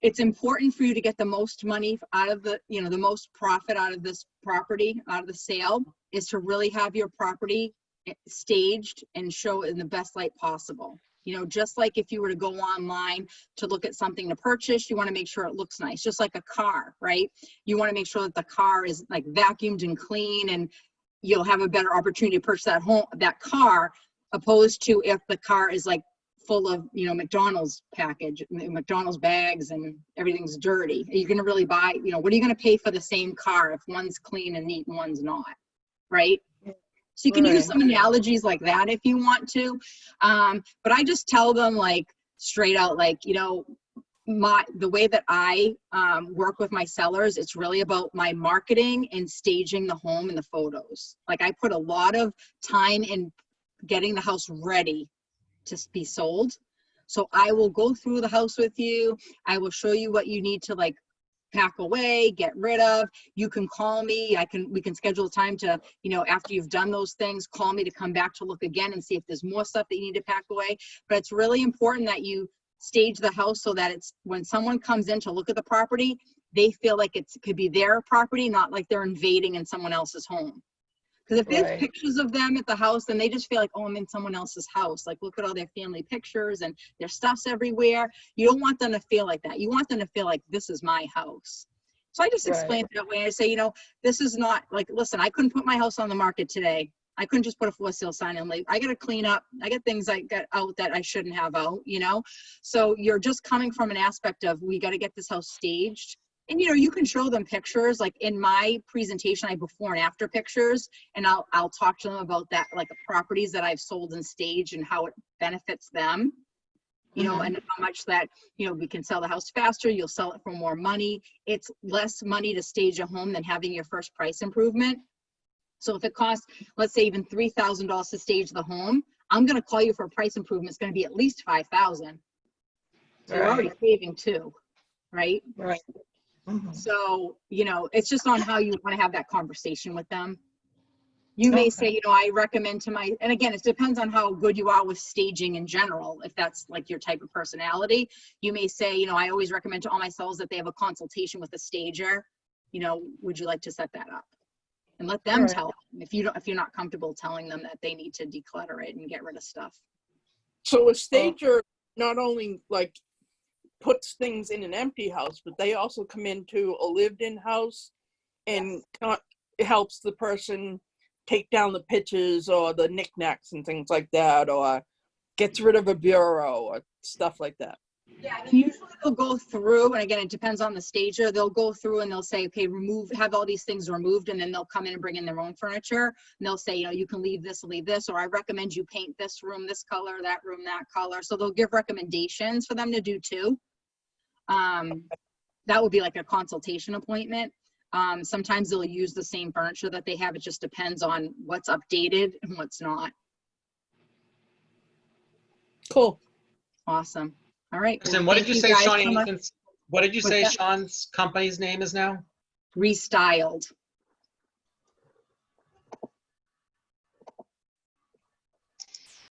Speaker 2: it's important for you to get the most money out of the, you know, the most profit out of this property, out of the sale, is to really have your property staged and show it in the best light possible. You know, just like if you were to go online to look at something to purchase, you want to make sure it looks nice, just like a car, right? You want to make sure that the car is like vacuumed and clean, and you'll have a better opportunity to purchase that car, opposed to if the car is like full of, you know, McDonald's package, McDonald's bags, and everything's dirty. Are you going to really buy, you know, what are you going to pay for the same car if one's clean and neat and one's not, right? So you can use some analogies like that if you want to. But I just tell them like straight out, like, you know, the way that I work with my sellers, it's really about my marketing and staging the home and the photos. Like I put a lot of time in getting the house ready to be sold. So I will go through the house with you. I will show you what you need to like pack away, get rid of. You can call me. We can schedule a time to, you know, after you've done those things, call me to come back to look again and see if there's more stuff that you need to pack away. But it's really important that you stage the house so that it's, when someone comes in to look at the property, they feel like it could be their property, not like they're invading in someone else's home. Because if there's pictures of them at the house, then they just feel like, oh, I'm in someone else's house. Like, look at all their family pictures and their stuff's everywhere. You don't want them to feel like that. You want them to feel like this is my house. So I just explain it that way. I say, you know, this is not like, listen, I couldn't put my house on the market today. I couldn't just put a for sale sign in. Like, I got to clean up. I got things I got out that I shouldn't have out, you know? So you're just coming from an aspect of, we got to get this house staged. And, you know, you can show them pictures, like in my presentation, I have before and after pictures, and I'll talk to them about that, like the properties that I've sold and staged and how it benefits them, you know, and how much that, you know, we can sell the house faster. You'll sell it for more money. It's less money to stage a home than having your first price improvement. So if it costs, let's say even $3,000 to stage the home, I'm going to call you for a price improvement. It's going to be at least $5,000. So you're already saving too, right?
Speaker 6: Right.
Speaker 2: So, you know, it's just on how you want to have that conversation with them. You may say, you know, I recommend and again, it depends on how good you are with staging in general. If that's like your type of personality, you may say, you know, I always recommend to all my sellers that they have a consultation with a stager. You know, would you like to set that up? And let them tell them if you're not comfortable telling them that they need to declutter it and get rid of stuff.
Speaker 1: So a stager not only like puts things in an empty house, but they also come into a lived-in house and it helps the person take down the pictures or the knickknacks and things like that, or gets rid of a bureau or stuff like that.
Speaker 2: Yeah, I mean, usually they'll go through, and again, it depends on the stager. They'll go through and they'll say, okay, have all these things removed, and then they'll come in and bring in their own furniture. And they'll say, you know, you can leave this, or I recommend you paint this room this color, that room that color. So they'll give recommendations for them to do too. That would be like a consultation appointment. Sometimes they'll use the same furniture that they have. It just depends on what's updated and what's not.
Speaker 1: Cool.
Speaker 2: Awesome. All right.
Speaker 7: And what did you say, Shawnee? What did you say Sean's company's name is now?
Speaker 2: Restyled.